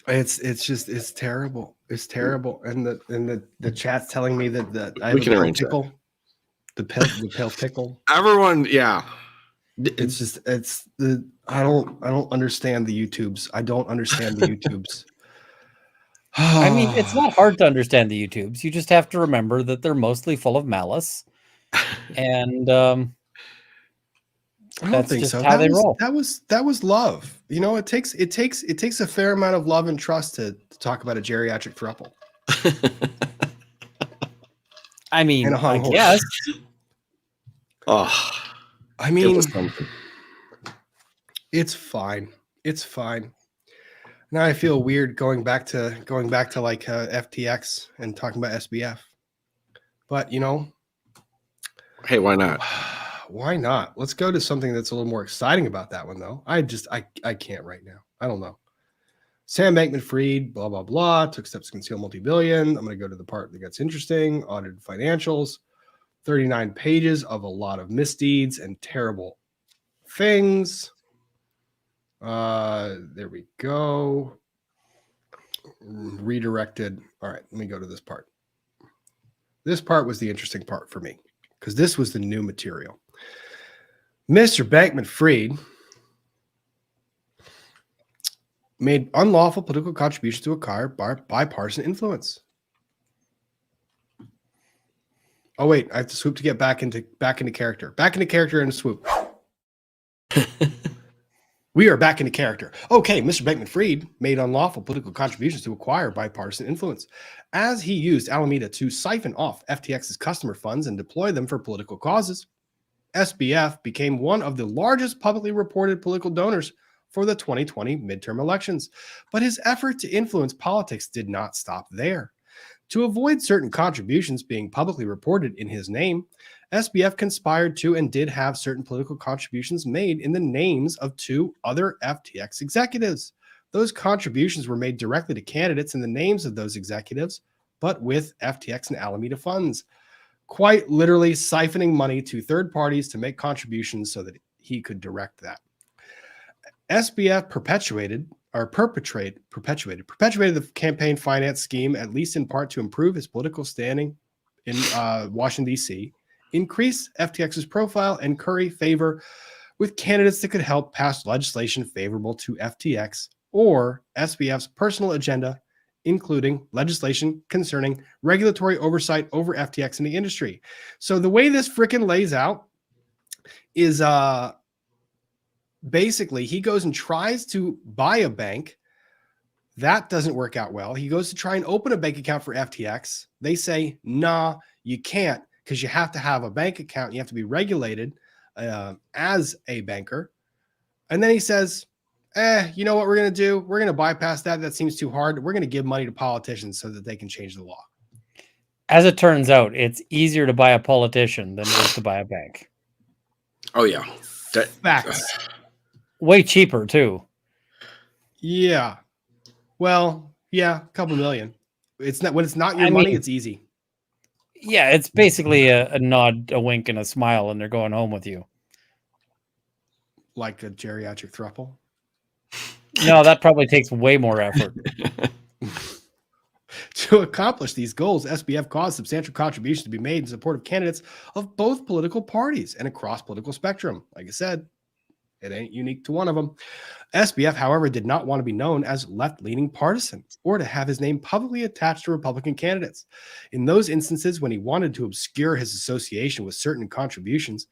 It's terrible. It's terrible. And the chat's telling me that I have We can arrange pickle. The pale pickle. Everyone, yeah. I don't understand the YouTubes. I don't understand the YouTubes. I mean, it's not hard to understand the YouTubes. You just have to remember that they're mostly full of malice, and I don't that's think just so. how they roll. That was love. You know, it takes a fair amount of love and trust to talk about a geriatric throuple. I mean, And a hung I horse. guess. Oh, I it mean, was something. it's fine. It's fine. Now I feel weird going back to like FTX and talking about SBF. But you know, Hey, why not? why not? Let's go to something that's a little more exciting about that one, though. I can't right now. I don't know. Sam Bankman-Fried, blah, blah, blah, took steps to conceal multi-billion. I'm going to go to the part that gets interesting. Audited financials, 39 pages of a lot of misdeeds and terrible things. There we go. Redirected. All right, let me go to this part. This part was the interesting part for me because this was the new material. Mr. Bankman-Fried made unlawful political contributions to acquire bipartisan influence. Oh wait, I have to swoop to get back into character. Back into character and swoop. We are back into character. Okay, Mr. Bankman-Fried made unlawful political contributions to acquire bipartisan influence as he used Alameda to siphon off FTX's customer funds and deploy them for political causes. SBF became one of the largest publicly reported political donors for the 2020 midterm elections, but his effort to influence politics did not stop there. To avoid certain contributions being publicly reported in his name, SBF conspired to and did have certain political contributions made in the names of two other FTX executives. Those contributions were made directly to candidates in the names of those executives, but with FTX and Alameda funds, quite literally siphoning money to third parties to make contributions so that he could direct that. SBF perpetuated the campaign finance scheme, at least in part to improve his political standing in Washington, D.C., increase FTX's profile, and curry favor with candidates that could help pass legislation favorable to FTX or SBF's personal agenda, including legislation concerning regulatory oversight over FTX in the industry. So the way this frickin' lays out is basically he goes and tries to buy a bank. That doesn't work out well. He goes to try and open a bank account for FTX. They say, nah, you can't because you have to have a bank account. You have to be regulated as a banker. And then he says, you know what we're going to do? We're going to bypass that. That seems too hard. We're going to give money to politicians so that they can change the law. As it turns out, it's easier to buy a politician than it is to buy a bank. Oh, yeah. Facts. Way cheaper, too. Yeah. Well, yeah, a couple million. It's not when it's not your money, it's easy. Yeah, it's basically a nod, a wink, and a smile, and they're going home with you. Like a geriatric throuple. No, that probably takes way more effort. To accomplish these goals, SBF caused substantial contributions to be made in support of candidates of both political parties and across political spectrum. Like I said, it ain't unique to one of them. SBF, however, did not want to be known as left-leaning partisan or to have his name publicly attached to Republican candidates. In those instances, when he wanted to obscure his association with certain contributions,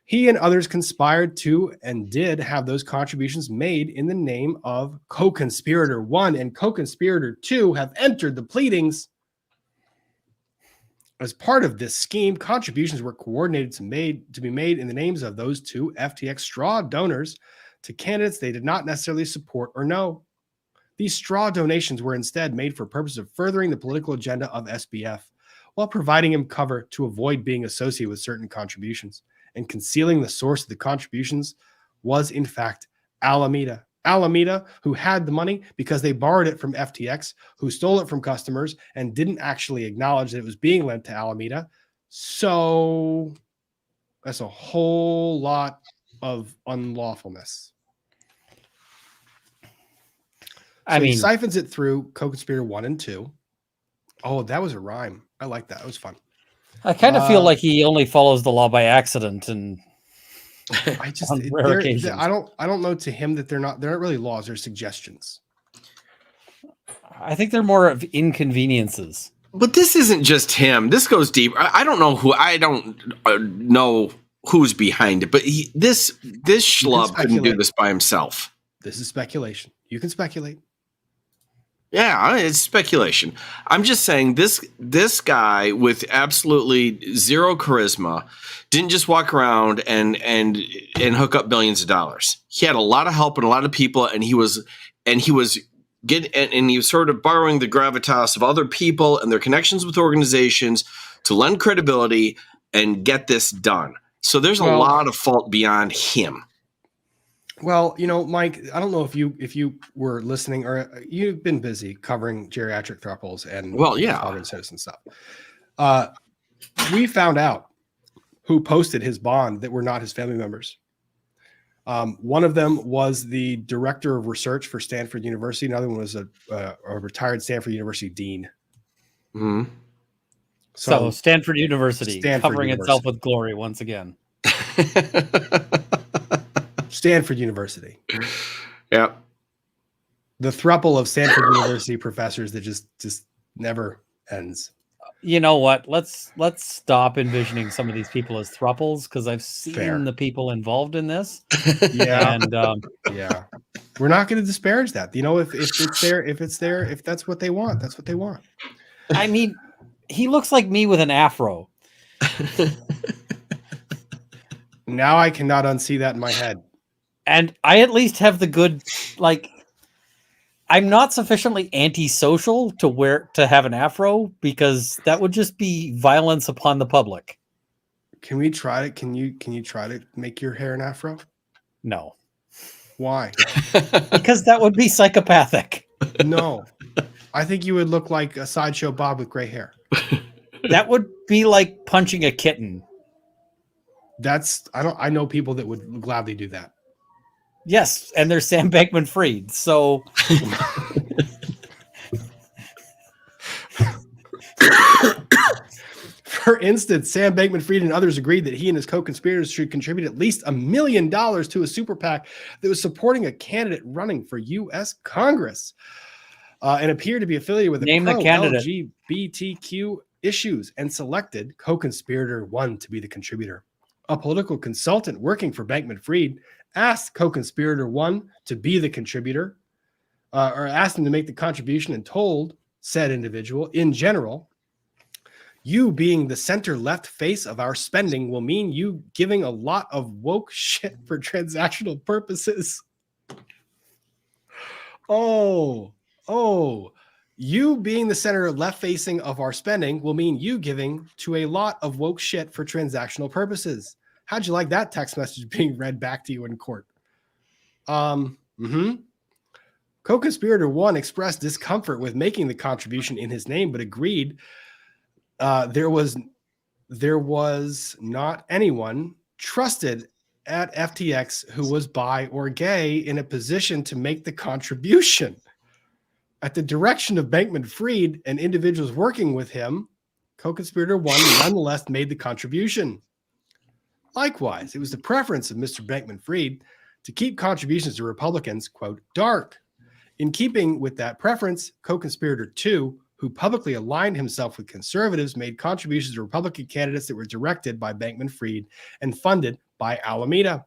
he and others conspired to and did have those contributions made in the name of co-conspirator 1 and co-conspirator 2 have entered the pleadings. As part of this scheme, contributions were coordinated to be made in the names of those two FTX straw donors to candidates they did not necessarily support or know. These straw donations were instead made for purpose of furthering the political agenda of SBF while providing him cover to avoid being associated with certain contributions. And concealing the source of the contributions was, in fact, Alameda. Alameda, who had the money because they borrowed it from FTX, who stole it from customers and didn't actually acknowledge that it was being lent to Alameda. So that's a whole lot of unlawfulness. I mean, he siphons it through co-conspirator 1 and 2. Oh, that was a rhyme. I like that. It was fun. I kind of feel like he only follows the law by accident, and I just on rare occasions. I don't know to him that they're not really laws, they're suggestions. I think they're more of inconveniences. But this isn't just him. This goes deep. I don't know who's behind it, but this schlub couldn't do this by himself. This is speculation. You can speculate. Yeah, it's speculation. I'm just saying this guy with absolutely zero charisma didn't just walk around and hook up billions of dollars. He had a lot of help and a lot of people, and he was sort of borrowing the gravitas of other people and their connections with organizations to lend credibility and get this done. So there's a lot of fault beyond him. Well, Mike, I don't know if you were listening or you've been busy covering geriatric thruples and organ citizen stuff. We found out who posted his bond that were not his family members. One of them was the director of research for Stanford University. Another one was a retired Stanford University dean. Mm-hmm. So Stanford University covering itself with glory once again. Stanford University. Yeah. The thruple of Stanford University professors that just never ends. You know what? Let's stop envisioning some of these people as thruples, because I've seen the people involved in this. Yeah. And yeah. We're not going to disparage that. If that's what they want, that's what they want. I mean, he looks like me with an afro. Now I cannot unsee that in my head. And I at least have the good, I'm not sufficiently antisocial to have an afro, because that would just be violence upon the public. Can we try it? Can you try to make your hair an afro? No. Why? Because that would be psychopathic. No. I think you would look like a Sideshow Bob with gray hair. That would be like punching a kitten. I know people that would gladly do that. Yes, and they're Sam Bankman-Fried. So for instance, Sam Bankman-Fried and others agreed that he and his co-conspirators should contribute at least $1 million to a super PAC that was supporting a candidate running for U.S. Congress and appeared to be affiliated with the pro-LGBTQ issues, and selected co-conspirator 1 to be the contributor. A political consultant working for Bankman-Fried asked co-conspirator 1 to be the contributor, or asked him to make the contribution, and told said individual, in general, you being the center-left face of our spending will mean you giving a lot of woke shit for transactional purposes. You being the center left facing of our spending will mean you giving to a lot of woke shit for transactional purposes. How'd you like that text message being read back to you in court? Co-conspirator 1 expressed discomfort with making the contribution in his name, but agreed there was not anyone trusted at FTX who was bi or gay in a position to make the contribution. At the direction of Bankman-Fried and individuals working with him, co-conspirator 1 nonetheless made the contribution. Likewise, it was the preference of Mr. Bankman-Fried to keep contributions to Republicans, quote, dark. In keeping with that preference, co-conspirator 2, who publicly aligned himself with conservatives, made contributions to Republican candidates that were directed by Bankman-Fried and funded by Alameda.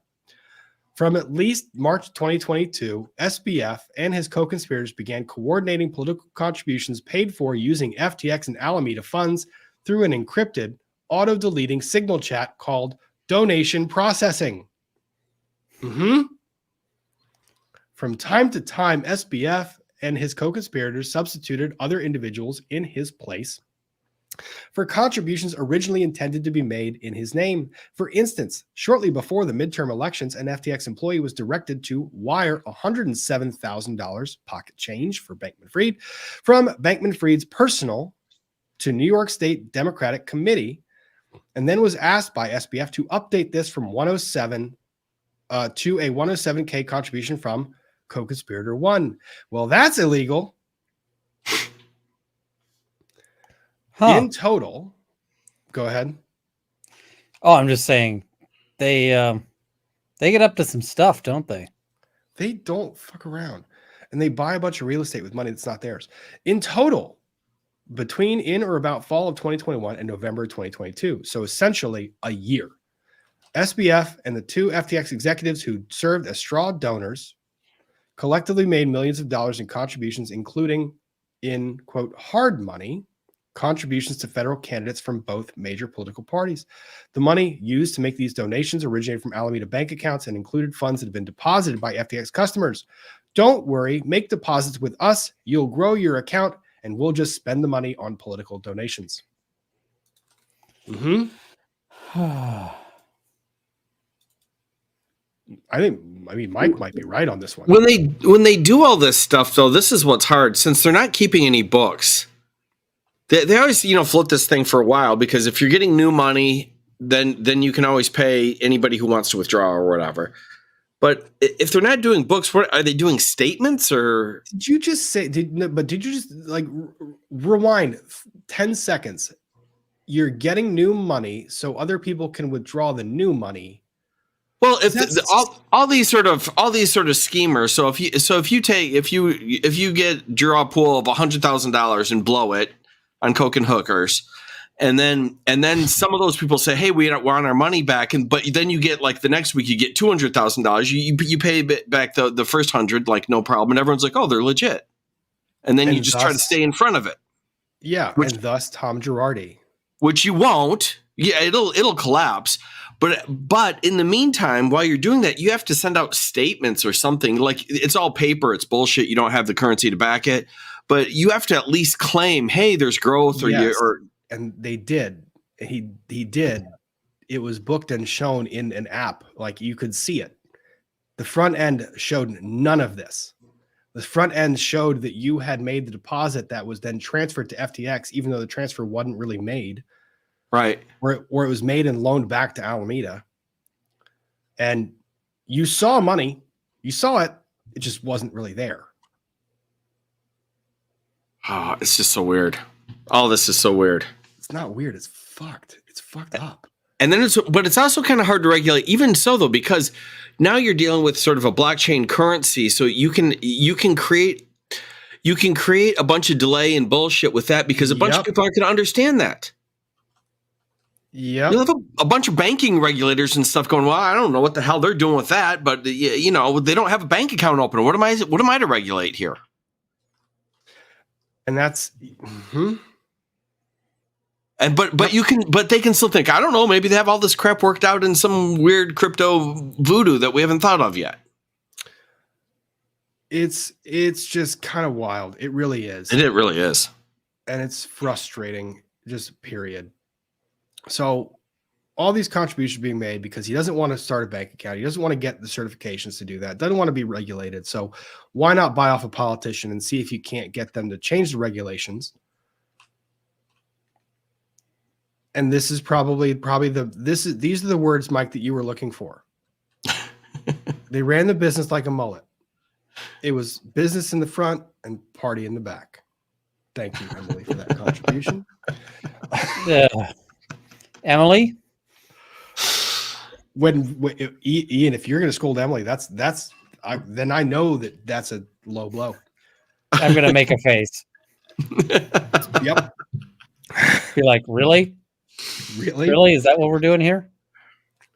From at least March 2022, SBF and his co-conspirators began coordinating political contributions paid for using FTX and Alameda funds through an encrypted, auto-deleting signal chat called donation processing. From time to time, SBF and his co-conspirators substituted other individuals in his place for contributions originally intended to be made in his name. For instance, shortly before the midterm elections, an FTX employee was directed to wire $107,000 pocket change for Bankman-Fried from Bankman-Fried's personal to New York State Democratic Committee, and then was asked by SBF to update this from 107 to a 107K contribution from co-conspirator 1. Well, that's illegal. In total, go ahead. Oh, I'm just saying they get up to some stuff, don't they? They don't fuck around. And they buy a bunch of real estate with money that's not theirs. In total, between in or about fall of 2021 and November 2022, so essentially a year, SBF and the 2 FTX executives who served as straw donors collectively made millions of dollars in contributions, including in, quote, hard money, contributions to federal candidates from both major political parties. The money used to make these donations originated from Alameda bank accounts and included funds that had been deposited by FTX customers. Don't worry, make deposits with us. You'll grow your account and we'll just spend the money on political donations. I mean, Mike might be right on this one. When they do all this stuff, though, this is what's hard. Since they're not keeping any books, they always, float this thing for a while, because if you're getting new money, then you can always pay anybody who wants to withdraw or whatever. But if they're not doing books, what are they doing? Statements? Or did you just say? Did you just rewind 10 seconds? You're getting new money so other people can withdraw the new money. Well, if all these sort of schemers. So if you draw a pool of $100,000 and blow it on coke and hookers, and then some of those people say, hey, we want our money back, but then you get, like, the next week you get $200,000. You pay back the first 100, like, no problem, and everyone's like, oh, they're legit, and then you just try to stay in front of it. Yeah, and thus Tom Girardi, which you won't. Yeah, it'll collapse. But in the meantime, while you're doing that, you have to send out statements or something. Like, it's all paper, it's bullshit. You don't have the currency to back it, but you have to at least claim, hey, there's growth, and they did. He did. It was booked and shown in an app. Like, you could see it. The front end showed none of this. The front end showed that you had made the deposit that was then transferred to FTX, even though the transfer wasn't really made. Right. Where it was made and loaned back to Alameda. And you saw money. You saw it. It just wasn't really there. Oh, it's just so weird. All this is so weird. It's not weird. It's fucked. It's fucked up. And then it's also kind of hard to regulate, even so, though, because now you're dealing with sort of a blockchain currency. So you can create a bunch of delay and bullshit with that, because a bunch of people aren't going to understand that. Yeah, you'll have a bunch of banking regulators and stuff going, well, I don't know what the hell they're doing with that, but they don't have a bank account open. What am I to regulate here? And that's and but they can still think, I don't know, maybe they have all this crap worked out in some weird crypto voodoo that we haven't thought of yet. It's just kind of wild. It really is. It really is. And it's frustrating, just period. So all these contributions being made because he doesn't want to start a bank account. He doesn't want to get the certifications to do that. Doesn't want to be regulated. So why not buy off a politician and see if you can't get them to change the regulations? And this is probably these are the words, Mike, that you were looking for. They ran the business like a mullet. It was business in the front and party in the back. Thank you, Emily, for that contribution. Emily? Ian, if you're going to scold Emily, then I know that's a low blow. I'm going to make a face. Yep. Be like, really? Really? Is that what we're doing here?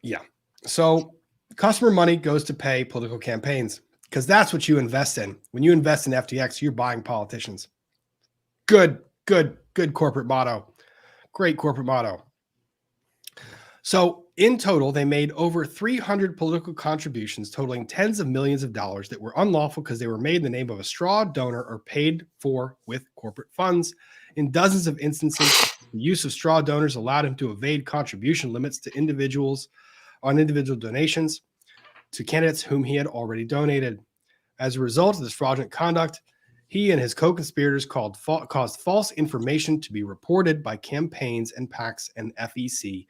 Yeah. So customer money goes to pay political campaigns because that's what you invest in. When you invest in FTX, you're buying politicians. Good corporate motto. Great corporate motto. So in total, they made over 300 political contributions totaling tens of millions of dollars that were unlawful because they were made in the name of a straw donor or paid for with corporate funds. In dozens of instances, the use of straw donors allowed him to evade contribution limits to individual donations to candidates whom he had already donated. As a result of this fraudulent conduct, he and his co-conspirators caused false information to be reported by campaigns and PACs and FEC,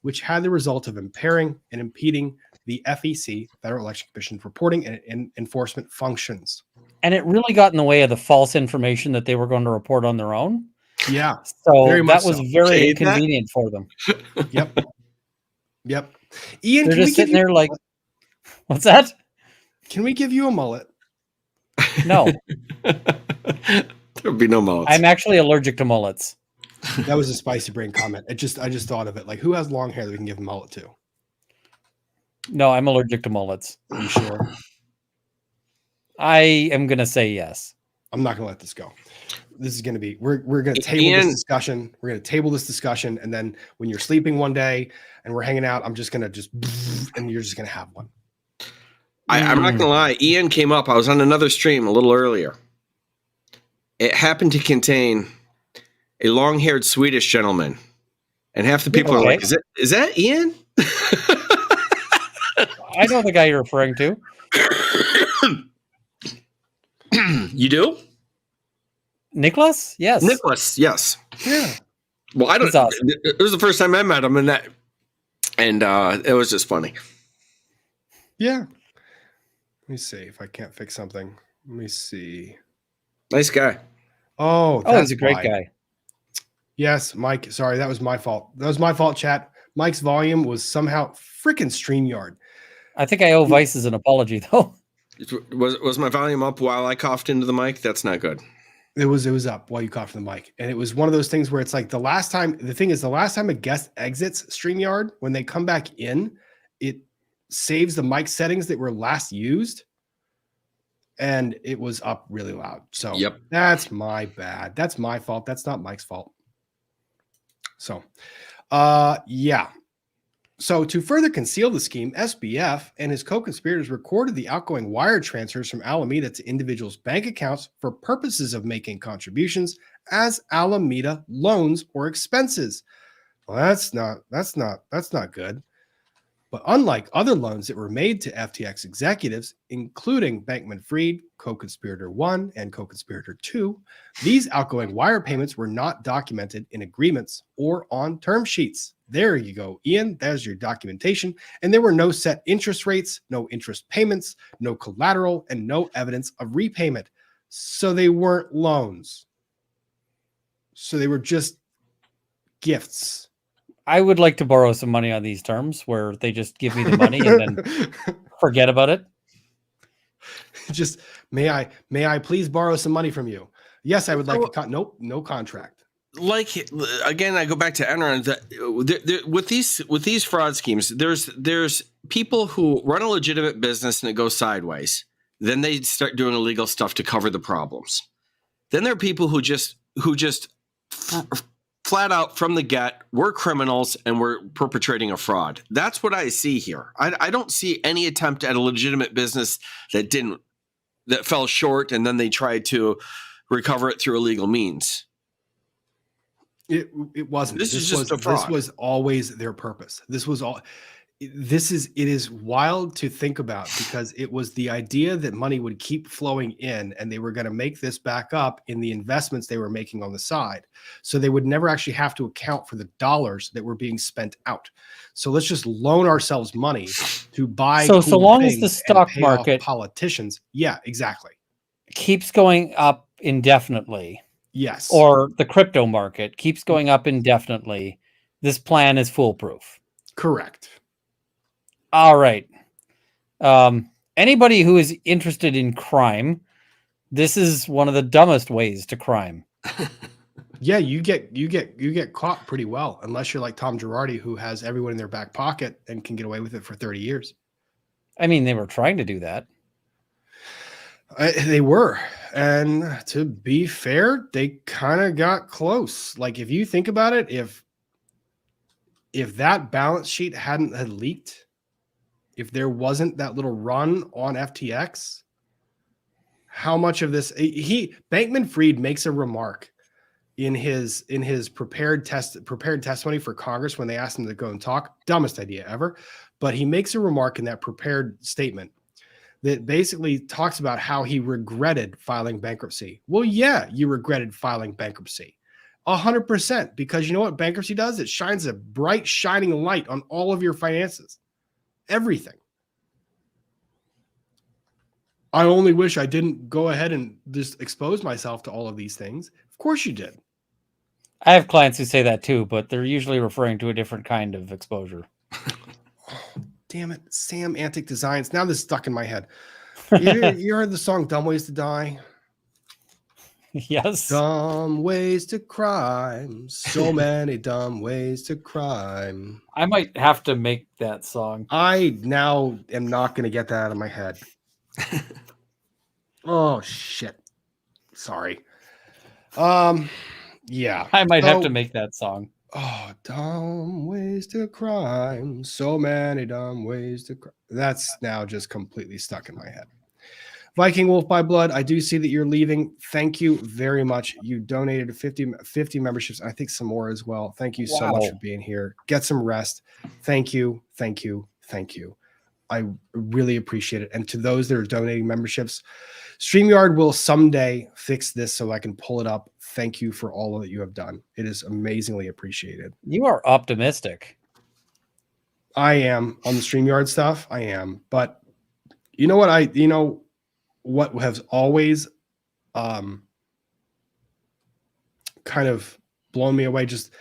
which had the result of impairing and impeding the FEC, Federal Election Commission's reporting and enforcement functions. And it really got in the way of the false information that they were going to report on their own. Yeah. So that was very inconvenient for them. Yep. Ian, they're just sitting there like, what's that? Can we give you a mullet? No. There'll be no mullets. I'm actually allergic to mullets. That was a spicy brain comment. I just thought of it. Like, who has long hair that we can give a mullet to? No, I'm allergic to mullets. Are you sure? I am going to say yes. I'm not going to let this go. This is going to be, we're going to table this discussion. We're going to table this discussion. And then when you're sleeping one day and we're hanging out, I'm just going to and you're just going to have one. I'm not going to lie. Ian came up. I was on another stream a little earlier. It happened to contain a long-haired Swedish gentleman. And half the people are like, is that Ian? I know the guy you're referring to. You do? Nicholas? Yes. Nicholas, yes. Yeah. Well, I don't. Awesome. It was the first time I met him, and it was just funny. Yeah. Let me see if I can't fix something. Let me see. Nice guy. Oh, he's a great guy. Yes, Mike. Sorry, that was my fault. That was my fault, chat. Mike's volume was somehow freaking StreamYard. I think I owe Vices an apology, though. Was my volume up while I coughed into the mic? That's not good. It was up while you coughed in the mic. And it was one of those things where it's like the last time a guest exits StreamYard, when they come back in, it saves the mic settings that were last used. And it was up really loud. So That's my bad. That's my fault. That's not Mike's fault. So, yeah. So to further conceal the scheme, SBF and his co-conspirators recorded the outgoing wire transfers from Alameda to individuals' bank accounts for purposes of making contributions as Alameda loans or expenses. Well, that's not good. But unlike other loans that were made to FTX executives, including Bankman-Fried, co-conspirator 1 and co-conspirator 2, these outgoing wire payments were not documented in agreements or on term sheets. There you go, Ian. There's your documentation. And there were no set interest rates, no interest payments, no collateral, and no evidence of repayment. So they weren't loans. So they were just gifts. I would like to borrow some money on these terms where they just give me the money and then forget about it. Just, may I please borrow some money from you? Yes, I would like nope, no contract. Like, again, I go back to Enron. With these fraud schemes, there's people who run a legitimate business and it goes sideways. Then they start doing illegal stuff to cover the problems. Then there are people who just flat out from the get, we're criminals and we're perpetrating a fraud. That's what I see here. I don't see any attempt at a legitimate business that fell short and then they tried to recover it through illegal means. It wasn't. This is just a fraud. This was always their purpose. This was all. it is wild to think about, because it was the idea that money would keep flowing in and they were going to make this back up in the investments they were making on the side. So they would never actually have to account for the dollars that were being spent out. So let's just loan ourselves money to buy. So cool long as the things and stock pay off market politicians. Yeah, exactly. keeps going up indefinitely, Yes. or the crypto market keeps going up indefinitely, this plan is foolproof. Correct. All right. Anybody who is interested in crime, this is one of the dumbest ways to crime. Yeah, you get caught pretty well, unless you're like Tom Girardi, who has everyone in their back pocket and can get away with it for 30 years. I mean, they were trying to do that. They were. And to be fair, they kind of got close. Like, if you think about it, if that balance sheet had leaked, if there wasn't that little run on FTX, how much of this Bankman-Fried makes a remark in his prepared testimony for Congress when they asked him to go and talk. Dumbest idea ever. But he makes a remark in that prepared statement that basically talks about how he regretted filing bankruptcy. Well, yeah, you regretted filing bankruptcy. 100%, because you know what bankruptcy does? It shines a bright, shining light on all of your finances. Everything. I only wish I didn't go ahead and just expose myself to all of these things. Of course you did. I have clients who say that too, but they're usually referring to a different kind of exposure. Oh, damn it. Sam Antic Designs. Now this is stuck in my head. You heard the song Dumb Ways to Die? Yes. Dumb ways to crime. So many dumb ways to crime. I might have to make that song. I now am not going to get that out of my head. Oh, shit. Sorry. Yeah. I might have to make that song. Oh, dumb ways to crime. So many dumb ways to crime. That's now just completely stuck in my head. Viking Wolf by Blood, I do see that you're leaving. Thank you very much. You donated 50 memberships. I think some more as well. Thank you so much for being here. Get some rest. Thank you. Thank you. Thank you. I really appreciate it. And to those that are donating memberships, StreamYard will someday fix this so I can pull it up. Thank you for all that you have done. It is amazingly appreciated. You are optimistic. I am on the StreamYard stuff. I am. But you know what? What has always kind of blown me away, just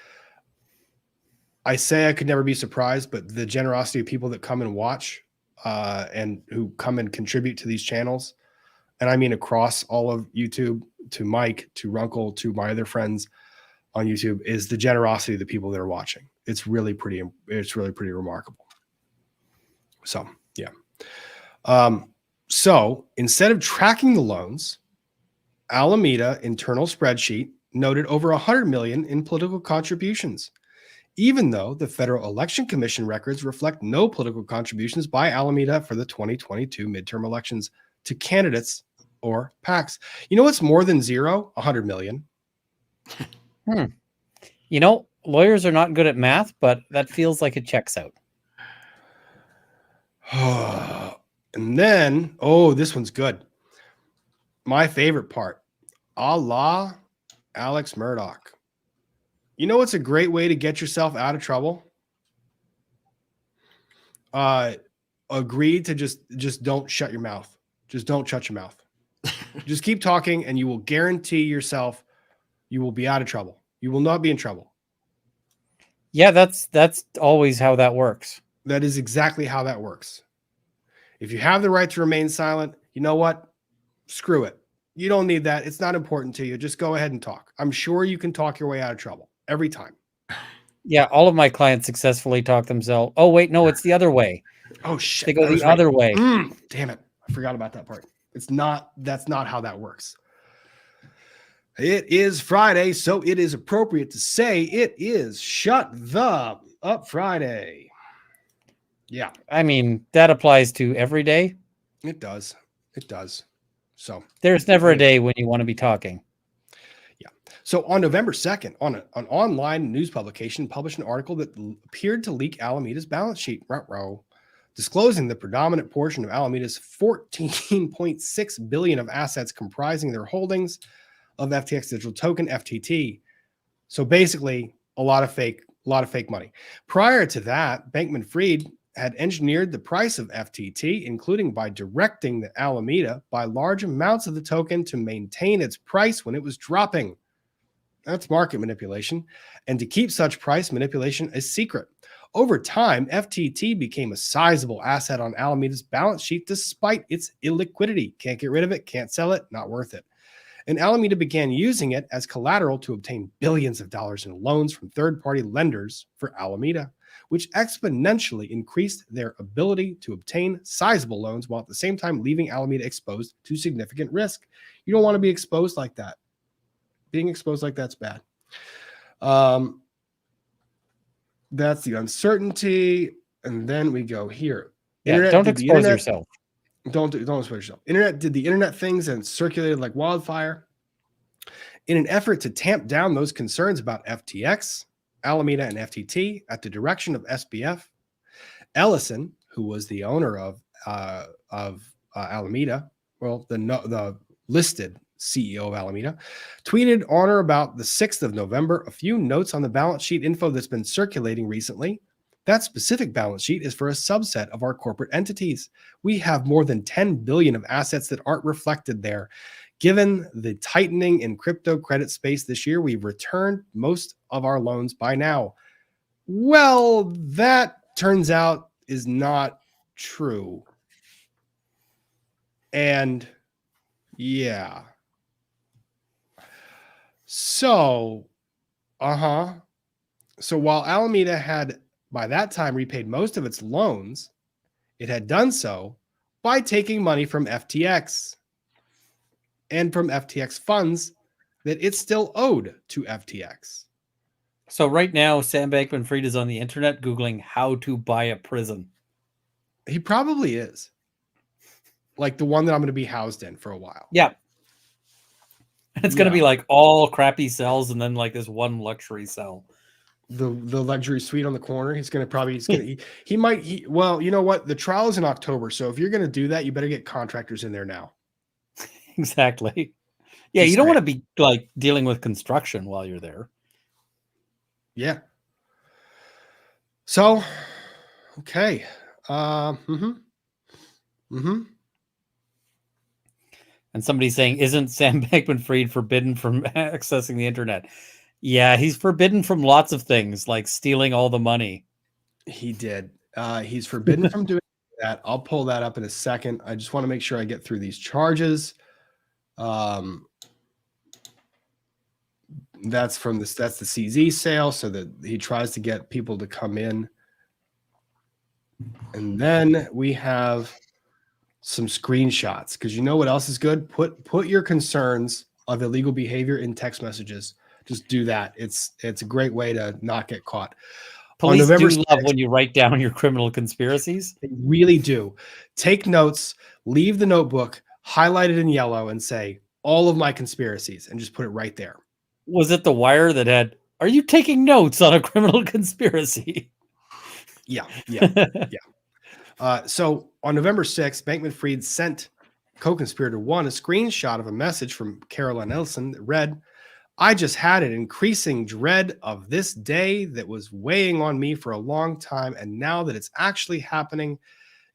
I say I could never be surprised, but the generosity of people that come and watch and who come and contribute to these channels, and I mean across all of YouTube, to Mike, to Runkle, to my other friends on YouTube, is the generosity of the people that are watching. It's really pretty remarkable. So yeah. So instead of tracking the loans, Alameda internal spreadsheet noted over 100 million in political contributions, even though the Federal Election Commission records reflect no political contributions by Alameda for the 2022 midterm elections to candidates or PACs. You know what's more than zero? 100 million. You know, lawyers are not good at math, but that feels like it checks out. And then, oh, this one's good. My favorite part. Allah, Alex Murdaugh. You know what's a great way to get yourself out of trouble? Agree to just don't shut your mouth. Just don't shut your mouth. Just keep talking and you will guarantee yourself you will be out of trouble. You will not be in trouble. Yeah, that's always how that works. That is exactly how that works. If you have the right to remain silent, you know what? Screw it. You don't need that. It's not important to you. Just go ahead and talk. I'm sure you can talk your way out of trouble every time. Yeah, all of my clients successfully talk themselves. Oh, wait, no, it's the other way. Oh, shit. They go the other way. Damn it. I forgot about that part. That's not how that works. It is Friday, so it is appropriate to say it is Shut the Up Friday. Yeah. I mean, that applies to every day. It does. It does. So there's never a day when you want to be talking. Yeah. So on November 2nd, an online news publication published an article that appeared to leak Alameda's balance sheet, disclosing the predominant portion of Alameda's $14.6 billion of assets comprising their holdings of FTX digital token FTT. So basically, a lot of fake money. Prior to that, Bankman-Fried had engineered the price of FTT, including by directing the Alameda by large amounts of the token to maintain its price when it was dropping. That's market manipulation, and to keep such price manipulation a secret. Over time, FTT became a sizable asset on Alameda's balance sheet despite its illiquidity. Can't get rid of it, can't sell it, not worth it. And Alameda began using it as collateral to obtain billions of dollars in loans from third-party lenders for Alameda, which exponentially increased their ability to obtain sizable loans while at the same time leaving Alameda exposed to significant risk. You don't want to be exposed like that. Being exposed like that's bad. That's the uncertainty. And then we go here. Yeah, don't expose yourself. Don't expose yourself. Internet did the internet things and circulated like wildfire. In an effort to tamp down those concerns about FTX, Alameda, and FTT at the direction of SBF, Ellison, who was the owner of Alameda, well, the listed CEO of Alameda, tweeted on or about the 6th of November a few notes on the balance sheet info that's been circulating recently. That specific balance sheet is for a subset of our corporate entities. We have more than 10 billion of assets that aren't reflected there. Given the tightening in crypto credit space this year, we've returned most of our loans by now. Well, that turns out is not true. And yeah. So, So while Alameda had by that time repaid most of its loans, it had done so by taking money from FTX and from FTX funds that it still owed to FTX. So right now, Sam Bankman-Fried is on the internet Googling how to buy a prison. He probably is. Like the one that I'm going to be housed in for a while. Yeah. It's going to be like all crappy cells and then like this one luxury cell. The luxury suite on the corner. Well, you know what? The trial is in October. So if you're going to do that, you better get contractors in there now. Exactly. Yeah. You don't want to be like dealing with construction while you're there. Yeah. So, okay. And somebody's saying, isn't Sam Bankman-Fried forbidden from accessing the internet? Yeah, he's forbidden from lots of things, like stealing all the money. He did. He's forbidden from doing that. I'll pull that up in a second. I just want to make sure I get through these charges. That's from this. That's the CZ sale, so that he tries to get people to come in. And then we have some screenshots, because you know what else is good? Put your concerns of illegal behavior in text messages. Just do that. It's a great way to not get caught. Police do love when you write down your criminal conspiracies. They really do. Take notes, leave the notebook, highlight it in yellow, and say all of my conspiracies, and just put it right there. Was it The Wire that had, are you taking notes on a criminal conspiracy? Yeah. So on November 6th, Bankman-Fried sent co-conspirator 1 a screenshot of a message from Caroline Ellison that read, I just had an increasing dread of this day that was weighing on me for a long time, and now that it's actually happening,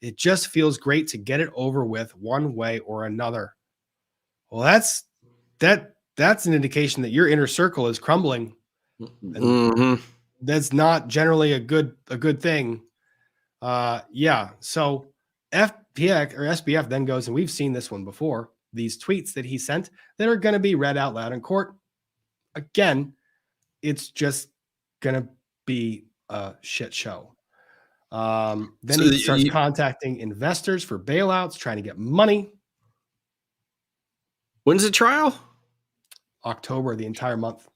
it just feels great to get it over with one way or another. Well, that's an indication that your inner circle is crumbling. And that's not generally a good thing. So FPX or SBF then goes, and we've seen this one before, these tweets that he sent that are going to be read out loud in court. Again, it's just going to be a shit show. Then he starts contacting investors for bailouts, trying to get money. When's the trial? October, the entire month.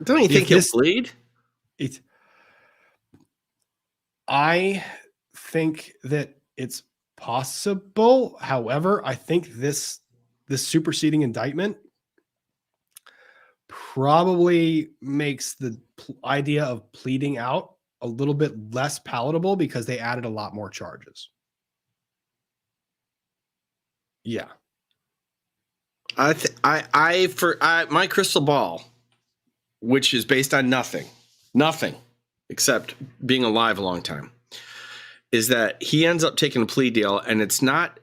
Don't you think he'll bleed? I think that it's possible. However, I think this superseding indictment probably makes the idea of pleading out a little bit less palatable because they added a lot more charges. Yeah. My crystal ball, which is based on nothing except being alive a long time, is that he ends up taking a plea deal, and it's not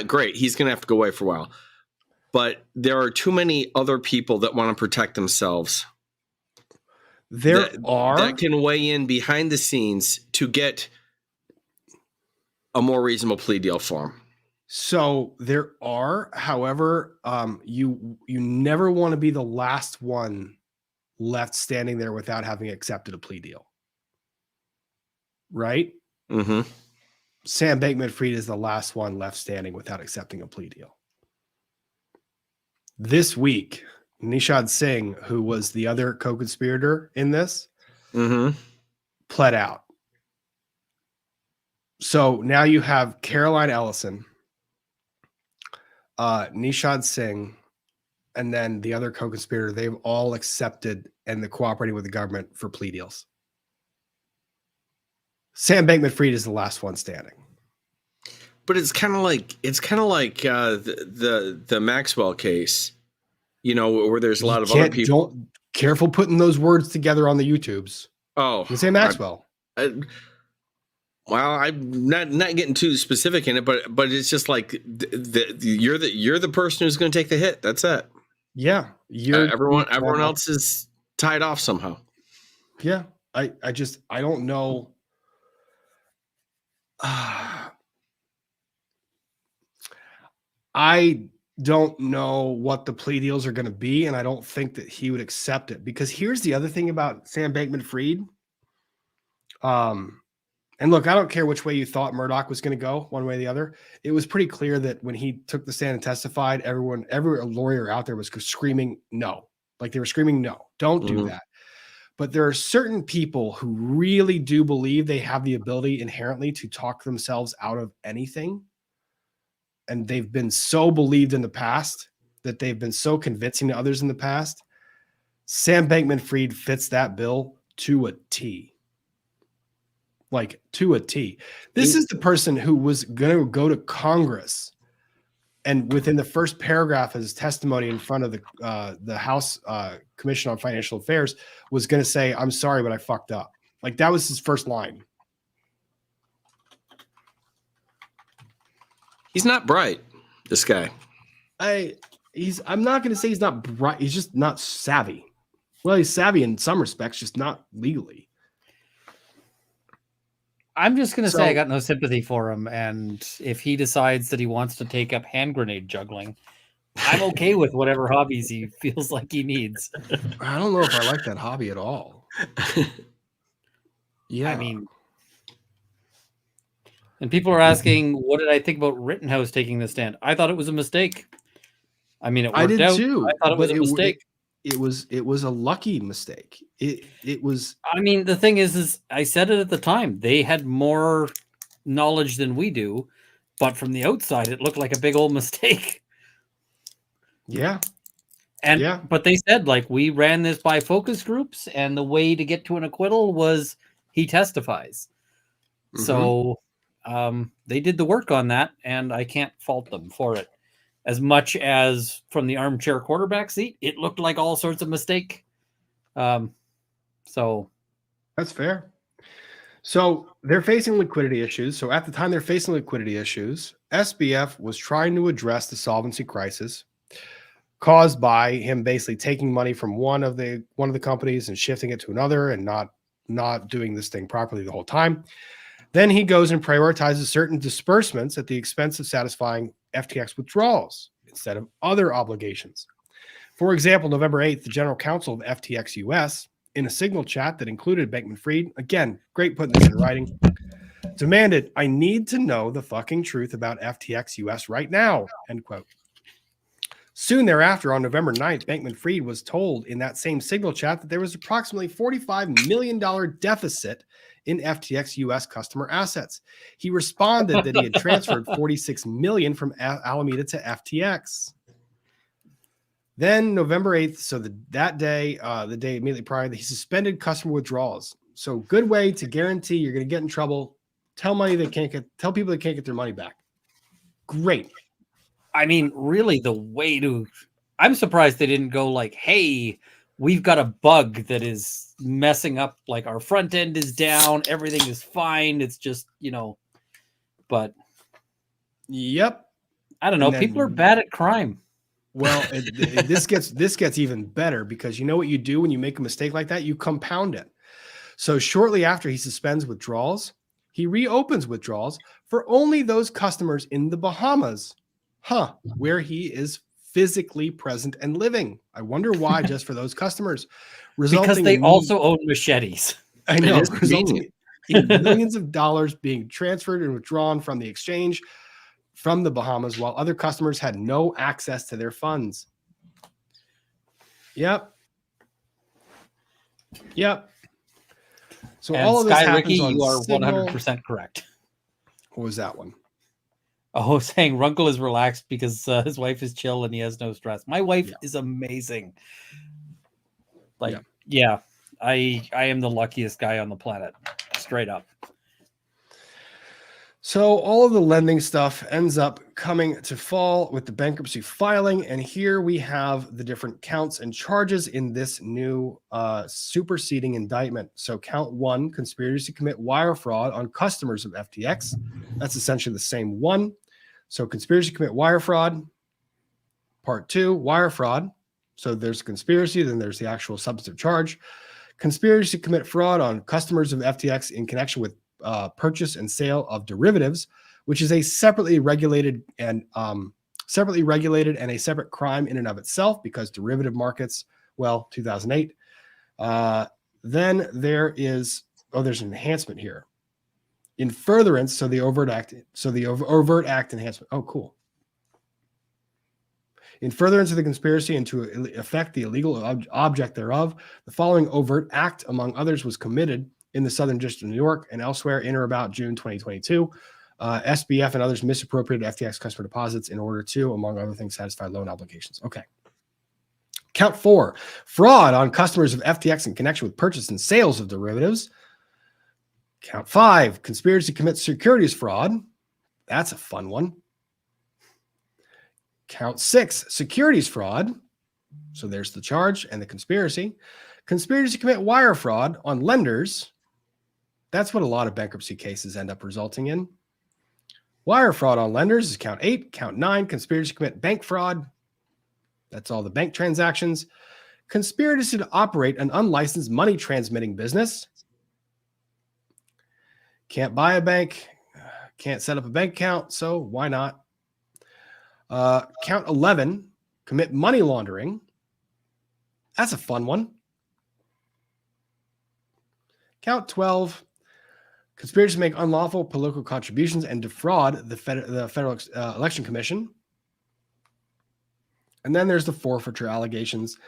great. He's going to have to go away for a while, but there are too many other people that want to protect themselves. That can weigh in behind the scenes to get a more reasonable plea deal for him. So there are, however, you never want to be the last one left standing there without having accepted a plea deal. Right? Mm-hmm. Sam Bankman-Fried is the last one left standing without accepting a plea deal. This week, Nishad Singh, who was the other co-conspirator in this, pled out. So now you have Caroline Ellison, Nishad Singh, and then the other co-conspirator. They've all accepted and they're cooperating with the government for plea deals. Sam Bankman-Fried is the last one standing. But it's kind of like the Maxwell case, where there's a lot of other people. Careful putting those words together on the YouTubes. Oh, you say Maxwell. Well, I'm not getting too specific in it, but it's just like you're the person who's going to take the hit. That's it. Yeah, everyone else is tied off somehow. Yeah, I don't know. I don't know what the plea deals are going to be, and I don't think that he would accept it, because here's the other thing about Sam Bankman-Fried. And look, I don't care which way you thought Murdoch was going to go, one way or the other. It was pretty clear that when he took the stand and testified, every lawyer out there was screaming no. Like they were screaming, no, don't do that. But there are certain people who really do believe they have the ability inherently to talk themselves out of anything. And they've been so believed in the past that they've been so convincing to others in the past. Sam Bankman-Fried fits that bill to a T. Like to a T. This is the person who was going to go to Congress, and within the first paragraph of his testimony in front of the House Commission on Financial Affairs was going to say, "I'm sorry, but I fucked up." Like that was his first line. He's not bright, this guy. I'm not going to say he's not bright. He's just not savvy. Well, he's savvy in some respects, just not legally. I'm just going to say I got no sympathy for him. And if he decides that he wants to take up hand grenade juggling, I'm okay with whatever hobbies he feels like he needs. I don't know if I like that hobby at all. Yeah. I mean, and people are asking, what did I think about Rittenhouse taking the stand? I thought it was a mistake. I mean, it worked out. Too, I thought it was a mistake. It was a lucky mistake. It was. I mean, the thing is I said it at the time. They had more knowledge than we do, but from the outside, it looked like a big old mistake. Yeah. But they said, like, we ran this by focus groups, and the way to get to an acquittal was he testifies. So they did the work on that, and I can't fault them for it. As much as from the armchair quarterback seat, it looked like all sorts of mistake. So that's fair. So they're facing liquidity issues. So at the time they're facing liquidity issues, SBF was trying to address the solvency crisis caused by him basically taking money from one of the companies and shifting it to another and not doing this thing properly the whole time. Then he goes and prioritizes certain disbursements at the expense of satisfying FTX withdrawals instead of other obligations. For example, November 8th, the general counsel of FTX US, in a signal chat that included Bankman-Fried, again, great putting this in writing, demanded, "I need to know the fucking truth about FTX US right now," end quote. Soon thereafter, on November 9th, Bankman-Fried was told in that same signal chat that there was approximately $45 million deficit in FTX US customer assets. He responded that he had transferred $46 million from Alameda to FTX. Then November 8th, so that day, the day immediately prior, he suspended customer withdrawals. So good way to guarantee you're going to get in trouble. Tell people they can't get their money back. Great. I mean, really, I'm surprised they didn't go like, hey, we've got a bug that is messing up, like our front end is down, everything is fine. It's just, but yep. I don't know. People are bad at crime. Well, this gets even better, because you know what you do when you make a mistake like that? You compound it. So shortly after he suspends withdrawals, he reopens withdrawals for only those customers in the Bahamas, where he is physically present and living. I wonder why, just for those customers. Because they also own machetes. I know, resulting in millions of dollars being transferred and withdrawn from the exchange from the Bahamas, while other customers had no access to their funds. Yep. So and all of this Sky happens Ricky, on you are Signal. 100% correct. What was that one? Oh, saying Runkle is relaxed because his wife is chill and he has no stress. My wife is amazing. I am the luckiest guy on the planet, straight up. So all of the lending stuff ends up coming to fall with the bankruptcy filing. And here we have the different counts and charges in this new superseding indictment. So count 1, conspiracy to commit wire fraud on customers of FTX. That's essentially the same one. So conspiracy to commit wire fraud. Part 2, wire fraud. So there's conspiracy, then there's the actual substantive charge. Conspiracy to commit fraud on customers of FTX in connection with purchase and sale of derivatives, which is a separately regulated and a separate crime in and of itself, because derivative markets, 2008. Then there's an enhancement here. In furtherance, so the overt act enhancement. Oh, cool. In furtherance of the conspiracy and to effect the illegal object thereof, the following overt act, among others, was committed in the Southern District of New York and elsewhere in or about June 2022. SBF and others misappropriated FTX customer deposits in order to, among other things, satisfy loan obligations. Okay. Count 4, fraud on customers of FTX in connection with purchase and sales of derivatives. Count 5, conspiracy to commit securities fraud. That's a fun one. Count 6, securities fraud. So there's the charge and the conspiracy. Conspiracy to commit wire fraud on lenders. That's what a lot of bankruptcy cases end up resulting in. Wire fraud on lenders is count 8. Count 9, conspiracy to commit bank fraud. That's all the bank transactions. Conspiracy to operate an unlicensed money transmitting business. Can't buy a bank, can't set up a bank account, so why not? Count 11, commit money laundering. That's a fun one. Count 12, conspiracy to make unlawful political contributions and defraud the Federal Election Commission. And then there's the forfeiture allegations,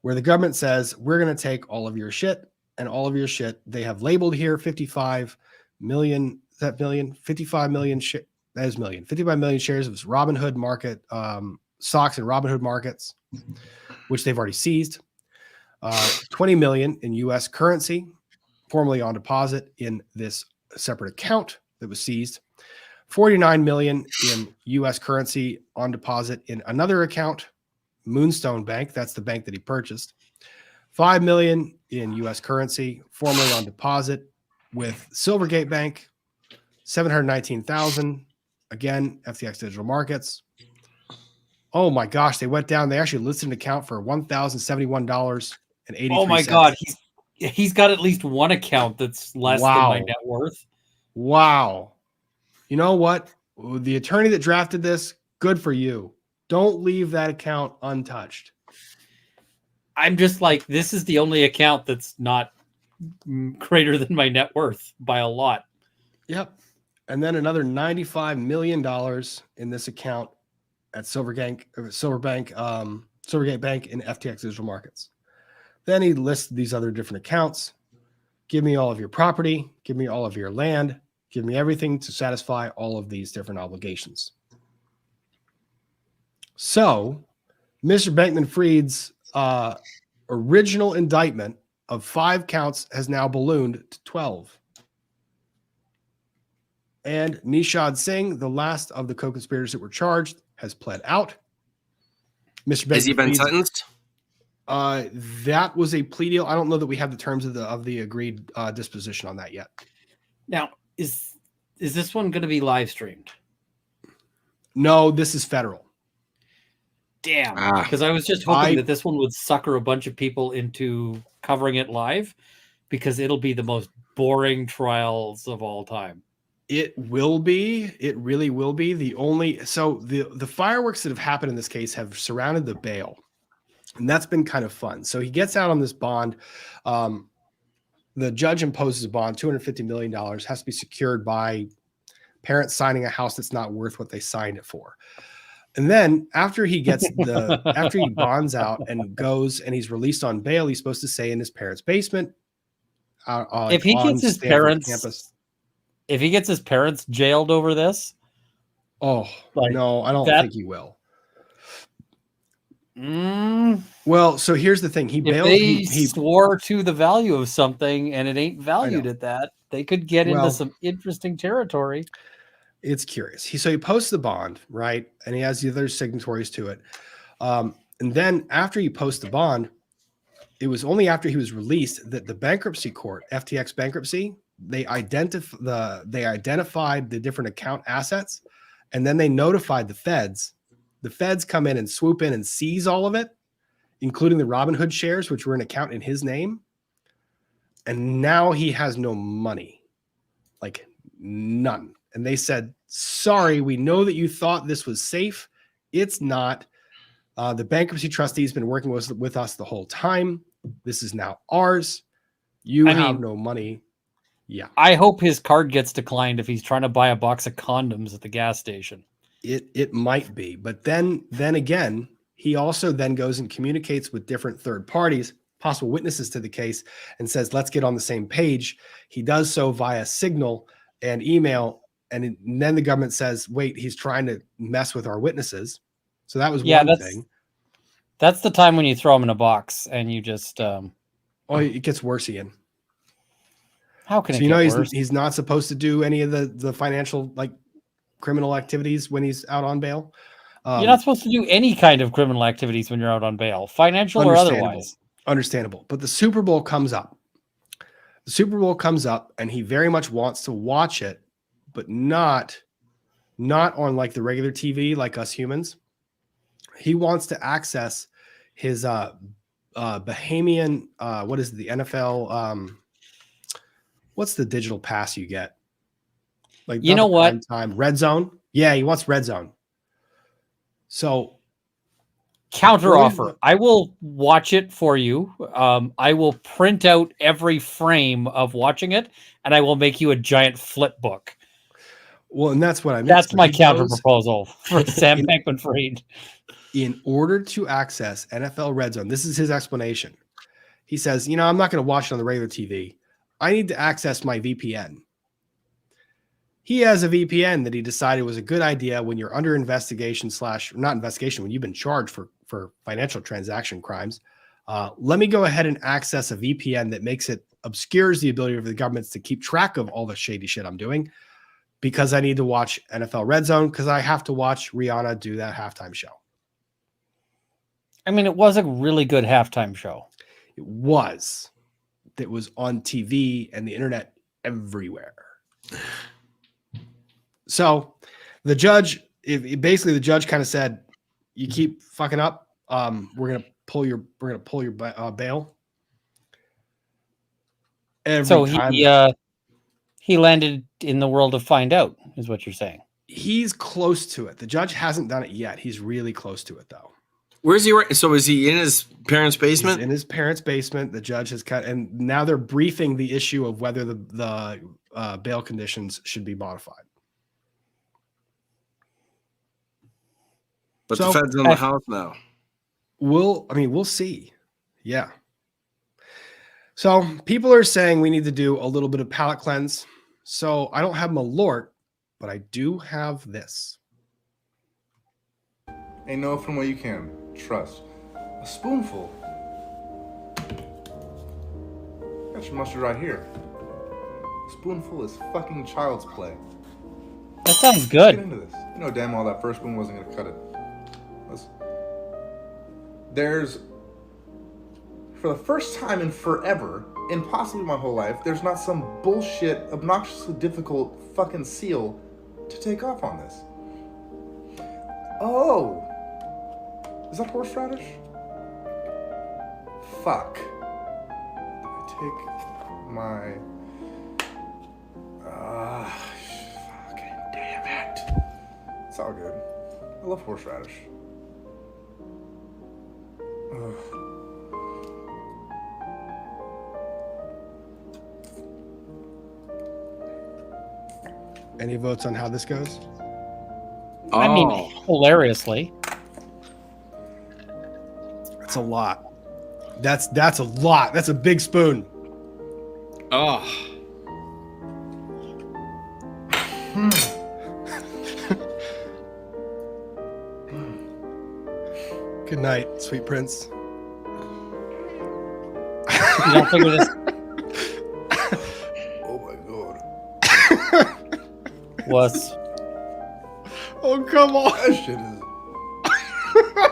where the government says, we're going to take all of your shit, and all of your shit, they have labeled here 55 million. Is that million? 55 million. That is million. 55 million shares of Robinhood market stocks in Robinhood markets, which they've already seized. 20 million in U.S. currency, formerly on deposit in this separate account that was seized. 49 million in U.S. currency on deposit in another account, Moonstone Bank. That's the bank that he purchased. 5 million in U.S. currency, formerly on deposit with Silvergate Bank. 719,000. Again, FTX Digital Markets. Oh my gosh, they went down. They actually listed an account for $1,071.83. Oh my God, he's got at least one account that's less than my net worth. Wow. You know what? The attorney that drafted this, good for you. Don't leave that account untouched. I'm just like, this is the only account that's not greater than my net worth by a lot. Yep. And then another $95 million in this account at Silvergate Bank in FTX Digital Markets. Then he lists these other different accounts. Give me all of your property. Give me all of your land. Give me everything to satisfy all of these different obligations. So Mr. Bankman-Fried's original indictment of 5 counts has now ballooned to 12. And Nishad Singh, the last of the co-conspirators that were charged, has pled out. Mr. Has he been Bankman-Fried's sentenced? That was a plea deal. I don't know that we have the terms of the agreed disposition on that yet. Now, is this one going to be live streamed? No, this is federal. Damn, because I was just hoping that this one would sucker a bunch of people into covering it live, because it'll be the most boring trials of all time. It will be. It really will be. The fireworks that have happened in this case have surrounded the bail, and that's been kind of fun. So he gets out on this bond. The judge imposes a bond, $250 million, has to be secured by parents signing a house that's not worth what they signed it for. And then after he gets after he bonds out and goes and he's released on bail, he's supposed to stay in his parents' basement. If he gets his Stanford parents, campus. if he gets his parents jailed over this, no, I don't think he will. Well, so here's the thing: he swore to the value of something and it ain't valued at that. They could get into some interesting territory. It's curious. He posts the bond, right? And he has the other signatories to it. And then after he posts the bond, it was only after he was released that the bankruptcy court, FTX bankruptcy, they identified the different account assets, and then they notified the feds. The feds come in and swoop in and seize all of it, including the Robinhood shares, which were an account in his name. And now he has no money, like none. And they said, sorry, we know that you thought this was safe. It's not. The bankruptcy trustee has been working with us the whole time. This is now ours. You have no money. Yeah. I hope his card gets declined if he's trying to buy a box of condoms at the gas station. It might be. But then again, he also then goes and communicates with different third parties, possible witnesses to the case, and says, let's get on the same page. He does so via Signal and email. And then the government says, wait, he's trying to mess with our witnesses. So that was one thing. That's the time when you throw him in a box and you just... it gets worse, Ian. How can it get worse? He's not supposed to do any of the financial, like, criminal activities when he's out on bail. You're not supposed to do any kind of criminal activities when you're out on bail, financial or otherwise. Understandable. But the Super Bowl comes up. And he very much wants to watch it, but not on like the regular TV, like us humans. He wants to access his Bahamian, what is it, the NFL? What's the digital pass you get? Like, you know what? Red Zone. Yeah, he wants Red Zone. So counter offer. I will watch it for you. I will print out every frame of watching it, and I will make you a giant flip book. Well, and that's what I meant. That's my counter proposal for Sam Bankman-Fried. In order to access NFL Red Zone, this is his explanation. He says, I'm not going to watch it on the regular TV. I need to access my VPN. He has a VPN that he decided was a good idea when you're under investigation when you've been charged for financial transaction crimes. Let me go ahead and access a VPN that obscures the ability of the governments to keep track of all the shady shit I'm doing, because I need to watch NFL Red Zone, because I have to watch Rihanna do that halftime show. I mean, it was a really good halftime show. It was. That was on TV and the internet everywhere. So the judge kind of said, you keep fucking up, we're going to pull your bail. He landed in the world of find out, is what you're saying. He's close to it. The judge hasn't done it yet. He's really close to it, though. Where's he? So is he in his parents' basement? He's in his parents' basement. The judge has and now they're briefing the issue of whether the bail conditions should be modified. But the Fed's in the house now. We'll see. Yeah. So people are saying we need to do a little bit of palate cleanse. So I don't have Malort, but I do have this. Ain't no from what you can. Trust. A spoonful. Got your mustard right here. A spoonful is fucking child's play. That sounds Let's get good. into this. You know damn well that first spoon wasn't gonna cut it. There's, for the first time in forever, and possibly my whole life, there's not some bullshit, obnoxiously difficult fucking seal to take off on this. Oh! Is that horseradish? Fuck. I take my... fucking damn it. It's all good. I love horseradish. Ugh. Any votes on how this goes? I mean, hilariously. That's a lot. That's a lot. That's a big spoon. Oh. Good night, sweet prince. You don't figure this Oh my god. was. Oh, come on. That shit is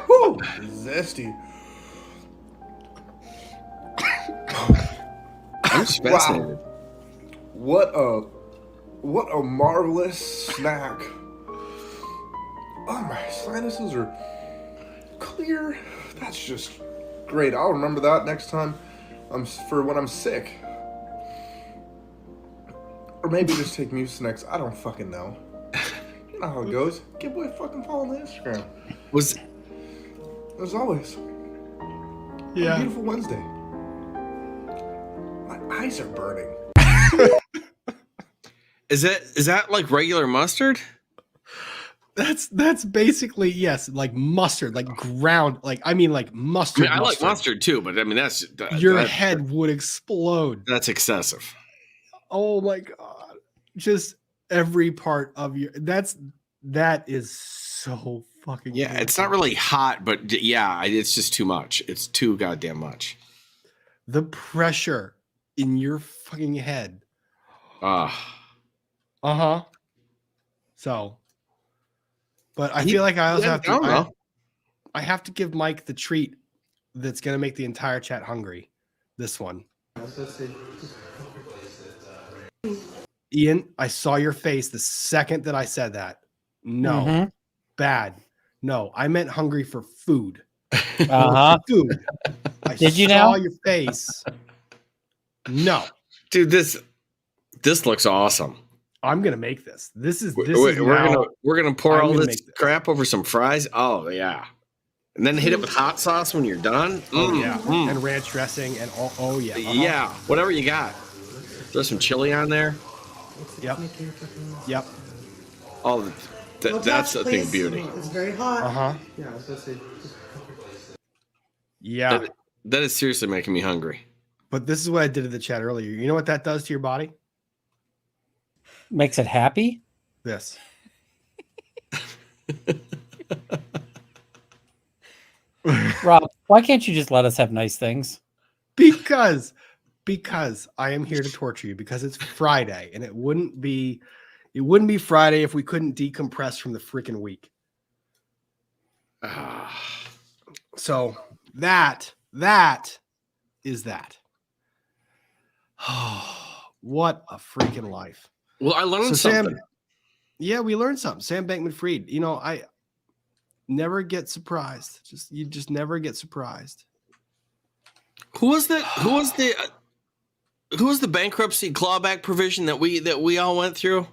whew, zesty. I'm just fascinated. Wow. What a marvelous snack. Oh, my sinuses are clear. That's just great. I'll remember that next time for when I'm sick. Or maybe just take Mucinex. I don't fucking know. You know how it goes. Give away fucking follow on the Instagram. Was As always. Yeah. Beautiful Wednesday. My eyes are burning. is that like regular mustard? That's basically, yes, like mustard, like ground, like mustard. I like mustard too, but I mean that's your head would explode. That's excessive. Oh my god. Just every part of your that is so fucking Yeah, it's not really hot, but yeah, it's just too much. It's too goddamn much. The pressure in your fucking head. Uh-huh. So, but I feel like I also have to I have to give Mike the treat that's going to make the entire chat hungry. This one. Ian, I saw your face the second that I said that. No. Bad. No, I meant hungry for food. Food. Did you saw now? your face. No. Dude, this looks awesome. I'm gonna make this. We're gonna pour I'm all gonna this make this. crap over some fries. Oh yeah, and then hit it with hot sauce when you're done. Yeah, and ranch dressing and all. Yeah, yeah, whatever you got. Throw some chili on there. Yep. Oh, that's a thing of beauty. It's very hot. Yeah. That is seriously making me hungry. But this is what I did in the chat earlier. You know what that does to your body? Makes it happy? This. Rob, why can't you just let us have nice things? Because I am here to torture you, because it's Friday, and it wouldn't be Friday if we couldn't decompress from the freaking week. So that is that. What a freaking life. Well, I learned something. We learned something. Sam Bankman-Fried. You know, I never get surprised. You just never get surprised. Who was the bankruptcy clawback provision that we all went through?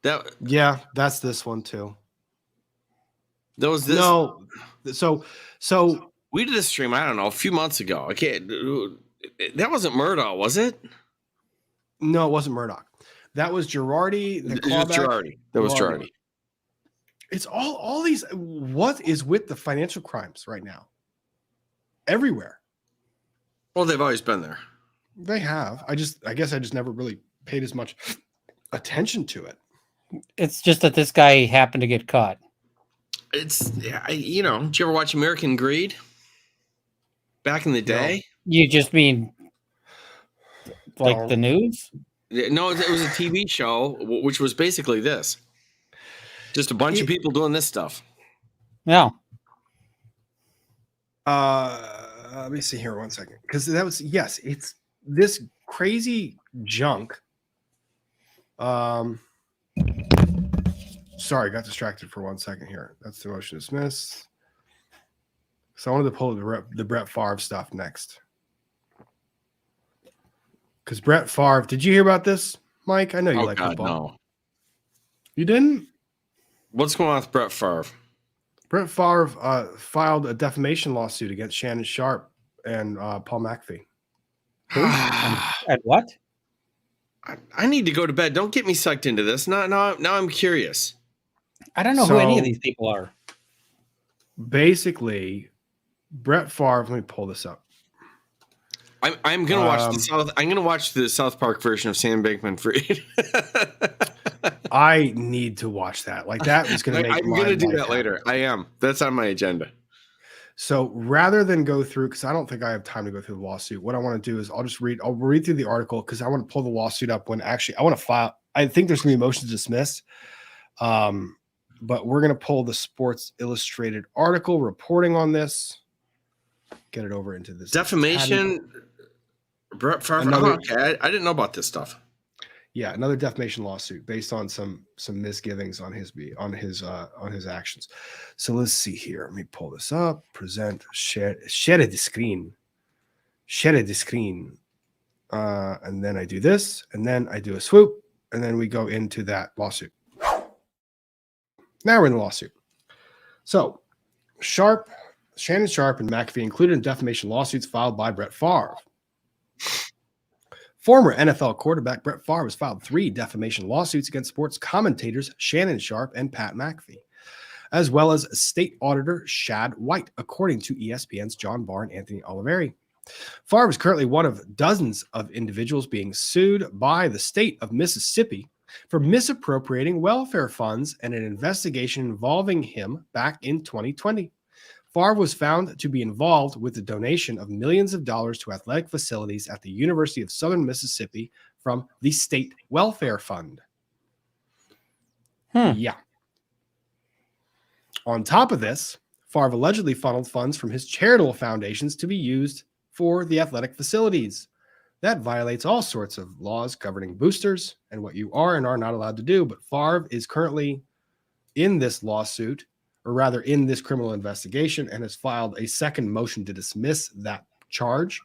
That's this one too. That was this. No. So we did a stream, I don't know, a few months ago. That wasn't Murdaugh, was it? No, it wasn't Murdoch. That was Girardi. That was Girardi. It's all these. What is with the financial crimes right now? Everywhere. Well, they've always been there. They have. I guess I just never really paid as much attention to it. It's just that this guy happened to get caught. It's you know. Did you ever watch American Greed? Back in the day? You just mean like No. the news? No, it was a TV show, which was basically this. Just a bunch of people doing this stuff. Yeah. Let me see here 1 second. Because that was, yes, it's this crazy junk. Sorry, got distracted for 1 second here. That's the motion to dismiss. So I wanted to pull the Brett Favre stuff next. Because Brett Favre, did you hear about this, Mike? I know you like football. No. You didn't? What's going on with Brett Favre? Brett Favre filed a defamation lawsuit against Shannon Sharpe and Paul McAfee. And what? I need to go to bed. Don't get me sucked into this. Now I'm curious. I don't know who any of these people are. Basically, Brett Favre, let me pull this up. I'm gonna watch the South Park version of Sam Bankman-Fried. I need to watch that. Like that was gonna make I'm gonna do that later. I am. That's on my agenda. So rather than go through, because I don't think I have time to go through the lawsuit, what I want to do is I'll read through the article because I want to pull the lawsuit up when actually I want to file. I think there's gonna be motion to dismiss. But we're gonna pull the Sports Illustrated article reporting on this. Get it over into this defamation. Brett Favre. Okay, I didn't know about this stuff. Yeah, another defamation lawsuit based on some misgivings on his actions. So let's see here. Let me pull this up. Present, share the screen, and then I do this, and then I do a swoop, and then we go into that lawsuit. Now we're in the lawsuit. So Shannon Sharpe and McAfee included in defamation lawsuits filed by Brett Favre. Former NFL quarterback Brett Favre has filed 3 defamation lawsuits against sports commentators Shannon Sharpe and Pat McAfee, as well as state auditor Shad White, according to ESPN's John Barr and Anthony Oliveri. Favre is currently one of dozens of individuals being sued by the state of Mississippi for misappropriating welfare funds and an investigation involving him back in 2020. Favre was found to be involved with the donation of millions of dollars to athletic facilities at the University of Southern Mississippi from the State Welfare Fund. Yeah. On top of this, Favre allegedly funneled funds from his charitable foundations to be used for the athletic facilities. That violates all sorts of laws governing boosters and what you are and are not allowed to do. But Favre is currently in this lawsuit, or rather in this criminal investigation, and has filed a second motion to dismiss that charge,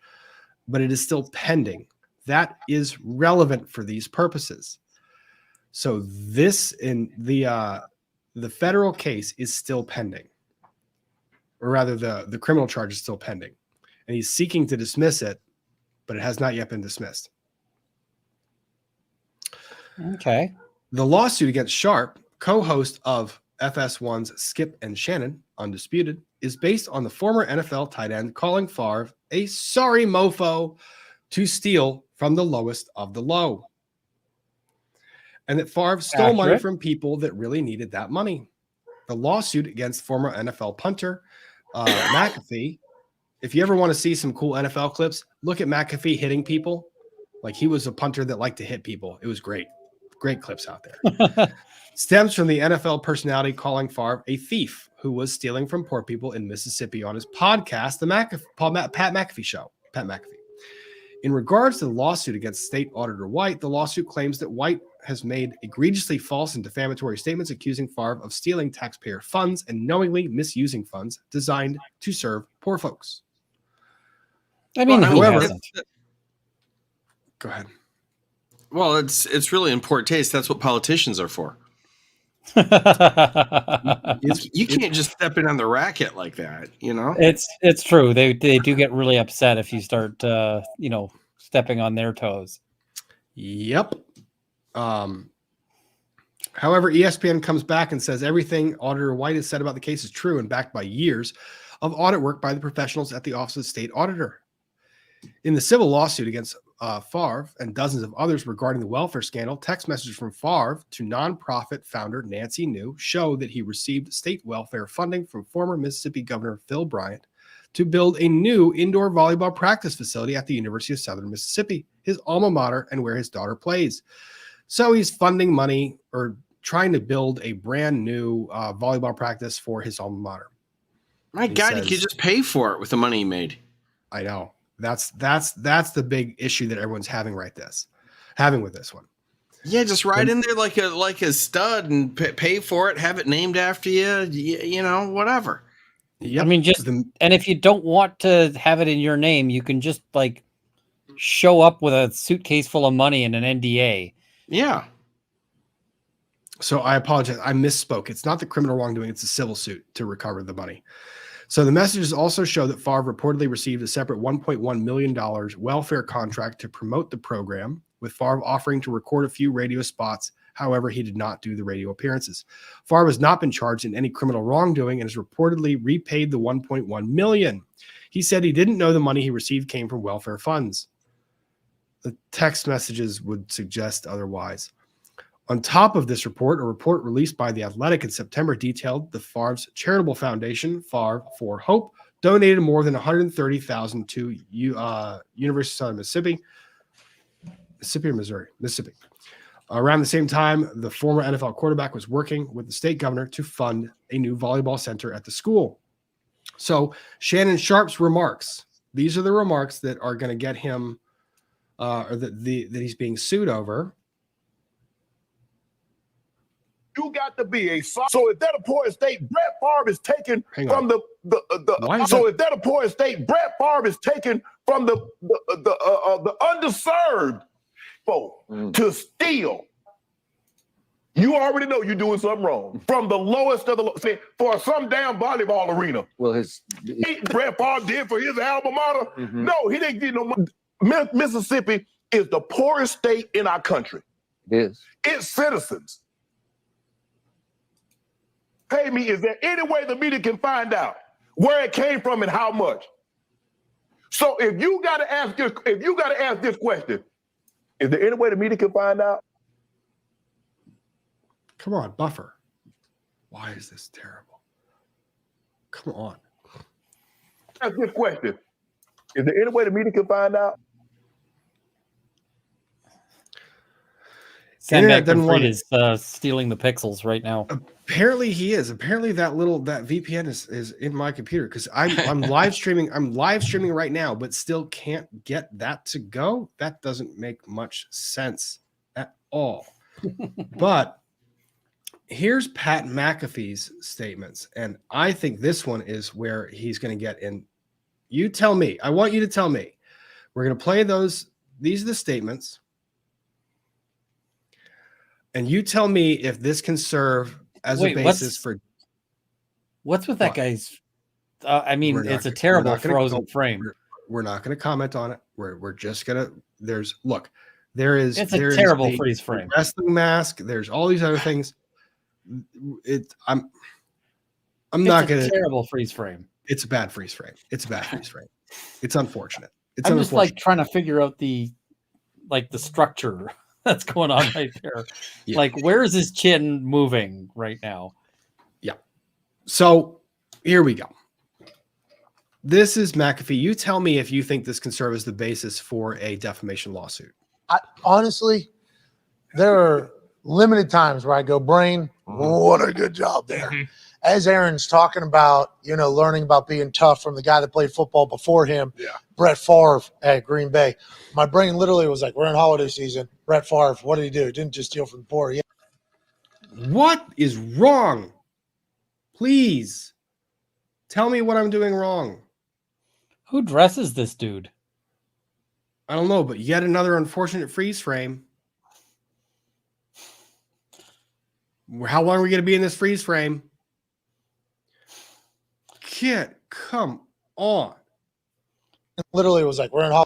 but it is still pending. That is relevant for these purposes. So this in the federal case is still pending, or rather the criminal charge is still pending, and he's seeking to dismiss it, but it has not yet been dismissed. Okay. The lawsuit against Sharpe, co-host of FS1's Skip and Shannon, Undisputed, is based on the former NFL tight end calling Favre a sorry mofo to steal from the lowest of the low. And that Favre stole money from people that really needed that money. The lawsuit against former NFL punter McAfee, if you ever want to see some cool NFL clips, look at McAfee hitting people. Like he was a punter that liked to hit people. It was great. Great clips out there. Stems from the NFL personality calling Favre a thief who was stealing from poor people in Mississippi on his podcast, the Pat McAfee Show. Pat McAfee. In regards to the lawsuit against State Auditor White, the lawsuit claims that White has made egregiously false and defamatory statements accusing Favre of stealing taxpayer funds and knowingly misusing funds designed to serve poor folks. I mean, however, go ahead. Well, it's really in poor taste. That's what politicians are for. You can't just step in on the racket like that, you know? It's true. They do get really upset if you start stepping on their toes. Yep. However, ESPN comes back and says everything Auditor White has said about the case is true and backed by years of audit work by the professionals at the Office of the State Auditor. In the civil lawsuit against Favre and dozens of others regarding the welfare scandal, text messages from Favre to nonprofit founder Nancy New show that he received state welfare funding from former Mississippi Governor Phil Bryant to build a new indoor volleyball practice facility at the University of Southern Mississippi, his alma mater and where his daughter plays. So he's funding money or trying to build a brand new volleyball practice for his alma mater. My God, he could just pay for it with the money he made. I know. That's the big issue that everyone's having with this one. Yeah, just ride in there like a stud and pay for it, have it named after you, whatever. Yep. I mean, and if you don't want to have it in your name, you can just like show up with a suitcase full of money and an NDA. Yeah. So I apologize. I misspoke. It's not the criminal wrongdoing. It's a civil suit to recover the money. So the messages also show that Favre reportedly received a separate $1.1 million welfare contract to promote the program, with Favre offering to record a few radio spots. However, he did not do the radio appearances. Favre has not been charged in any criminal wrongdoing and has reportedly repaid the $1.1 million. He said he didn't know the money he received came from welfare funds. The text messages would suggest otherwise. On top of this report, a report released by The Athletic in September detailed the Favre's charitable foundation, Favre for Hope, donated more than $130,000 to University of Southern Mississippi or Missouri? Mississippi. Around the same time, the former NFL quarterback was working with the state governor to fund a new volleyball center at the school. So Shannon Sharpe's remarks, these are the remarks that are going to get him, or that he's being sued over. You got to be a so if that a poor state, Brett Favre is taken from the so if that a poor state, Brett Favre is taken from the underserved folk to steal. You already know you're doing something wrong. From the lowest of the low, for some damn volleyball arena. Well, Brett Favre did for his alma mater. No, he didn't get no money. Mississippi is the poorest state in our country. It is. Its citizens pay me. Is there any way the media can find out where it came from and how much? So if you got to ask this question, is there any way the media can find out? Come on, Buffer. Why is this terrible? Come on. Ask this question. Is there any way the media can find out? Bankman-Fried is stealing the pixels right now. Apparently he is. Apparently that VPN is in my computer because I'm live streaming. I'm live streaming right now, but still can't get that to go. That doesn't make much sense at all. But here's Pat McAfee's statements, and I think this one is where he's going to get in. You tell me. I want you to tell me. We're going to play those. These are the statements. And you tell me if this can serve as a basis for. What's with that guy's? I mean, it's a terrible frozen frame. We're not going to comment on it. We're just going to. It's a terrible freeze frame. Wrestling mask. There's all these other things. I'm not going to. Terrible freeze frame. It's a bad freeze frame. It's unfortunate. I'm just like trying to figure out the structure that's going on right there. Yeah. Like, where is his chin moving right now? Yeah. So here we go. This is McAfee. You tell me if you think this can serve as the basis for a defamation lawsuit. Honestly, there are limited times where I go, Brain, what a good job there. As Aaron's talking about, learning about being tough from the guy that played football before him, Brett Favre at Green Bay. My brain literally was like, we're in holiday season. Brett Favre, what did he do? He didn't just steal from the poor. Yeah. What is wrong? Please tell me what I'm doing wrong. Who dresses this dude? I don't know, but yet another unfortunate freeze frame. How long are we going to be in this freeze frame? Kid, come on. Literally was like, we're in holiday.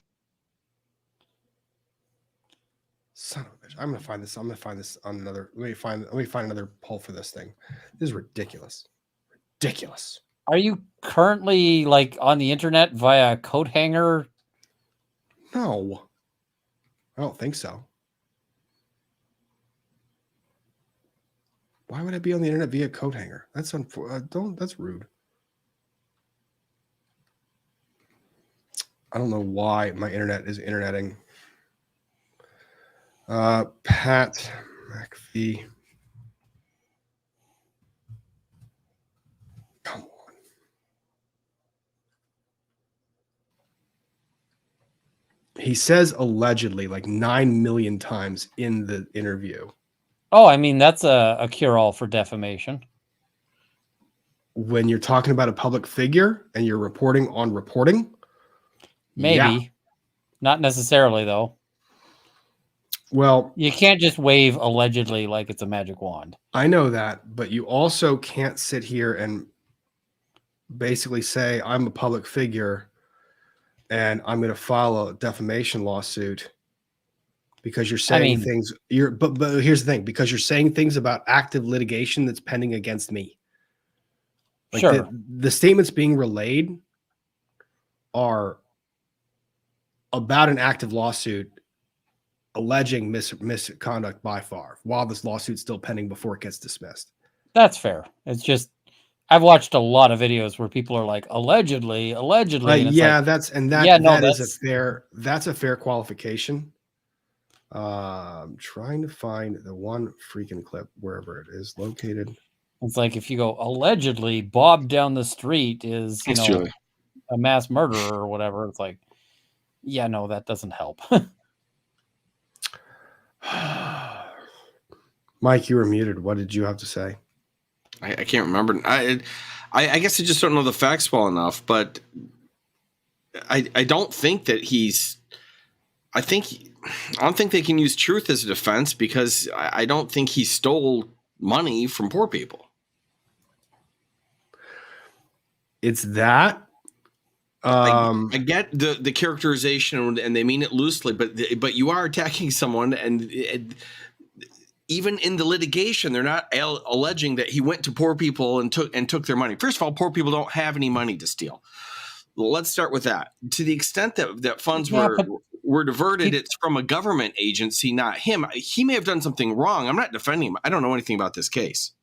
Son of a bitch. I'm going to find this on another. Let me find another poll for this thing. This is ridiculous. Ridiculous. Are you currently on the internet via coat hanger? No. I don't think so. Why would I be on the internet via coat hanger? That's that's rude. I don't know why my internet is interneting. Pat McAfee. Come on. He says allegedly like 9 million times in the interview. Oh, I mean, that's a cure-all for defamation. When you're talking about a public figure and you're reporting on reporting? Maybe. Yeah. Not necessarily, though. Well, you can't just wave allegedly like it's a magic wand. I know that, but you also can't sit here and basically say, I'm a public figure and I'm going to file a defamation lawsuit because you're saying things. But here's the thing, because you're saying things about active litigation that's pending against me. Like sure. The statements being relayed are about an active lawsuit alleging misconduct by Favre while this lawsuit's still pending before it gets dismissed. That's fair. It's just, I've watched a lot of videos where people are like, allegedly. Yeah, like, that's a fair qualification. I'm trying to find the one freaking clip wherever it is located. It's like, if you go allegedly Bob down the street is, a mass murderer or whatever. It's like, yeah, no, that doesn't help. Mike, you were muted. What did you have to say? I can't remember. I guess I just don't know the facts well enough, but I don't think that I don't think they can use truth as a defense because I don't think he stole money from poor people. It's that. I get the characterization and they mean it loosely, but you are attacking someone, and even in the litigation, they're not alleging that he went to poor people and took their money. First of all, poor people don't have any money to steal. Well, let's start with that. To the extent that funds were diverted, it's from a government agency, not him. He may have done something wrong. I'm not defending him. I don't know anything about this case.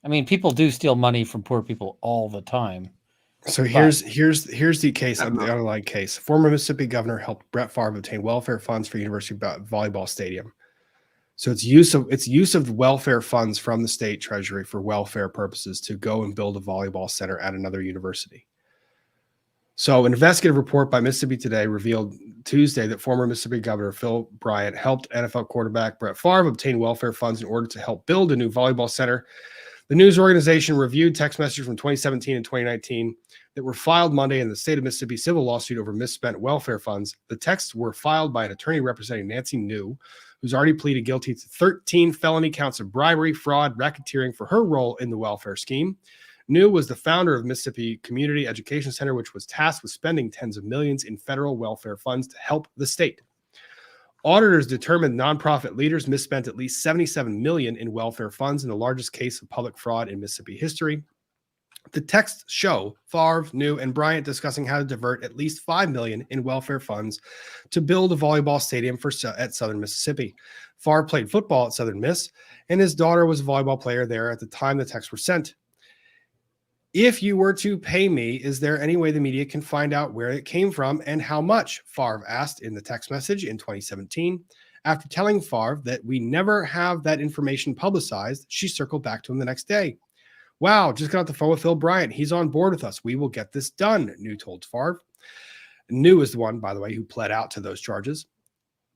I mean, people do steal money from poor people all the time. So here's the case. The underlying case. Former Mississippi governor helped Brett Favre obtain welfare funds for University volleyball stadium. So it's use of welfare funds from the state treasury for welfare purposes to go and build a volleyball center at another university. So an investigative report by Mississippi Today revealed Tuesday that former Mississippi Governor Phil Bryant helped NFL quarterback Brett Favre obtain welfare funds in order to help build a new volleyball center. The news organization reviewed text messages from 2017 and 2019 that were filed Monday in the state of Mississippi civil lawsuit over misspent welfare funds. The texts were filed by an attorney representing Nancy New, who's already pleaded guilty to 13 felony counts of bribery, fraud, racketeering for her role in the welfare scheme. New was the founder of Mississippi Community Education Center, which was tasked with spending tens of millions in federal welfare funds to help the state. Auditors determined nonprofit leaders misspent at least $77 million in welfare funds in the largest case of public fraud in Mississippi history. The texts show Favre, New, and Bryant discussing how to divert at least $5 million in welfare funds to build a volleyball stadium at Southern Mississippi. Favre played football at Southern Miss, and his daughter was a volleyball player there at the time the texts were sent. If you were to pay me, is there any way the media can find out where it came from and how much? Favre asked in the text message in 2017. After telling Favre that we never have that information publicized, she circled back to him the next day. Wow, just got off the phone with Phil Bryant. He's on board with us. We will get this done, New told Favre. New is the one, by the way, who pled out to those charges.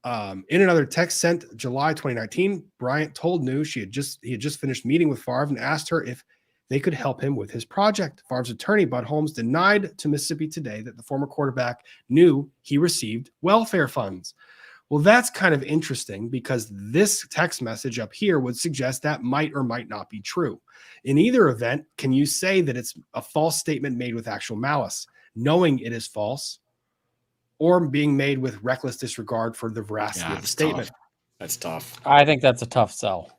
In another text sent July 2019, Bryant told New he had just finished meeting with Favre and asked her if they could help him with his project. Favre's attorney, Bud Holmes, denied to Mississippi Today that the former quarterback knew he received welfare funds. Well, that's kind of interesting because this text message up here would suggest that might or might not be true. In either event, can you say that it's a false statement made with actual malice, knowing it is false, or being made with reckless disregard for the veracity of the statement? Tough. That's tough. I think that's a tough sell.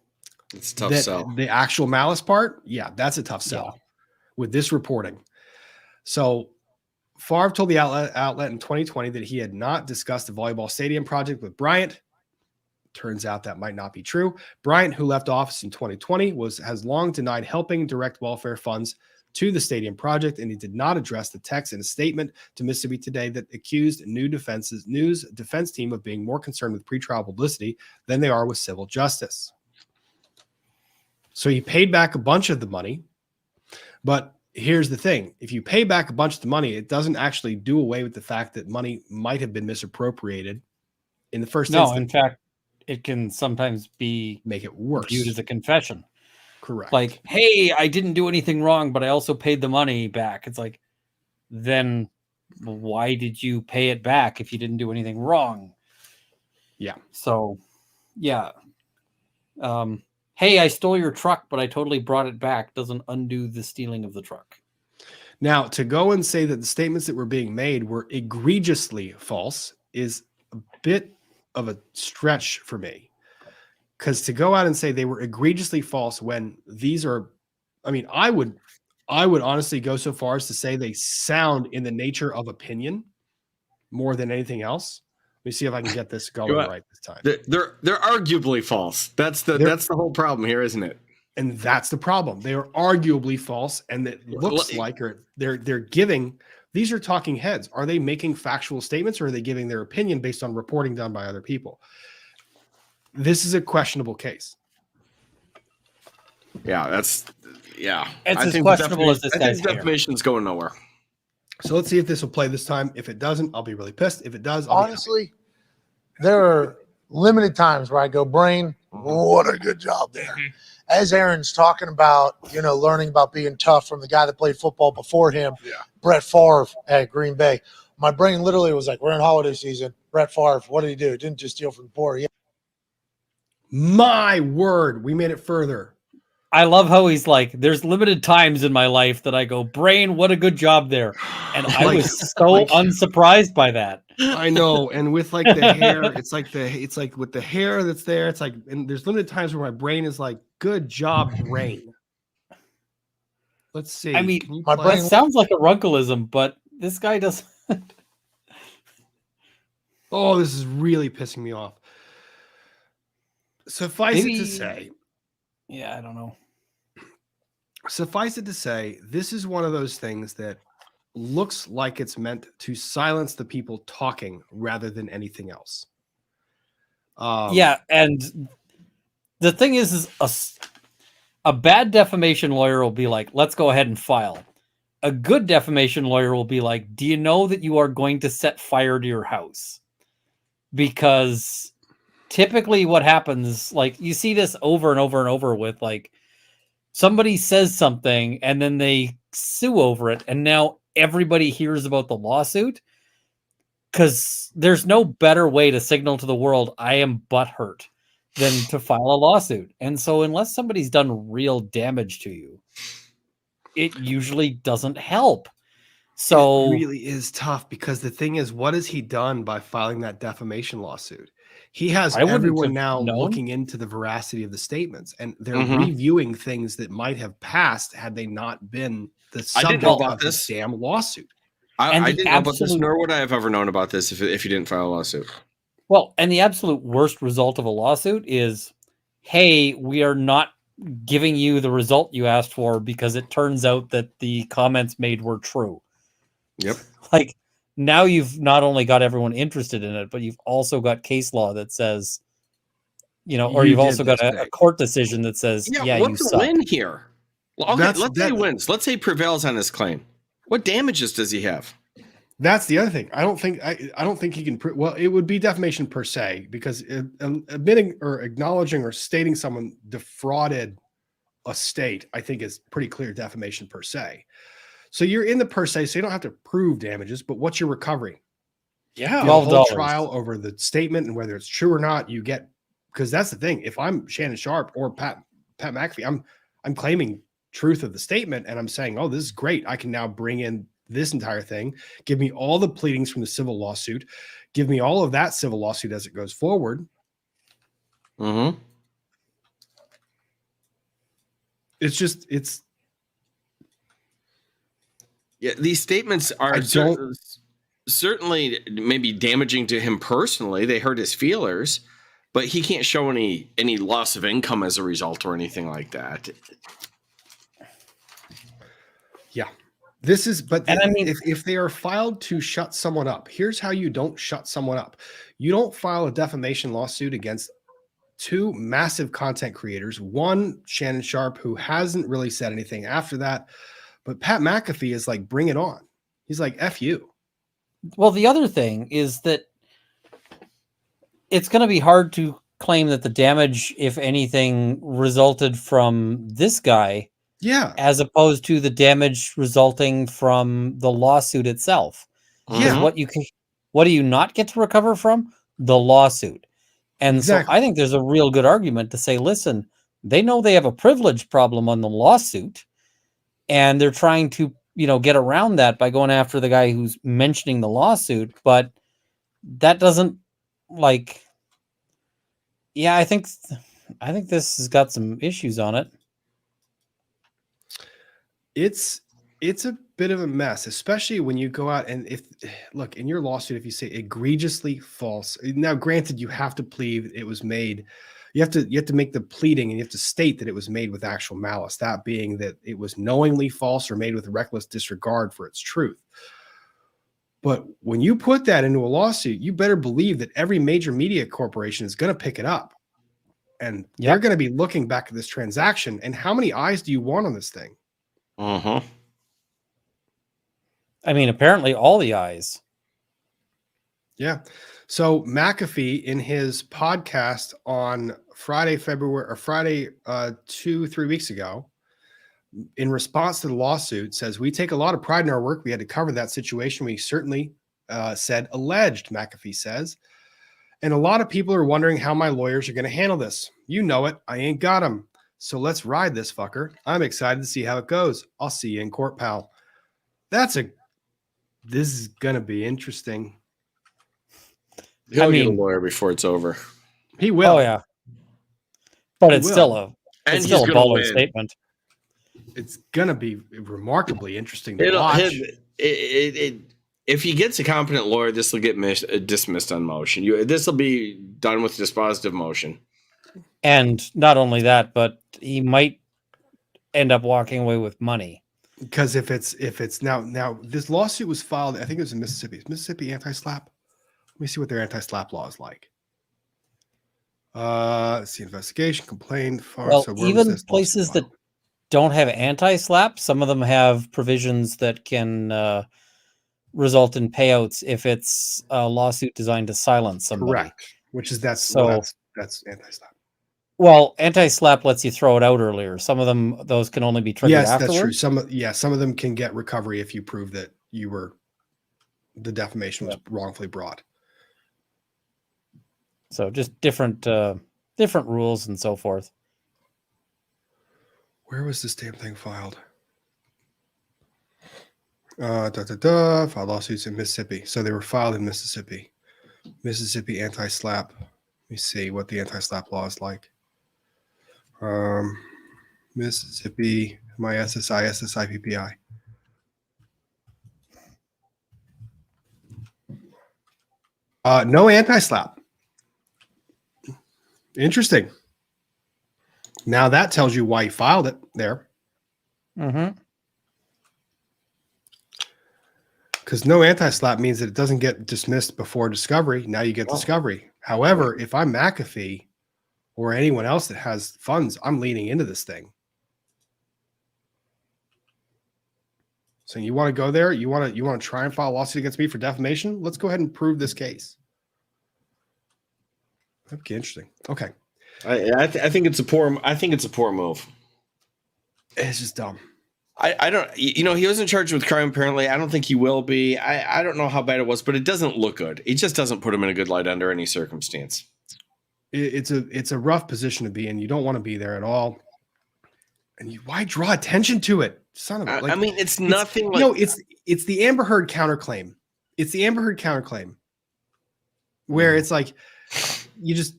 It's a tough sell. The actual malice part, yeah, that's a tough sell with this reporting. So Favre told the outlet in 2020 that he had not discussed the volleyball stadium project with Bryant. Turns out that might not be true. Bryant, who left office in 2020, has long denied helping direct welfare funds to the stadium project, and he did not address the text in a statement to Mississippi Today that accused News defense team of being more concerned with pretrial publicity than they are with civil justice. So he paid back a bunch of the money, but here's the thing. If you pay back a bunch of the money, it doesn't actually do away with the fact that money might have been misappropriated in the first instance. No, in fact, it can sometimes make it worse. Viewed as a confession. Correct. Like, hey, I didn't do anything wrong, but I also paid the money back. It's like, then why did you pay it back if you didn't do anything wrong? Yeah. So, yeah. Hey, I stole your truck, but I totally brought it back doesn't undo the stealing of the truck. Now, to go and say that the statements that were being made were egregiously false is a bit of a stretch for me. Because to go out and say they were egregiously false when these are, I mean, I would honestly go so far as to say they sound in the nature of opinion more than anything else. Let me see if I can get this going right this time. They're arguably false. That's the whole problem here, isn't it? And that's the problem. They are arguably false, and it looks like they're giving. These are talking heads. Are they making factual statements, or are they giving their opinion based on reporting done by other people? This is a questionable case. Yeah, that's It's as questionable as this guy's hair. Defamation's going nowhere. So let's see if this will play this time. If it doesn't, I'll be really pissed. If it does, Honestly, there are limited times where I go, brain, what a good job there. As Aaron's talking about, learning about being tough from the guy that played football before him, Brett Favre at Green Bay. My brain literally was like, we're in holiday season. Brett Favre, what did he do? Didn't just steal from the poor. Yeah. My word, we made it further. I love how he's like, there's limited times in my life that I go, brain, what a good job there. And I was so unsurprised by that. I know. And with like the hair, it's like with the hair that's there, it's like, and there's limited times where my brain is like, good job, brain. Let's see. I mean, my brain sounds like a runkleism, but this guy doesn't. Oh, this is really pissing me off. Suffice it to say. Yeah, I don't know. Suffice it to say, this is one of those things that looks like it's meant to silence the people talking rather than anything else. Yeah, and the thing is a bad defamation lawyer will be like, let's go ahead and file. A good defamation lawyer will be like, do you know that you are going to set fire to your house? Because typically what happens, like you see this over and over and over with like somebody says something and then they sue over it. And now everybody hears about the lawsuit because there's no better way to signal to the world, I am butthurt, than to file a lawsuit. And so unless somebody's done real damage to you, it usually doesn't help. So it really is tough because the thing is, what has he done by filing that defamation lawsuit? He has everyone now looking into the veracity of the statements, and they're reviewing things that might have passed had they not been the subject of this damn lawsuit. I didn't know about this, nor would I have ever known about this if you didn't file a lawsuit. Well, and the absolute worst result of a lawsuit is, hey, we are not giving you the result you asked for because it turns out that the comments made were true. Yep. Like, now you've not only got everyone interested in it, but you've also got case law that says, or you've also got a court decision that says, yeah, what's you the suck. win here? Well, okay, let's say he wins. Let's say he prevails on his claim. What damages does he have? That's the other thing. I don't think he can. Well, it would be defamation per se because admitting or acknowledging or stating someone defrauded a state, I think, is pretty clear defamation per se. So you're in the per se, so you don't have to prove damages, but what's your recovery? Yeah, the whole trial over the statement and whether it's true or not. You get, because that's the thing. If I'm Shannon Sharpe or Pat McAfee, I'm claiming truth of the statement, and I'm saying, oh, this is great. I can now bring in this entire thing. Give me all the pleadings from the civil lawsuit. Give me all of that civil lawsuit as it goes forward. Mm-hmm. Yeah, these statements are certainly maybe damaging to him personally. They hurt his feelers, but he can't show any loss of income as a result or anything like that. Yeah. This is, but I mean, if they are filed to shut someone up, here's how you don't shut someone up. You don't file a defamation lawsuit against two massive content creators. One, Shannon Sharpe, who hasn't really said anything after that, but Pat McAfee is like, bring it on. He's like, F you. Well, the other thing is that it's going to be hard to claim that the damage, if anything, resulted from this guy. Yeah. As opposed to the damage resulting from the lawsuit itself. Yeah. What do you not get to recover from? The lawsuit. And so I think there's a real good argument to say, listen, they know they have a privilege problem on the lawsuit, and they're trying to, get around that by going after the guy who's mentioning the lawsuit. But that doesn't I think this has got some issues on it. It's a bit of a mess, especially when you go out and look in your lawsuit, if you say egregiously false. Now, granted, you have to plead it was made. You have to make the pleading, and you have to state that it was made with actual malice. That being that it was knowingly false or made with reckless disregard for its truth. But when you put that into a lawsuit, you better believe that every major media corporation is going to pick it up, and they're going to be looking back at this transaction. And how many eyes do you want on this thing? I mean, apparently all the eyes. Yeah. So McAfee, in his podcast on Friday, 2-3 weeks ago, in response to the lawsuit, says, we take a lot of pride in our work. We had to cover that situation. We certainly said alleged, McAfee says. And a lot of people are wondering how my lawyers are going to handle this. You know it. I ain't got them. So let's ride this fucker. I'm excited to see how it goes. I'll see you in court, pal. This is going to be interesting. He'll get a lawyer before it's over. He will. Oh, yeah. But it's still a bold statement. It's going to be remarkably interesting to watch. If he gets a competent lawyer, this will get dismissed on motion. This will be done with dispositive motion. And not only that, but he might end up walking away with money. Because if it's now this lawsuit was filed, I think it was in Mississippi. Is Mississippi anti-slap? Let me see what their anti-slap law is like. Let's see, investigation, complaint. Well, even places that don't have anti-slap, some of them have provisions that can result in payouts if it's a lawsuit designed to silence somebody. Correct. Which is that's anti-slap. Well, anti-slap lets you throw it out earlier. Some of them, those can only be triggered afterwards. That's true. Some of them can get recovery if you prove that the defamation was wrongfully brought. So just different rules and so forth. Where was this damn thing filed? Filed lawsuits in Mississippi. So they were filed in Mississippi. Mississippi anti-slap. Let me see what the anti-slap law is like. Mississippi, my SSI, SSIPPI. No anti-slap. Interesting. Now that tells you why you filed it there. Mm-hmm. Because no anti-slap means that it doesn't get dismissed before discovery. Now you get discovery. However, if I'm McAfee or anyone else that has funds, I'm leaning into this thing. So you want to go there? You want to try and file a lawsuit against me for defamation? Let's go ahead and prove this case. That'd be interesting. Okay. I think it's a poor move. It's just dumb. I don't, he wasn't charged with crime. Apparently, I don't think he will be. I don't know how bad it was, but it doesn't look good. It just doesn't put him in a good light under any circumstance. It's a rough position to be in. You don't want to be there at all. And why draw attention to it? Son of a, it's nothing. It's the Amber Heard counterclaim. It's the Amber Heard counterclaim where it's like, you just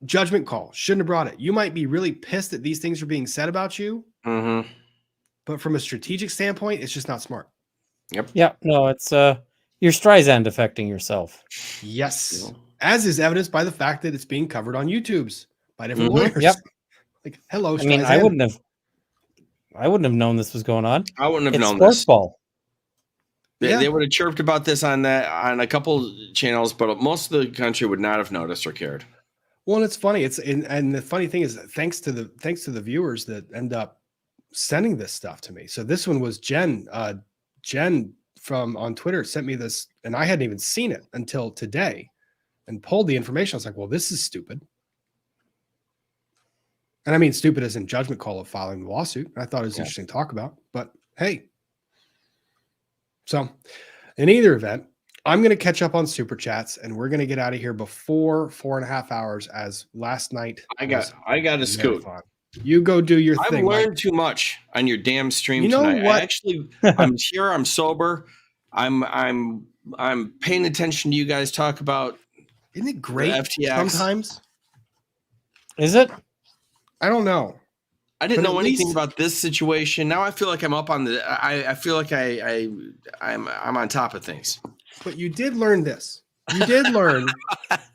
judgment call. Shouldn't have brought it. You might be really pissed that these things are being said about you. Mm-hmm. But from a strategic standpoint, it's just not smart. Yep. Yeah. No, it's you're Streisand affecting yourself. Yes. As is evidenced by the fact that it's being covered on YouTube's by different lawyers. Yep. Like, hello, I mean, I wouldn't have known this was going on. I wouldn't have It's known sports this. ball. They would have chirped about this on a couple channels, but most of the country would not have noticed or cared. Well, and it's funny. And the funny thing is that thanks to the viewers that end up sending this stuff to me. So this one was Jen. Jen from on Twitter sent me this, and I hadn't even seen it until today, and pulled the information. I was like, well, this is stupid. And I mean, stupid as in judgment call of filing the lawsuit. I thought it was interesting to talk about, but hey. So in either event, I'm going to catch up on super chats, and we're going to get out of here before 4.5 hours, as last night. I got to scoot. You go do your thing. I've learned too much on your damn stream You know tonight. what? I'm here. I'm sober. I'm paying attention to you guys talk about. Isn't it great? FTX. Sometimes. Is it? I don't know. I didn't know anything about this situation. Now I feel like I'm up on the. I feel like I'm on top of things. But you did learn this. You did learn.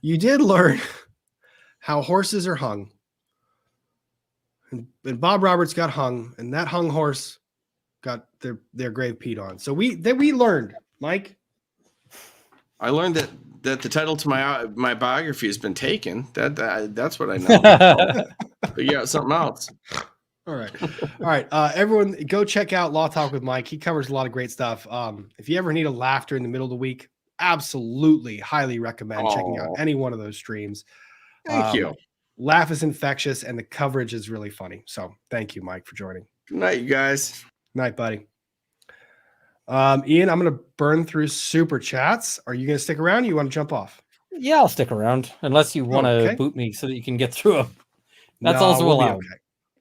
You did learn how horses are hung. And Bob Roberts got hung, and that hung horse got their grave peed on. So we learned, Mike. I learned that the title to my biography has been taken. That's what I know. But yeah, something else. All right. Everyone, go check out Law Talk with Mike. He covers a lot of great stuff. If you ever need a laugh during the middle of the week, absolutely, highly recommend checking out any one of those streams. Thank you. Laugh is infectious, and the coverage is really funny. So thank you, Mike, for joining. Good night, you guys. Night, buddy. Ian, I'm going to burn through super chats. Are you going to stick around? Or you want to jump off? Yeah, I'll stick around unless you want to boot me so that you can get through them. That's also allowed. Okay.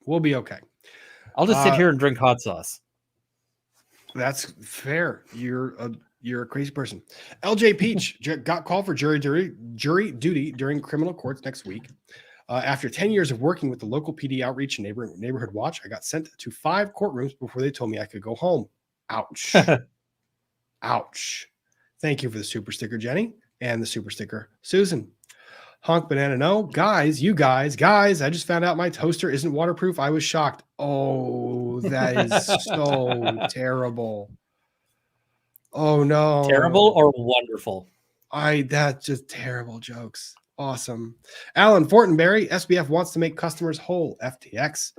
We'll be okay. I'll just sit here and drink hot sauce. That's fair. You're a crazy person. LJ Peach got called for jury duty during criminal courts next week. After 10 years of working with the local PD outreach and neighborhood watch, I got sent to 5 courtrooms before they told me I could go home. Ouch. Ouch. Thank you for the super sticker, Jenny, and the super sticker, Susan. Honk Banana, no. Guys, I just found out my toaster isn't waterproof. I was shocked. Oh, that is so terrible. Oh, no. Terrible or wonderful? That's just terrible jokes. Awesome. Alan Fortenberry, SBF wants to make customers whole. FTX.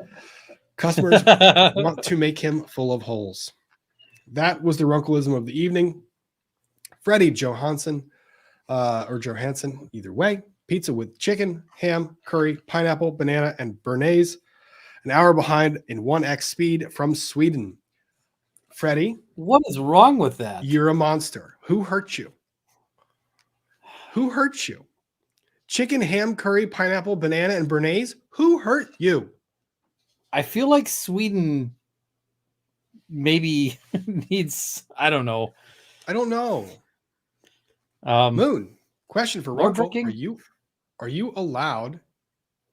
Customers want to make him full of holes. That was the Runkleism of the evening. Freddie Johansson, or Johansson, either way. Pizza with chicken, ham, curry, pineapple, banana, and béarnaise. An hour behind in 1x speed from Sweden. Freddie. What is wrong with that? You're a monster. Who hurt you? Who hurt you? Chicken, ham, curry, pineapple, banana, and béarnaise? Who hurt you? I feel like Sweden maybe needs, I don't know. Moon, question for more Runkle. drinking? Are you allowed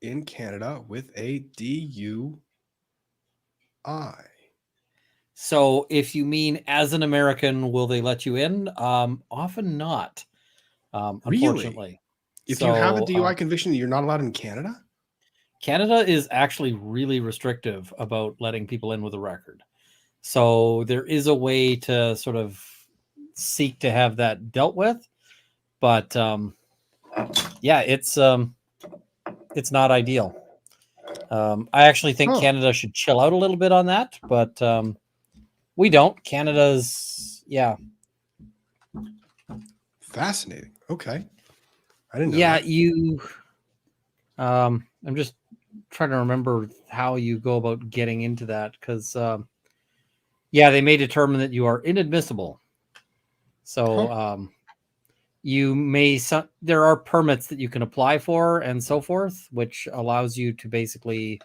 in Canada with a DUI? So if you mean as an American, will they let you in? Often not, unfortunately. Really? If you have a DUI conviction, you're not allowed in Canada? Canada is actually really restrictive about letting people in with a record. So there is a way to sort of seek to have that dealt with. But yeah, it's not ideal. I actually think Canada should chill out a little bit on that, but we don't. Canada's, yeah. Fascinating. Okay. I didn't know. Yeah, that. I'm just trying to remember how you go about getting into that because, yeah, they may determine that you are inadmissible. So you may, there are permits that you can apply for and so forth, which allows you to basically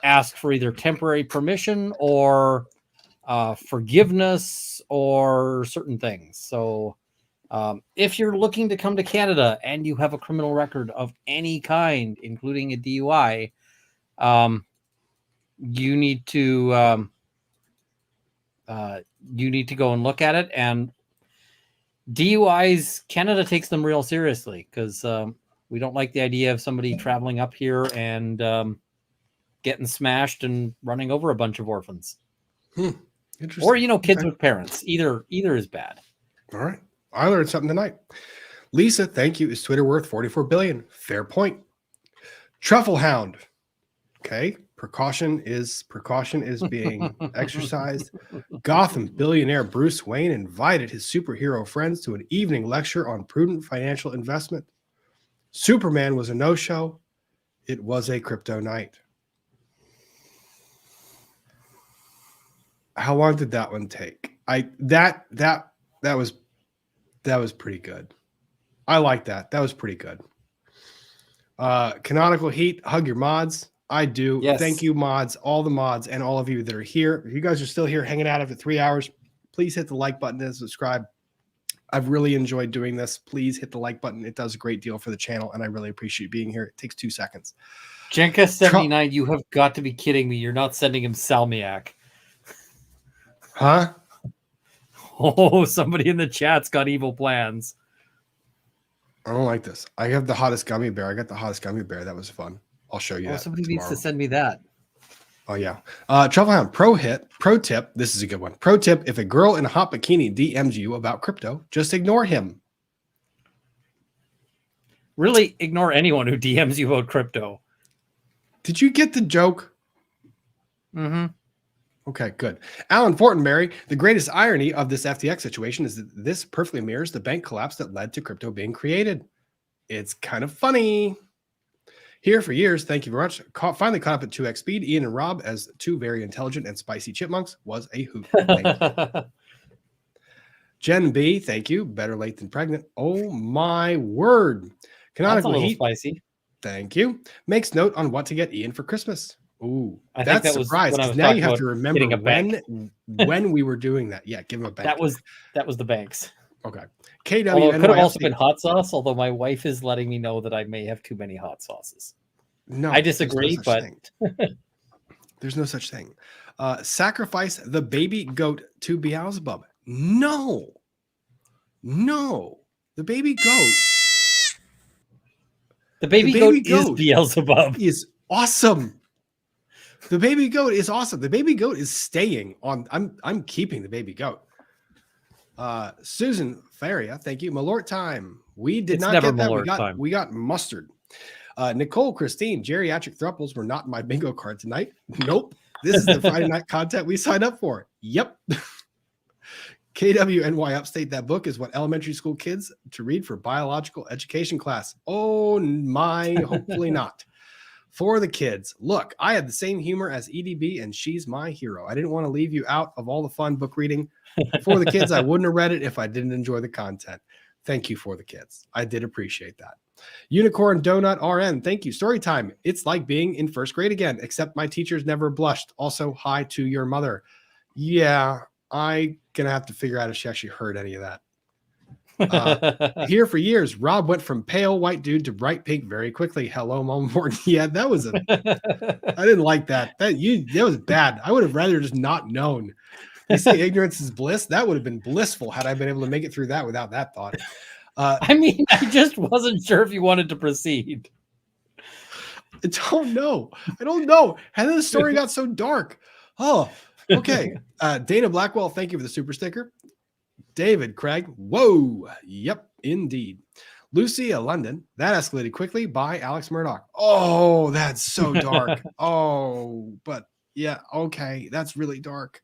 ask for either temporary permission or forgiveness or certain things. So if you're looking to come to Canada and you have a criminal record of any kind, including a DUI, you need to you need to go and look at it. And DUIs, Canada takes them real seriously because we don't like the idea of somebody traveling up here and getting smashed and running over a bunch of orphans. Interesting. Or, kids with parents. Either is bad. All right. I learned something tonight. Lisa, thank you. Is Twitter worth 44 billion? Fair point. Truffle Hound. Okay. Precaution is being exercised. Gotham billionaire Bruce Wayne invited his superhero friends to an evening lecture on prudent financial investment. Superman was a no-show. It was a crypto night. How long did that one take? That was pretty good. I like that. That was pretty good. Canonical Heat, hug your mods. I do. Yes. Thank you, mods, all the mods, and all of you that are here. If you guys are still here hanging out after 3 hours, please hit the like button and subscribe. I've really enjoyed doing this. Please hit the like button. It does a great deal for the channel, and I really appreciate being here. It takes 2 seconds. Jenka79, you have got to be kidding me. You're not sending him Salmiak. Huh? Oh, somebody in the chat's got evil plans. I don't like this. I have the hottest gummy bear. I got the hottest gummy bear. That was fun. I'll show you that. Somebody tomorrow. needs to send me that. Oh, yeah. Trufflehound pro tip. This is a good one. Pro tip. If a girl in a hot bikini DMs you about crypto, just ignore him. Really ignore anyone who DMs you about crypto. Did you get the joke? Mm-hmm. Okay, good. Alan Fortenberry, the greatest irony of this FTX situation is that this perfectly mirrors the bank collapse that led to crypto being created. It's kind of funny. Here for years, thank you very much. Finally caught up at 2x speed. Ian and Rob, as two very intelligent and spicy chipmunks, was a hoot. Jen B, thank you. Better late than pregnant. Oh my word. Canonical That's a little Heat, spicy. thank you. Makes note on what to get Ian for Christmas. Ooh, I think that's that a surprise. was when I was Now you talking have about to remember getting a bank. when we were doing that. Yeah, give him a bank. That was the banks. Okay. KW. Although it could have also been hot sauce, although my wife is letting me know that I may have too many hot sauces. No, I disagree, but there's no such thing. Sacrifice the baby goat to Beelzebub. No, the baby goat. The baby goat is Beelzebub. Is awesome. The baby goat is awesome. The baby goat is staying on. I'm keeping the baby goat. Susan Faria, thank you. Malort time. We did not get that. We got mustard. Nicole, Christine, geriatric thruples were not in my bingo card tonight. Nope. This is the Friday night content we signed up for. Yep. KWNY Upstate, that book is what elementary school kids to read for biological education class. Oh my, hopefully not. For the kids, look, I had the same humor as EDB and she's my hero. I didn't want to leave you out of all the fun book reading. For the kids, I wouldn't have read it if I didn't enjoy the content. Thank you for the kids. I did appreciate that. Unicorn Donut RN, thank you. Story time. It's like being in first grade again, except my teachers never blushed. Also, hi to your mother. Yeah, I'm going to have to figure out if she actually heard any of that. Here for years, Rob went from pale white dude to bright pink very quickly. Hello, Mom Morton. Yeah, that was I didn't like that. That was bad. I would have rather just not known. You say ignorance is bliss. That would have been blissful had I been able to make it through that without that thought. I mean, I just wasn't sure if you wanted to proceed. I don't know. And then the story got so dark. Oh, okay. Dana Blackwell, thank you for the super sticker. David Craig, whoa. Yep, indeed. Lucia London, that escalated quickly by Alex Murdoch. Oh, that's so dark. Oh, but yeah, okay. That's really dark.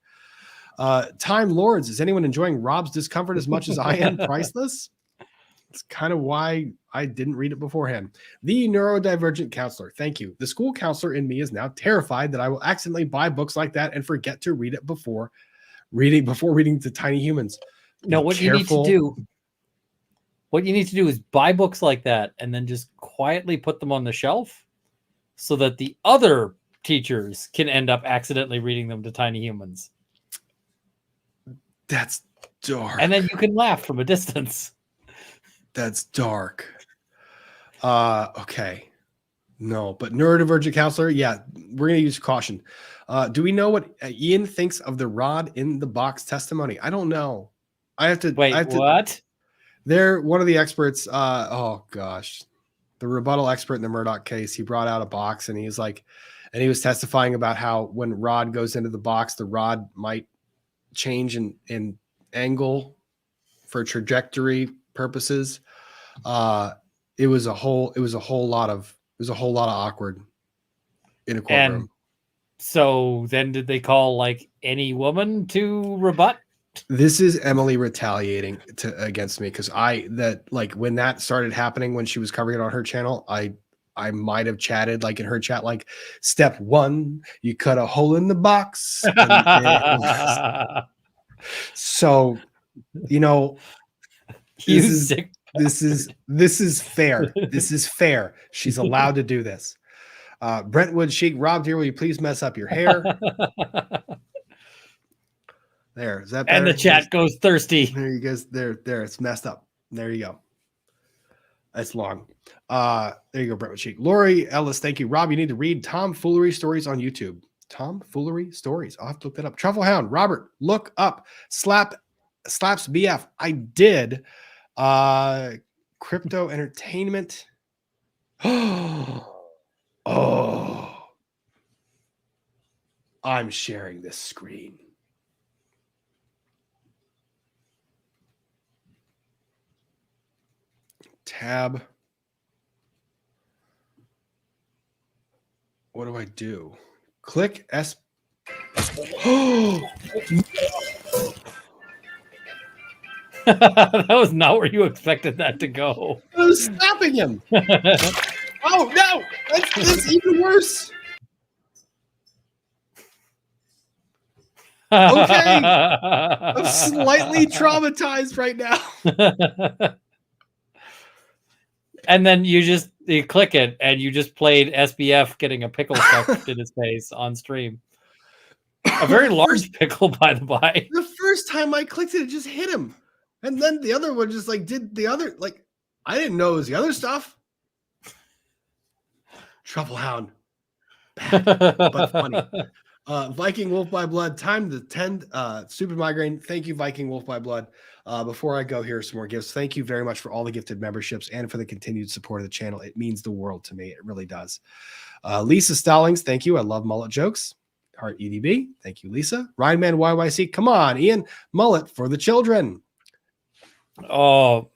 Time Lords, is anyone enjoying Rob's discomfort as much as I am? Priceless. It's kind of why I didn't read it beforehand. The neurodivergent counselor. Thank you. The school counselor in me is now terrified that I will accidentally buy books like that and forget to read it before reading to Tiny Humans. No, what you need to do is buy books like that and then just quietly put them on the shelf so that the other teachers can end up accidentally reading them to Tiny Humans. That's dark. And then you can laugh from a distance. That's dark. Okay. No, but neurodivergent counselor, yeah. we're gonna use caution. Do we know what Ian thinks of the Rod in the box testimony? I don't know. I have to Wait, what? They're one of the experts. Oh gosh, the rebuttal expert in the Murdoch case. He brought out a box and he was testifying about how when Rod goes into the box, the rod might change in angle for trajectory purposes. It was a whole lot of awkward in a courtroom. And so then did they call like any woman to rebut? This is Emily retaliating against me because when that started happening, when she was covering it on her channel, I might have chatted like in her chat, like step 1, you cut a hole in the box. So, this is fair. This is fair. She's allowed to do this. Brentwood Chic, Rob, dear, will you please mess up your hair? There, is that better? And the chat goes thirsty. There you guys. There, it's messed up. There you go. That's long. There you go, Brentwood Chic. Lori Ellis, thank you. Rob, you need to read tomfoolery stories on YouTube. Tomfoolery stories. I'll have to look that up. Truffle Hound, Robert, look up Slaps BF. I did. Crypto entertainment. Oh, I'm sharing this screen. Tab. What do I do? Click S. That was not where you expected that to go. I was stopping him. Oh no, that's even worse. Okay, I'm slightly traumatized right now. And then you click it, and you just played SBF getting a pickle stuffed in his face on stream. A very large pickle, by the by. The first time I clicked it, it just hit him, and then the other one just like did the other. Like I didn't know it was the other stuff. Truffle Hound, bad but funny. Viking Wolf by Blood, time to tend Stupid Migraine. Thank you, Viking Wolf by Blood. Before I go, here are some more gifts. Thank you very much for all the gifted memberships and for the continued support of the channel. It means the world to me. It really does. Lisa Stallings, thank you. I love mullet jokes. Heart EDB, thank you, Lisa. Rhineman YYC, come on, Ian. Mullet for the children. Oh,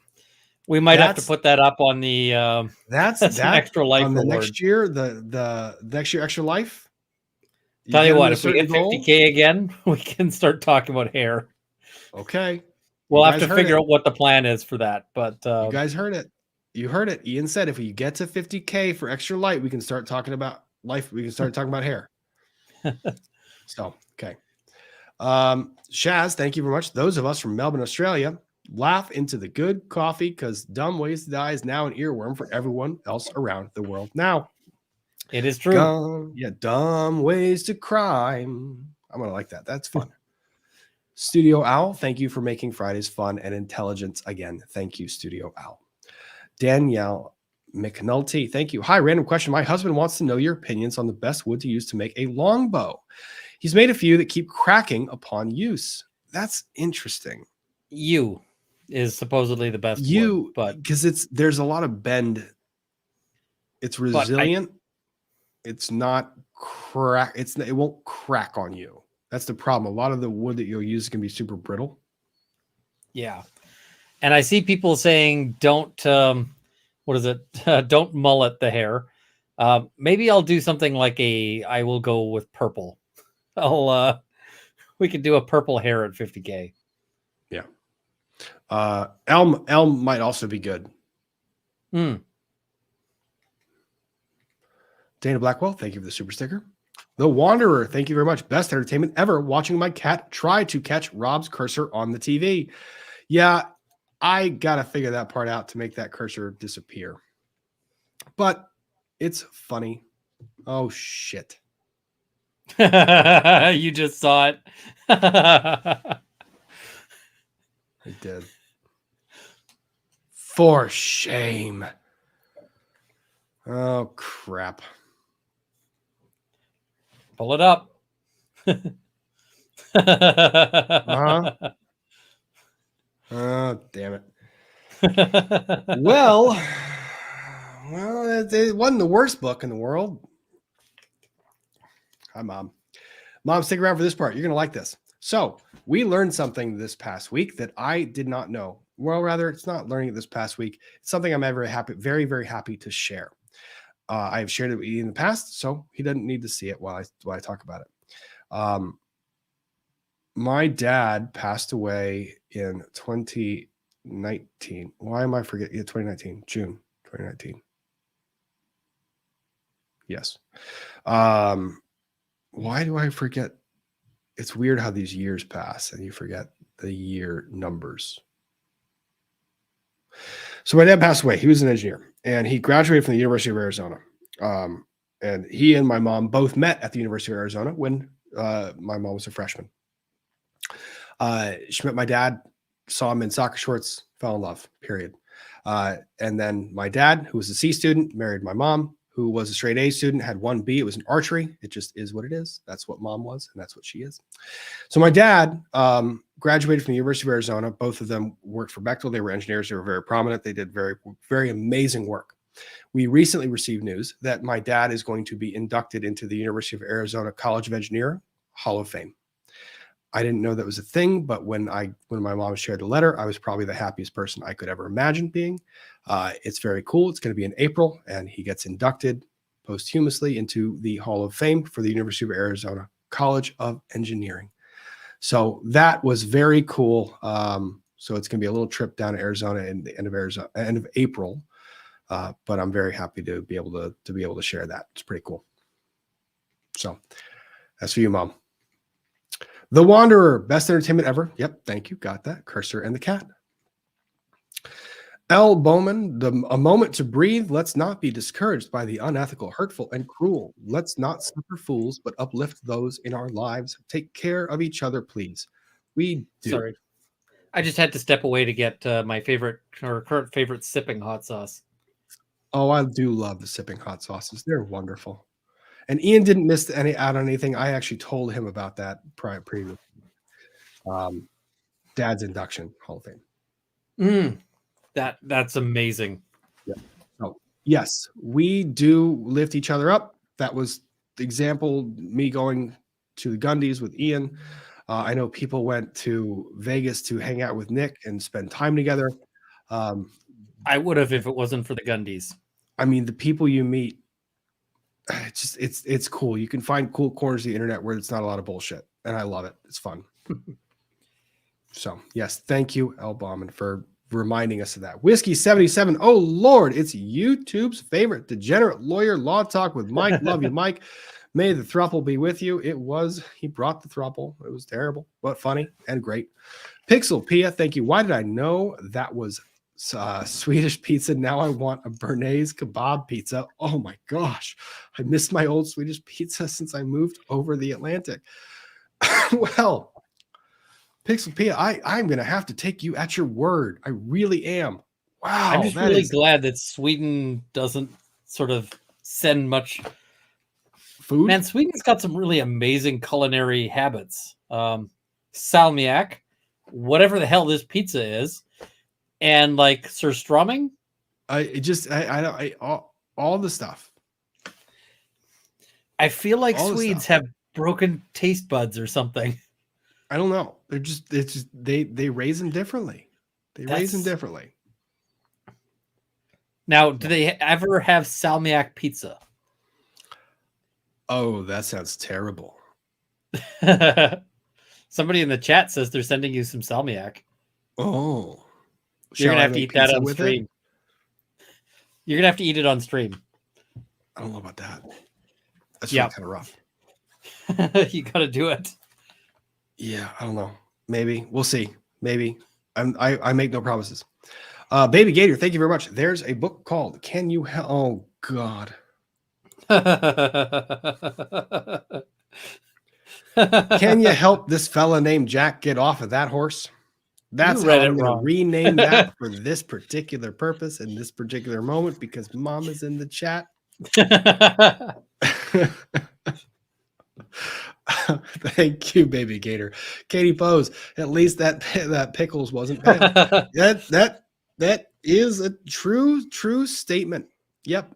we might have to put that up on the that's an extra life on the reward. next year, the next year extra life. Tell you what, if we get 50K again, we can start talking about hair. Okay. We'll have to figure out what the plan is for that. But you guys heard it. You heard it. Ian said if we get to 50K for extra light, we can start talking about life. We can start talking about hair. So, okay. Shaz, thank you very much. Those of us from Melbourne, Australia, laugh into the good coffee because dumb ways to die is now an earworm for everyone else around the world now. It is true. Dumb ways to crime. I'm going to like that. That's fun. Studio Owl, thank you for making Fridays fun and intelligent again. Thank you, Studio Owl. Danielle McNulty, thank you. Hi, random question. My husband wants to know your opinions on the best wood to use to make a longbow. He's made a few that keep cracking upon use. That's interesting. Yew is supposedly the best wood, but because there's a lot of bend. It's resilient. It's not crack. It won't crack on you. That's the problem. A lot of the wood that you'll use can be super brittle. Yeah. And I see people saying, don't, don't mullet the hair. Maybe I'll do something like I will go with purple. We could do a purple hair at 50K. Yeah. Elm might also be good. Dana Blackwell, thank you for the super sticker. The Wanderer, thank you very much. Best entertainment ever. Watching my cat try to catch Rob's cursor on the TV. Yeah, I got to figure that part out to make that cursor disappear. But it's funny. Oh, shit. You just saw it. I did. For shame. Oh, crap. Pull it up. Uh-huh. Oh, damn it. Well, it wasn't the worst book in the world. Hi, Mom. Mom, stick around for this part. You're going to like this. So we learned something this past week that I did not know. Well, rather, it's not learning it this past week. It's something I'm very, very happy to share. I have shared it with Ian in the past, so he doesn't need to see it while I talk about it. My dad passed away in 2019. Why am I forgetting? Yeah, 2019, June 2019. Yes. Why do I forget? It's weird how these years pass and you forget the year numbers. So my dad passed away. He was an engineer and he graduated from the University of Arizona. And he and my mom both met at the University of Arizona when my mom was a freshman. She met my dad, saw him in soccer shorts, fell in love, period. And then my dad, who was a C student, married my mom, who was a straight A student, had 1B. It was an archery. It just is what it is. That's what mom was, and that's what she is. So my dad graduated from the University of Arizona. Both of them worked for Bechtel. They were engineers. They were very prominent. They did very, very amazing work. We recently received news that my dad is going to be inducted into the University of Arizona College of Engineering Hall of Fame. I didn't know that was a thing, but when my mom shared the letter, I was probably the happiest person I could ever imagine being. It's very cool. It's going to be in April, and he gets inducted posthumously into the Hall of Fame for the University of Arizona College of Engineering. So that was very cool. So it's going to be a little trip down to Arizona in the end of April. But I'm very happy to be able to share that. It's pretty cool. So that's for you, Mom. The Wanderer, best entertainment ever. Yep, thank you. Got that. Cursor and the Cat. L. Bowman, a moment to breathe. Let's not be discouraged by the unethical, hurtful, and cruel. Let's not suffer fools, but uplift those in our lives. Take care of each other, please. We do. Sorry. I just had to step away to get my favorite or current favorite sipping hot sauce. Oh, I do love the sipping hot sauces. They're wonderful. And Ian didn't miss out on anything. I actually told him about that previously. Dad's induction, Hall of Fame. That's amazing. Yeah. Oh, yes, we do lift each other up. That was the example, me going to the Gundies with Ian. I know people went to Vegas to hang out with Nick and spend time together. I would have if it wasn't for the Gundies. I mean, the people you meet, it's cool. You can find cool corners of the internet where it's not a lot of bullshit, and I love it. It's fun. So yes, thank you, L. Bauman, for reminding us of that. Whiskey 77. Oh Lord, it's YouTube's favorite degenerate lawyer law talk with Mike. Love you, Mike. May the thruple be with you. He brought the thruple. It was terrible, but funny and great. Pixel Pia, thank you. Why did I know that was Swedish pizza? Now I want a Bernays kebab pizza. Oh my gosh, I missed my old Swedish pizza since I moved over the Atlantic. Well, Pixel Pia, I'm gonna have to take you at your word. I really am. Wow, I'm just really glad that Sweden doesn't sort of send much food. Man, Sweden's got some really amazing culinary habits. Salmiak, whatever the hell this pizza is. And like surströmming, all the stuff. I feel like Swedes have broken taste buds or something. I don't know. They raise them differently. Raise them differently. Now, do they ever have salmiak pizza? Oh, that sounds terrible. Somebody in the chat says they're sending you some salmiak. Oh. You're going to have to eat that on stream. You're going to have to eat it on stream. I don't know about that. That's really kind of rough. You got to do it. Yeah, I don't know. Maybe. We'll see. Maybe. I make no promises. Baby Gator, thank you very much. There's a book called Can You Help? Oh, God. Can you help this fella named Jack get off of that horse? That's how I'm going to rename that for this particular purpose in this particular moment because Mom is in the chat. Thank you, baby Gator. Katie Pose. At least that pickles wasn't bad. that is a true statement. Yep.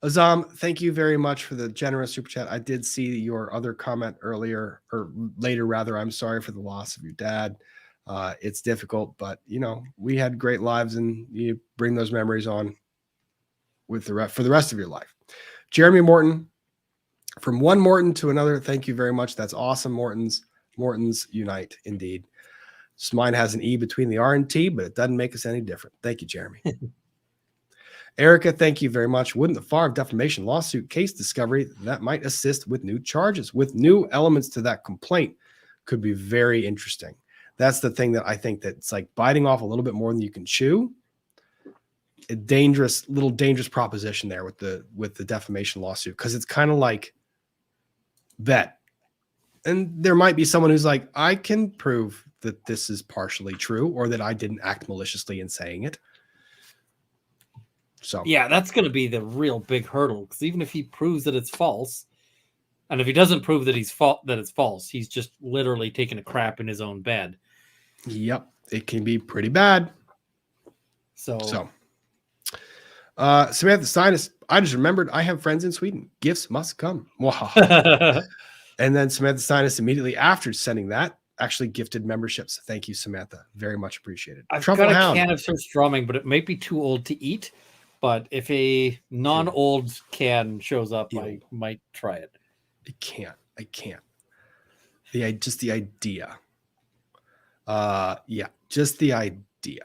Azam, thank you very much for the generous super chat. I did see your other comment earlier, or later rather. I'm sorry for the loss of your dad. It's difficult, but we had great lives, and you bring those memories on with for the rest of your life. Jeremy Morton, from one Morton to another, thank you very much. That's awesome, Mortons unite, indeed. Mine has an E between the R and T, but it doesn't make us any different. Thank you, Jeremy. Erica, thank you very much. Wouldn't the Favre defamation lawsuit case discovery that might assist with new charges, with new elements to that complaint, could be very interesting. That's the thing that I think that it's like biting off a little bit more than you can chew. A dangerous proposition there with the defamation lawsuit, because it's kind of like bet. And there might be someone who's like, I can prove that this is partially true, or that I didn't act maliciously in saying it. So yeah, that's going to be the real big hurdle, because even if he proves that it's false, and if he doesn't prove that it's false, he's just literally taking a crap in his own bed. Yep, it can be pretty bad. So Samantha Sinus, I just remembered I have friends in Sweden. Gifts must come. And then Samantha Sinus immediately after sending that actually gifted memberships. Thank you, Samantha. Very much appreciated. I've got a can of Surströmming, but it might be too old to eat. But if a non-old can shows up, I might try it. I can't. Just the idea. Just the idea.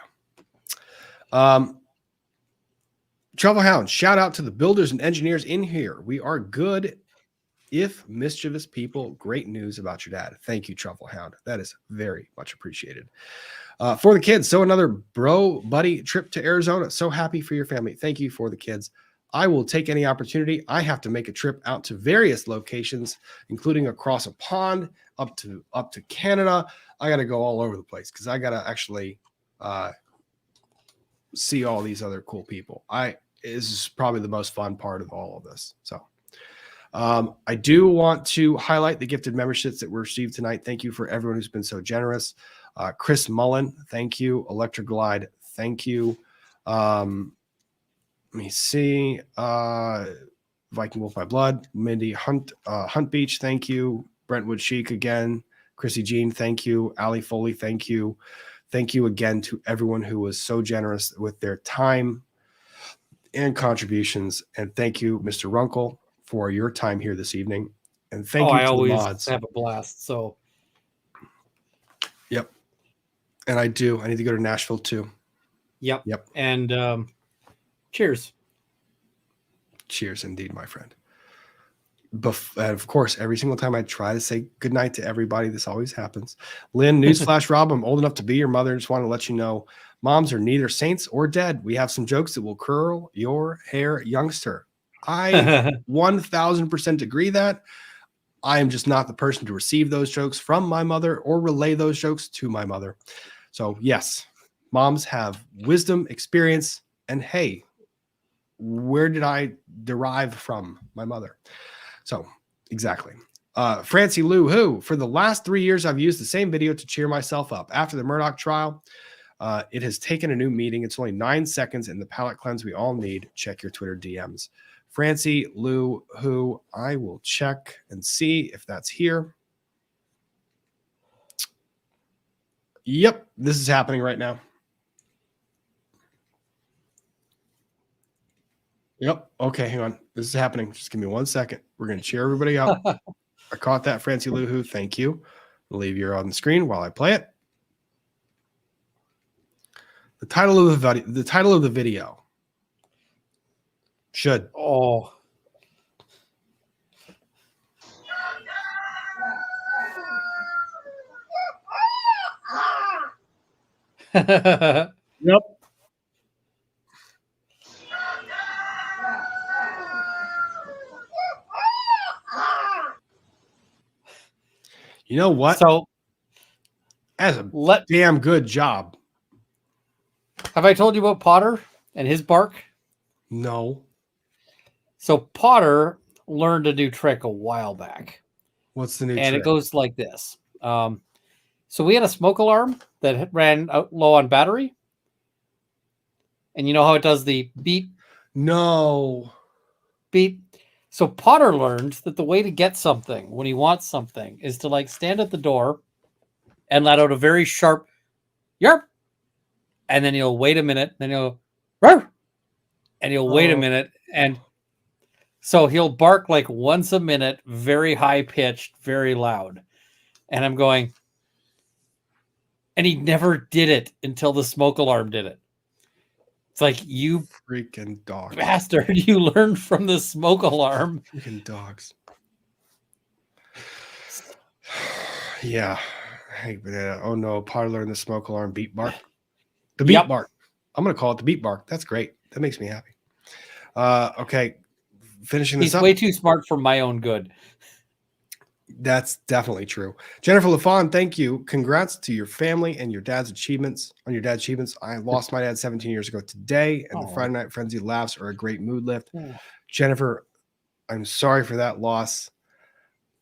Travel Hound, shout out to the builders and engineers in here. We are good, if mischievous people. Great news about your dad. Thank you, Travel Hound. That is very much appreciated. For the kids, so another bro buddy trip to Arizona. So happy for your family. Thank you for the kids. I will take any opportunity. I have to make a trip out to various locations, including across a pond, up to Canada. I got to go all over the place because I got to actually see all these other cool people. This is probably the most fun part of all of this. So I do want to highlight the gifted memberships that were received tonight. Thank you for everyone who's been so generous. Chris Mullen, thank you. Electra Glide, thank you. Let me see. Viking Wolf My Blood, Mindy Hunt Beach, thank you. Brentwood Chic again. Chrissy Jean, thank you. Ali Foley, thank you. Thank you again to everyone who was so generous with their time and contributions. And thank you, Mr. Runkle, for your time here this evening. And thank you to the mods. Have a blast. So, yep. And I need to go to Nashville too. Yep. And cheers. Cheers indeed, my friend. Of course, every single time I try to say goodnight to everybody, this always happens. Lynn, newsflash, Rob, I'm old enough to be your mother. Just want to let you know, moms are neither saints or dead. We have some jokes that will curl your hair, youngster. I 1000% agree that. I am just not the person to receive those jokes from my mother or relay those jokes to my mother. So yes, moms have wisdom, experience, and hey, where did I derive from my mother? So exactly. Francie Lou, who for the last 3 years, I've used the same video to cheer myself up. After the Murdoch trial, it has taken a new meaning. It's only 9 seconds in the palate cleanse we all need. Check your Twitter DMs. Francie Lou, who I will check and see if that's here. Yep, this is happening right now. Yep. Okay, hang on. This is happening. Just give me 1 second. We're going to cheer everybody up. I caught that, Francie Lou, who. Thank you. I'll leave you on the screen while I play it. The title of the video should. Oh. Yep. You know what? So, as a damn good job. Have I told you about Potter and his bark? No. So Potter learned a new trick a while back. What's the new and trick? it goes like this. So we had a smoke alarm that ran out low on battery. And you know how it does the beep? No. Beep. So Potter learned that the way to get something when he wants something is to like stand at the door and let out a very sharp yarp. And then he'll wait a minute. Then he'll Rawr! And he'll wait a minute. And so he'll bark like once a minute, very high pitched, very loud. And I'm going, and he never did it until the smoke alarm did it. It's like, you freaking dog bastard, you learned from the smoke alarm. Freaking dogs. Yeah. Hey, oh no, Potter learned the smoke alarm beat bark. The beat bark. I'm gonna call it the beat bark. That's great. That makes me happy. Okay. Finishing this He's up. way too smart for my own good. That's definitely true. Jennifer LaFawn, thank you. Congrats to your family and your dad's achievements. On your dad's achievements. I lost my dad 17 years ago today, and the Friday night frenzy laughs are a great mood lift. Jennifer, I'm sorry for that loss.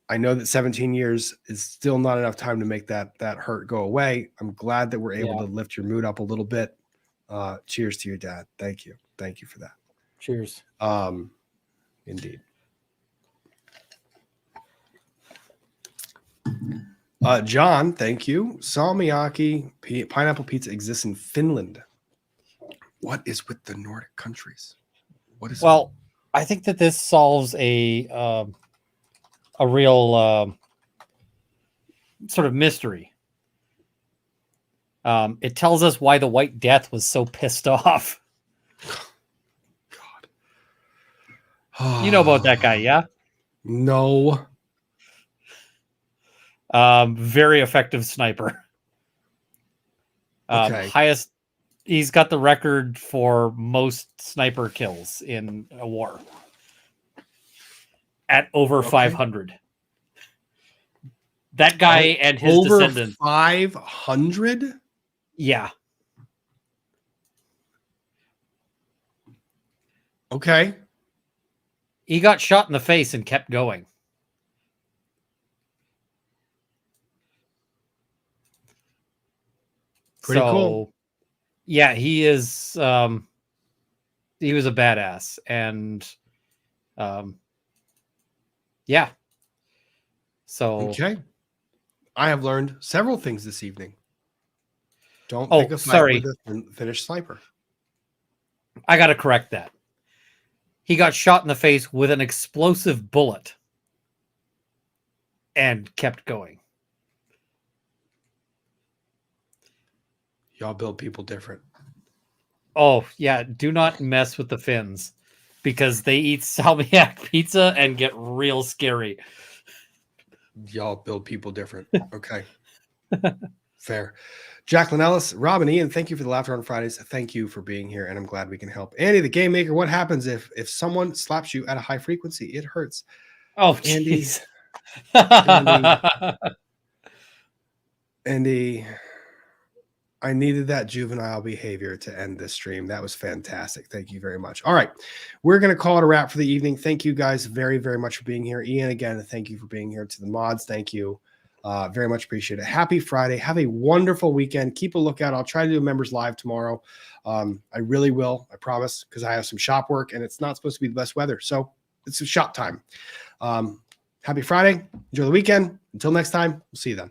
I know that 17 years is still not enough time to make that hurt go away. I'm glad that we're able to lift your mood up a little bit. Cheers to your dad. Thank you. Thank you for that. Cheers. Indeed. John, thank you. Salmiakki pineapple pizza exists in Finland. What is with the Nordic countries? What is I think that this solves a real sort of mystery. It tells us why the White Death was so pissed off. God. You know about that guy, yeah? No. Very effective sniper. Highest, he's got the record for most sniper kills in a war at over 500. That guy and his over descendant. 500? Yeah. Okay. He got shot in the face and kept going. Pretty cool. Yeah, he is. He was a badass, and yeah. So okay, I have learned several things this evening. Don't pick a fight with a finished sniper. I got to correct that. He got shot in the face with an explosive bullet and kept going. Y'all build people different. Oh, yeah. Do not mess with the Finns because they eat salmiak pizza and get real scary. Y'all build people different. Okay. Fair. Jacqueline Ellis, Robin Ian, thank you for the Laughter on Fridays. Thank you for being here, and I'm glad we can help. Andy, the game maker, what happens if someone slaps you at a high frequency? It hurts. Oh, Andy. Andy, I needed that juvenile behavior to end this stream. That was fantastic. Thank you very much. All right. We're going to call it a wrap for the evening. Thank you guys very, very much for being here. Ian, again, thank you for being here. To the mods, thank you. Very much appreciate it. Happy Friday. Have a wonderful weekend. Keep a lookout. I'll try to do a members live tomorrow. I really will. I promise, because I have some shop work and it's not supposed to be the best weather. So it's a shop time. Happy Friday. Enjoy the weekend. Until next time, we'll see you then.